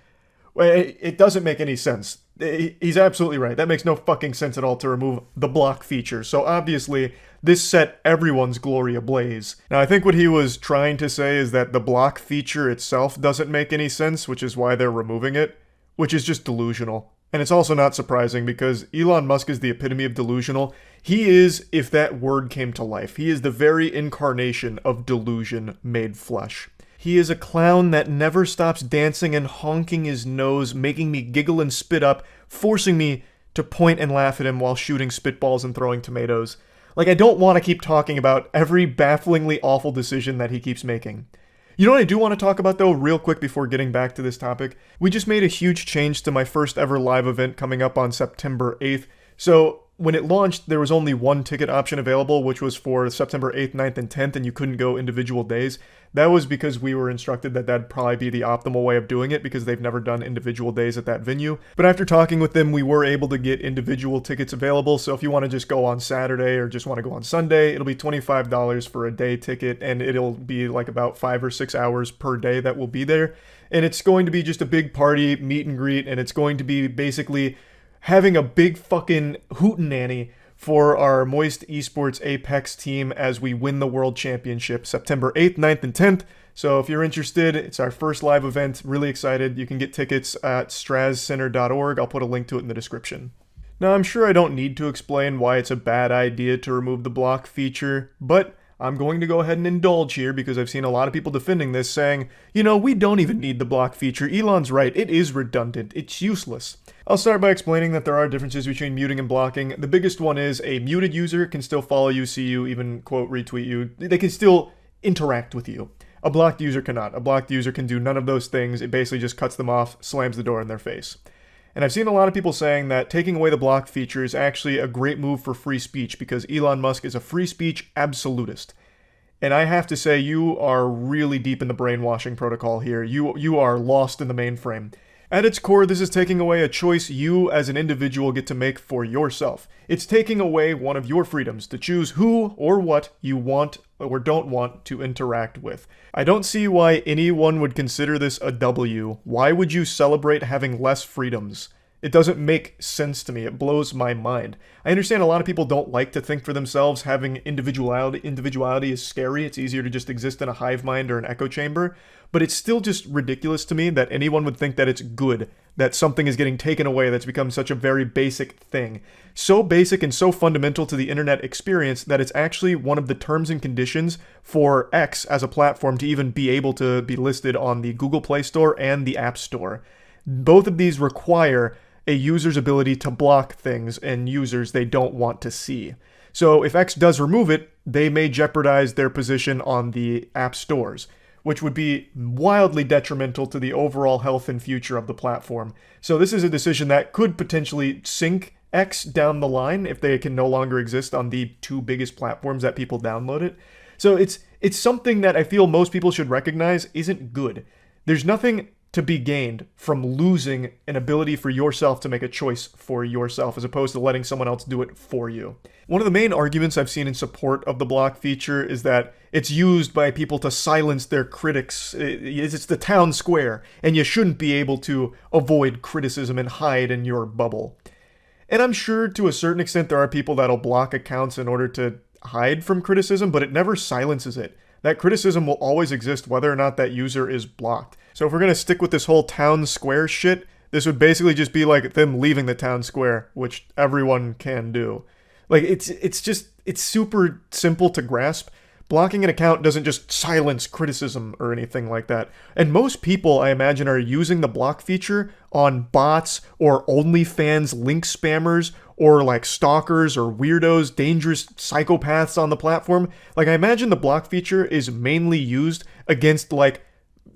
It doesn't make any sense. He's absolutely right. That makes no fucking sense at all to remove the block feature. So obviously, this set everyone's glory ablaze. Now, I think what he was trying to say is that the block feature itself doesn't make any sense, which is why they're removing it, which is just delusional. And it's also not surprising because Elon Musk is the epitome of delusional. He is, if that word came to life, he is the very incarnation of delusion made flesh. He is a clown that never stops dancing and honking his nose, making me giggle and spit up, forcing me to point and laugh at him while shooting spitballs and throwing tomatoes. Like, I don't want to keep talking about every bafflingly awful decision that he keeps making. You know what I do want to talk about, though, real quick before getting back to this topic? We just made a huge change to my first ever live event coming up on September 8th. So, when it launched, there was only one ticket option available, which was for September 8th, 9th, and 10th, and you couldn't go individual days. That was because we were instructed that that'd probably be the optimal way of doing it because they've never done individual days at that venue. But after talking with them, we were able to get individual tickets available. So if you want to just go on Saturday or just want to go on Sunday, it'll be $25 for a day ticket, and it'll be like about 5 or 6 hours per day that will be there. And it's going to be just a big party, meet and greet, and it's going to be basically having a big fucking hootenanny for our Moist Esports Apex team as we win the World Championship September 8th, 9th, and 10th. So if you're interested, it's our first live event. Really excited. You can get tickets at strazcenter.org. I'll put a link to it in the description. Now, I'm sure I don't need to explain why it's a bad idea to remove the block feature, but I'm going to go ahead and indulge here because I've seen a lot of people defending this, saying, you know, we don't even need the block feature. Elon's right. It is redundant. It's useless. I'll start by explaining that there are differences between muting and blocking. The biggest one is a muted user can still follow you, see you, even, quote, retweet you. They can still interact with you. A blocked user cannot. A blocked user can do none of those things. It basically just cuts them off, slams the door in their face. And I've seen a lot of people saying that taking away the block feature is actually a great move for free speech because Elon Musk is a free speech absolutist. And I have to say, you are really deep in the brainwashing protocol here. You are lost in the mainframe. At its core, this is taking away a choice you as an individual get to make for yourself. It's taking away one of your freedoms to choose who or what you want or don't want to interact with. I don't see why anyone would consider this a W. Why would you celebrate having less freedoms? It doesn't make sense to me. It blows my mind. I understand a lot of people don't like to think for themselves. Having individuality is scary. It's easier to just exist in a hive mind or an echo chamber. But it's still just ridiculous to me that anyone would think that it's good, that something is getting taken away that's become such a very basic thing. So basic and so fundamental to the internet experience that it's actually one of the terms and conditions for X as a platform to even be able to be listed on the Google Play Store and the App Store. Both of these require a user's ability to block things and users they don't want to see. So if X does remove it, they may jeopardize their position on the app stores, which would be wildly detrimental to the overall health and future of the platform. So this is a decision that could potentially sink X down the line if they can no longer exist on the two biggest platforms that people download it. So it's something that I feel most people should recognize isn't good. There's nothing to be gained from losing an ability for yourself to make a choice for yourself as opposed to letting someone else do it for you. One of the main arguments I've seen in support of the block feature is that it's used by people to silence their critics. It's the town square, and you shouldn't be able to avoid criticism and hide in your bubble. And I'm sure to a certain extent there are people that'll block accounts in order to hide from criticism, but it never silences it. That criticism will always exist whether or not that user is blocked. So if we're going to stick with this whole town square shit, this would basically just be like them leaving the town square, which everyone can do. Like, it's super simple to grasp, Blocking an account doesn't just silence criticism or anything like that. And most people, I imagine, are using the block feature on bots or OnlyFans link spammers or like stalkers or weirdos, dangerous psychopaths on the platform. Like, I imagine the block feature is mainly used against like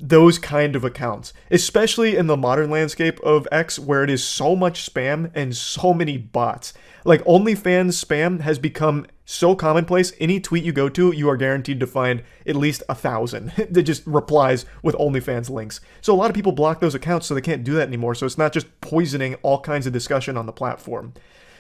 those kind of accounts, especially in the modern landscape of X where it is so much spam and so many bots. Like, OnlyFans spam has become so commonplace. Any tweet you go to, you are guaranteed to find at least 1,000 that just replies with OnlyFans links. So a lot of people block those accounts so they can't do that anymore. So it's not just poisoning all kinds of discussion on the platform.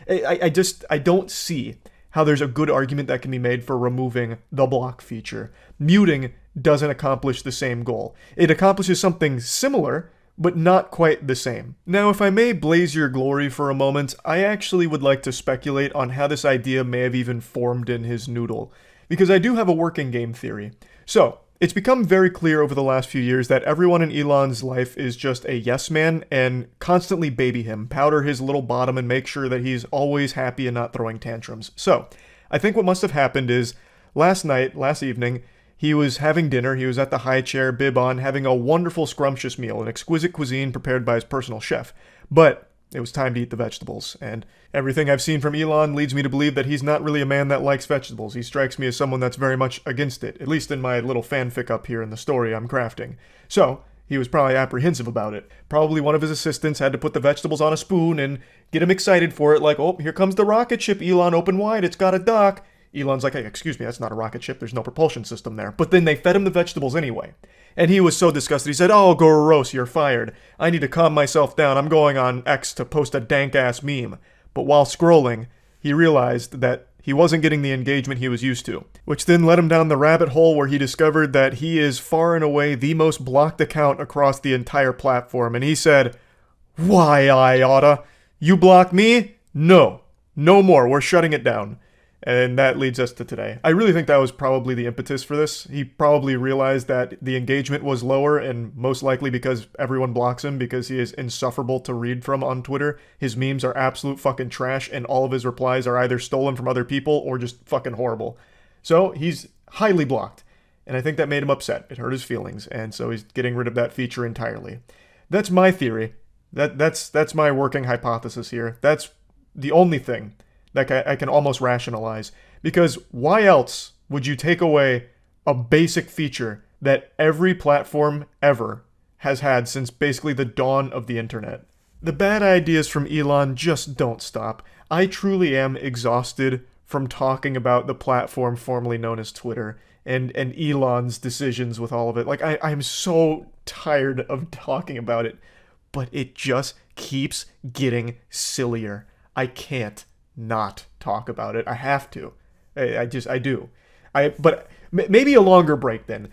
I don't see how there's a good argument that can be made for removing the block feature. Muting doesn't accomplish the same goal. It accomplishes something similar, but not quite the same. Now, if I may blaze your glory for a moment, I actually would like to speculate on how this idea may have even formed in his noodle, because I do have a working game theory. So, it's become very clear over the last few years that everyone in Elon's life is just a yes man and constantly baby him, powder his little bottom, and make sure that he's always happy and not throwing tantrums. So, I think what must have happened is, last evening, he was having dinner, he was at the high chair, bib on, having a wonderful scrumptious meal, an exquisite cuisine prepared by his personal chef. But it was time to eat the vegetables, and everything I've seen from Elon leads me to believe that he's not really a man that likes vegetables. He strikes me as someone that's very much against it, at least in my little fanfic up here in the story I'm crafting. So, he was probably apprehensive about it. Probably one of his assistants had to put the vegetables on a spoon and get him excited for it, like, oh, here comes the rocket ship, Elon, open wide, it's got a dock. Elon's like, hey, excuse me, that's not a rocket ship, there's no propulsion system there. But then they fed him the vegetables anyway. And he was so disgusted, he said, oh, gross, you're fired. I need to calm myself down, I'm going on X to post a dank-ass meme. But while scrolling, he realized that he wasn't getting the engagement he was used to, which then led him down the rabbit hole where he discovered that he is far and away the most blocked account across the entire platform. And he said, why, I oughta? You block me? No. No more, we're shutting it down. And that leads us to today. I really think that was probably the impetus for this. He probably realized that the engagement was lower, and most likely because everyone blocks him because he is insufferable to read from on Twitter. His memes are absolute fucking trash, and all of his replies are either stolen from other people or just fucking horrible. So he's highly blocked, and I think that made him upset. It hurt his feelings, and so he's getting rid of that feature entirely. That's my theory. That's my working hypothesis here. That's the only thing that I can almost rationalize. Because why else would you take away a basic feature that every platform ever has had since basically the dawn of the internet? The bad ideas from Elon just don't stop. I truly am exhausted from talking about the platform formerly known as Twitter and Elon's decisions with all of it. Like, I'm so tired of talking about it, but it just keeps getting sillier. I can't not talk about it. I have to. I do. But maybe a longer break then.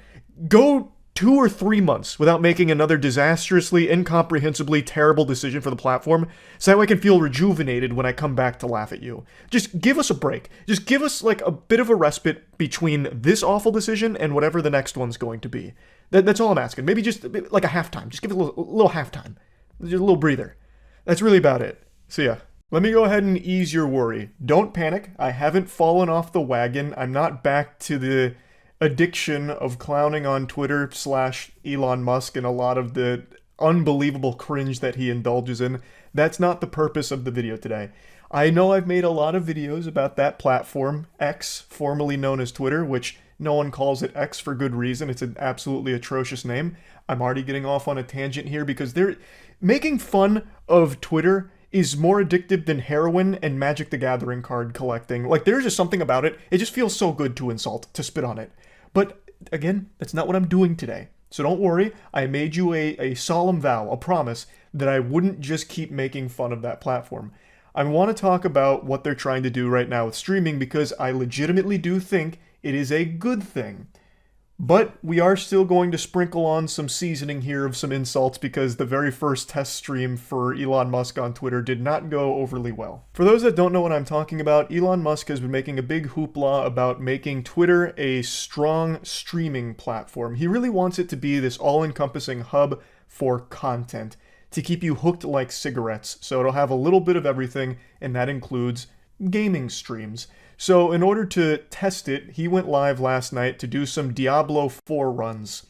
Go 2 or 3 months without making another disastrously, incomprehensibly terrible decision for the platform, so that way I can feel rejuvenated when I come back to laugh at you. Just give us a break. Just give us like a bit of a respite between this awful decision and whatever the next one's going to be. That's all I'm asking. Maybe just like a halftime. Just give it a little halftime. Just a little breather. That's really about it. See ya. Let me go ahead and ease your worry. Don't panic. I haven't fallen off the wagon. I'm not back to the addiction of clowning on Twitter / Elon Musk and a lot of the unbelievable cringe that he indulges in. That's not the purpose of the video today. I know I've made a lot of videos about that platform, X, formerly known as Twitter, which no one calls it X for good reason. It's an absolutely atrocious name. I'm already getting off on a tangent here because they're making fun of Twitter is more addictive than heroin and Magic the Gathering card collecting. Like, there's just something about it. It just feels so good to insult, to spit on it. But, again, that's not what I'm doing today. So don't worry, I made you a solemn vow, a promise, that I wouldn't just keep making fun of that platform. I want to talk about what they're trying to do right now with streaming because I legitimately do think it is a good thing. But we are still going to sprinkle on some seasoning here of some insults because the very first test stream for Elon Musk on Twitter did not go overly well. For those that don't know what I'm talking about, Elon Musk has been making a big hoopla about making Twitter a strong streaming platform. He really wants it to be this all-encompassing hub for content to keep you hooked like cigarettes. So it'll have a little bit of everything, and that includes gaming streams. So in order to test it, he went live last night to do some Diablo 4 runs.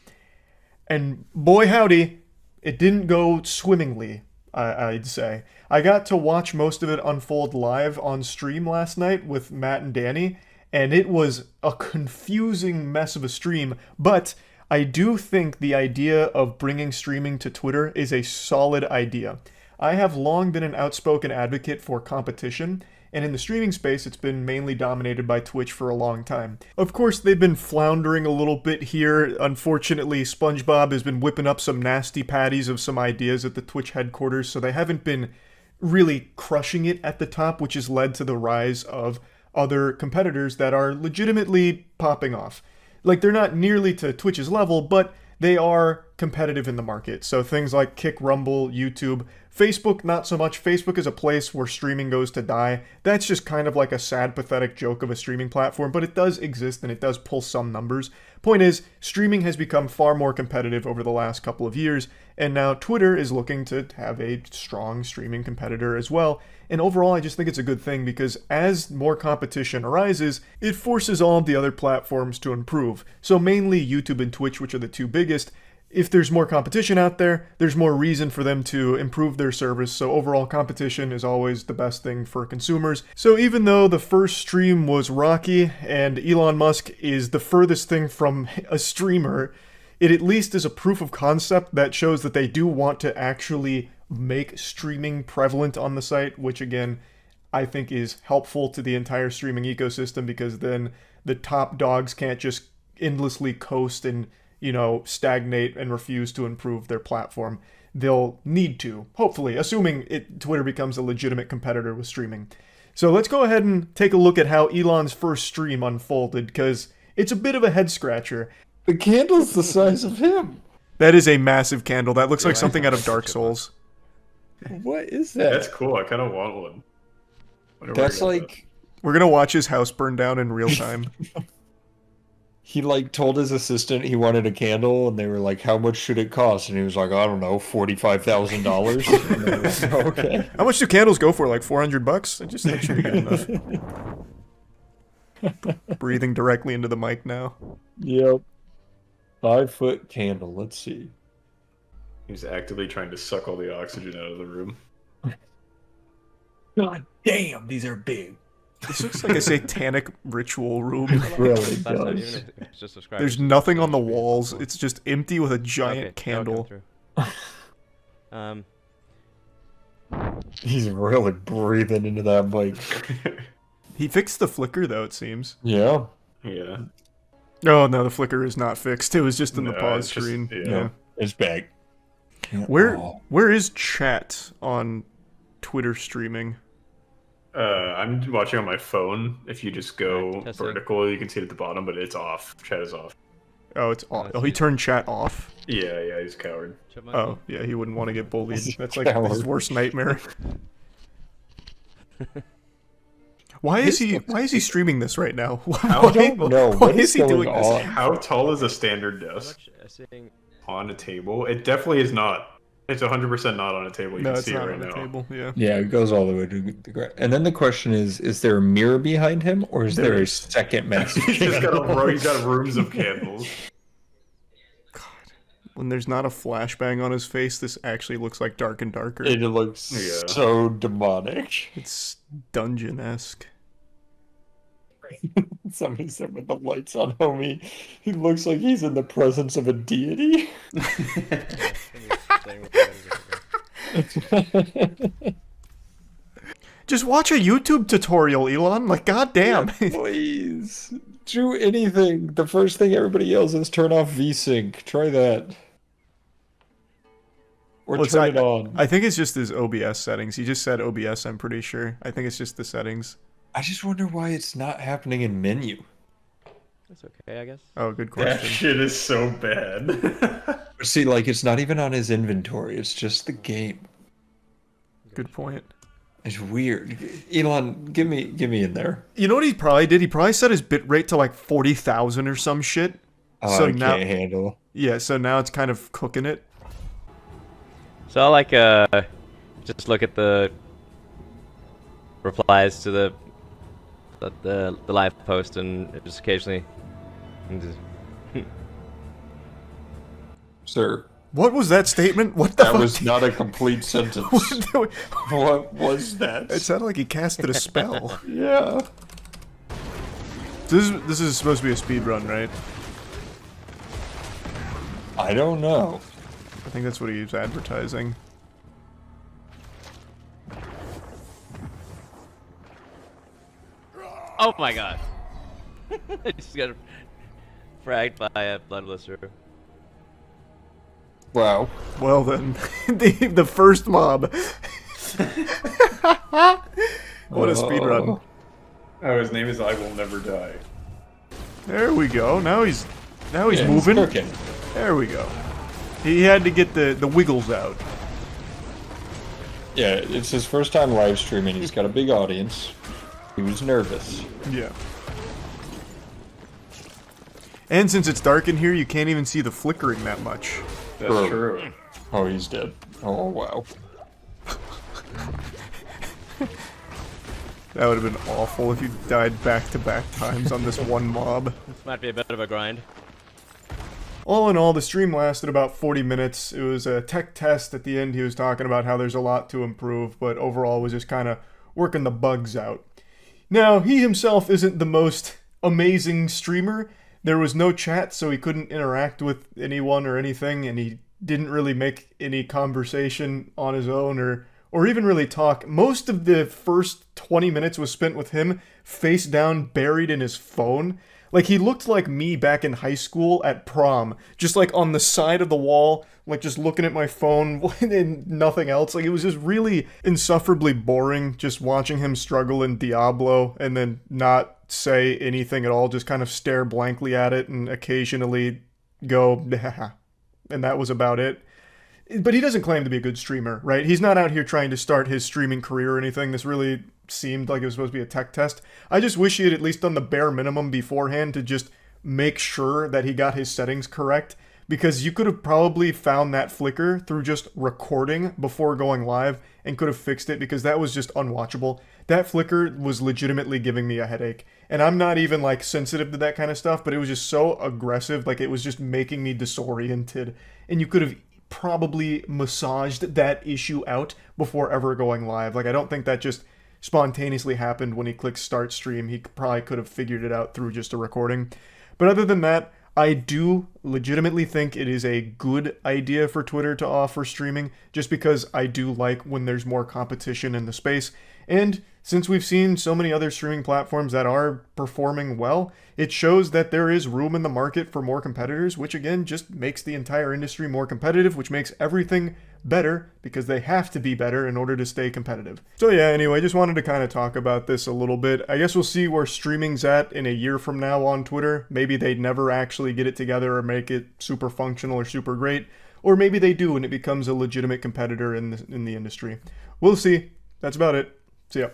And boy howdy, it didn't go swimmingly, I'd say. I got to watch most of it unfold live on stream last night with Matt and Danny, and it was a confusing mess of a stream, but I do think the idea of bringing streaming to Twitter is a solid idea. I have long been an outspoken advocate for competition, and in the streaming space, it's been mainly dominated by Twitch for a long time. Of course, they've been floundering a little bit here. Unfortunately, SpongeBob has been whipping up some nasty patties of some ideas at the Twitch headquarters, so they haven't been really crushing it at the top, which has led to the rise of other competitors that are legitimately popping off. Like, they're not nearly to Twitch's level, but they are competitive in the market. So things like Kick, Rumble, YouTube, Facebook, not so much. Facebook is a place where streaming goes to die. That's just kind of like a sad, pathetic joke of a streaming platform, but it does exist and it does pull some numbers. Point is, streaming has become far more competitive over the last couple of years, and now Twitter is looking to have a strong streaming competitor as well. And overall, I just think it's a good thing because as more competition arises, it forces all of the other platforms to improve. So mainly YouTube and Twitch, which are the two biggest. If there's more competition out there, there's more reason for them to improve their service, so overall competition is always the best thing for consumers. So even though the first stream was rocky, and Elon Musk is the furthest thing from a streamer, it at least is a proof of concept that shows that they do want to actually make streaming prevalent on the site, which again, I think is helpful to the entire streaming ecosystem, because then the top dogs can't just endlessly coast and stagnate and refuse to improve their platform. They'll need to, hopefully, assuming Twitter becomes a legitimate competitor with streaming. So let's go ahead and take a look at how Elon's first stream unfolded, because it's a bit of a head scratcher. The candle's the size of him. That is a massive candle. That looks like something out of Dark Souls. What is that? That's cool. I kind of want one. That's like... We're going to watch his house burn down in real time. He told his assistant he wanted a candle, and they were like, "How much should it cost?" And he was like, "I don't know, $45,000." Okay. How much do candles go for? Like $400? I just think should be good enough. Breathing directly into the mic now. Yep. 5-foot candle. Let's see. He's actively trying to suck all the oxygen out of the room. God damn, these are big. This looks like a satanic ritual room. It really does. There's nothing on the walls. It's just empty with a giant candle. He's really breathing into that mic. He fixed the flicker, though, it seems. Yeah. Yeah. Oh, no, the flicker is not fixed. It was just in the pause screen. Yeah. It's back. Where is chat on Twitter streaming? I'm watching on my phone. If you just go vertical, you can see it at the bottom, but it's off. Chat is off. Oh, it's off. Oh, he turned chat off? Yeah, he's a coward. Oh, yeah, he wouldn't want to get bullied. That's like his worst nightmare. Why is he streaming this right now? I don't know. Why is he doing this? How tall is a standard desk on a table? It definitely is not. It's 100% not on a table. You can see it right now. Table. Yeah. Yeah, it goes all the way to the ground. And then the question is there a mirror behind him, or is there a second massive He's just he's got rooms of candles. God. When there's not a flashbang on his face, this actually looks like dark and darker. It looks so demonic. It's dungeon-esque. Somebody said with the lights on, homie, he looks like he's in the presence of a deity. Just watch a YouTube tutorial, Elon. Like, goddamn. Yeah, please. Do anything. The first thing everybody yells is turn off VSync. Try that. Or turn it on. I think it's just his OBS settings. He just said OBS, I'm pretty sure. I think it's just the settings. I just wonder why it's not happening in menu. That's okay, I guess. Oh, good question. That shit is so bad. See, it's not even on his inventory. It's just the game. Good point. It's weird. Elon, give me in there. You know what he probably did? He probably set his bitrate to 40,000 or some shit. Oh, so I can't handle. Yeah, so now it's kind of cooking it. So I just look at the replies to the the live post and just occasionally. Sir, What was that statement? What the that fuck? was not a complete sentence. What was that? It sounded like he casted a spell. Yeah. This is supposed to be a speed run, right? I don't know. I think that's what he was advertising. Oh my god! I just got fragged by a bloodlister. Wow. Well then, the first mob. What a speed run. Oh, his name is I Will Never Die. There we go. Now he's Yeah, moving. Okay. There we go. He had to get the wiggles out. Yeah, it's his first time live streaming. He's got a big audience. He was nervous. Yeah. And since it's dark in here, you can't even see the flickering that much. That's true. Oh, he's dead. Oh, wow. That would have been awful if you died back-to-back times on this one mob. This might be a bit of a grind. All in all, the stream lasted about 40 minutes. It was a tech test. At the end, he was talking about how there's a lot to improve, but overall was just kind of working the bugs out. Now, he himself isn't the most amazing streamer. There was no chat, so he couldn't interact with anyone or anything, and he didn't really make any conversation on his own or even really talk. Most of the first 20 minutes was spent with him face down, buried in his phone. Like, he looked like me back in high school at prom, just like on the side of the wall, like just looking at my phone and nothing else. Like, it was just really insufferably boring just watching him struggle in Diablo and then not say anything at all, just kind of stare blankly at it and occasionally go, and that was about it. But he doesn't claim to be a good streamer, right? He's not out here trying to start his streaming career or anything. This really seemed like it was supposed to be a tech test. I just wish he had at least done the bare minimum beforehand to just make sure that he got his settings correct, because you could have probably found that flicker through just recording before going live and could have fixed it, because that was just unwatchable. That flicker was legitimately giving me a headache. And I'm not even like sensitive to that kind of stuff, but it was just so aggressive, like it was just making me disoriented. And you could have probably massaged that issue out before ever going live. Like, I don't think that just spontaneously happened when he clicked start stream. He probably could have figured it out through just a recording. But other than that, I do legitimately think it is a good idea for Twitter to offer streaming, just because I do like when there's more competition in the space. And since we've seen so many other streaming platforms that are performing well, it shows that there is room in the market for more competitors, which again just makes the entire industry more competitive, which makes everything better, because they have to be better in order to stay competitive. So yeah, anyway, just wanted to kind of talk about this a little bit. I guess we'll see where streaming's at in a year from now on Twitter. Maybe they never actually get it together or make it super functional or super great, or maybe they do and it becomes a legitimate competitor in the industry. We'll see. That's about it. See ya.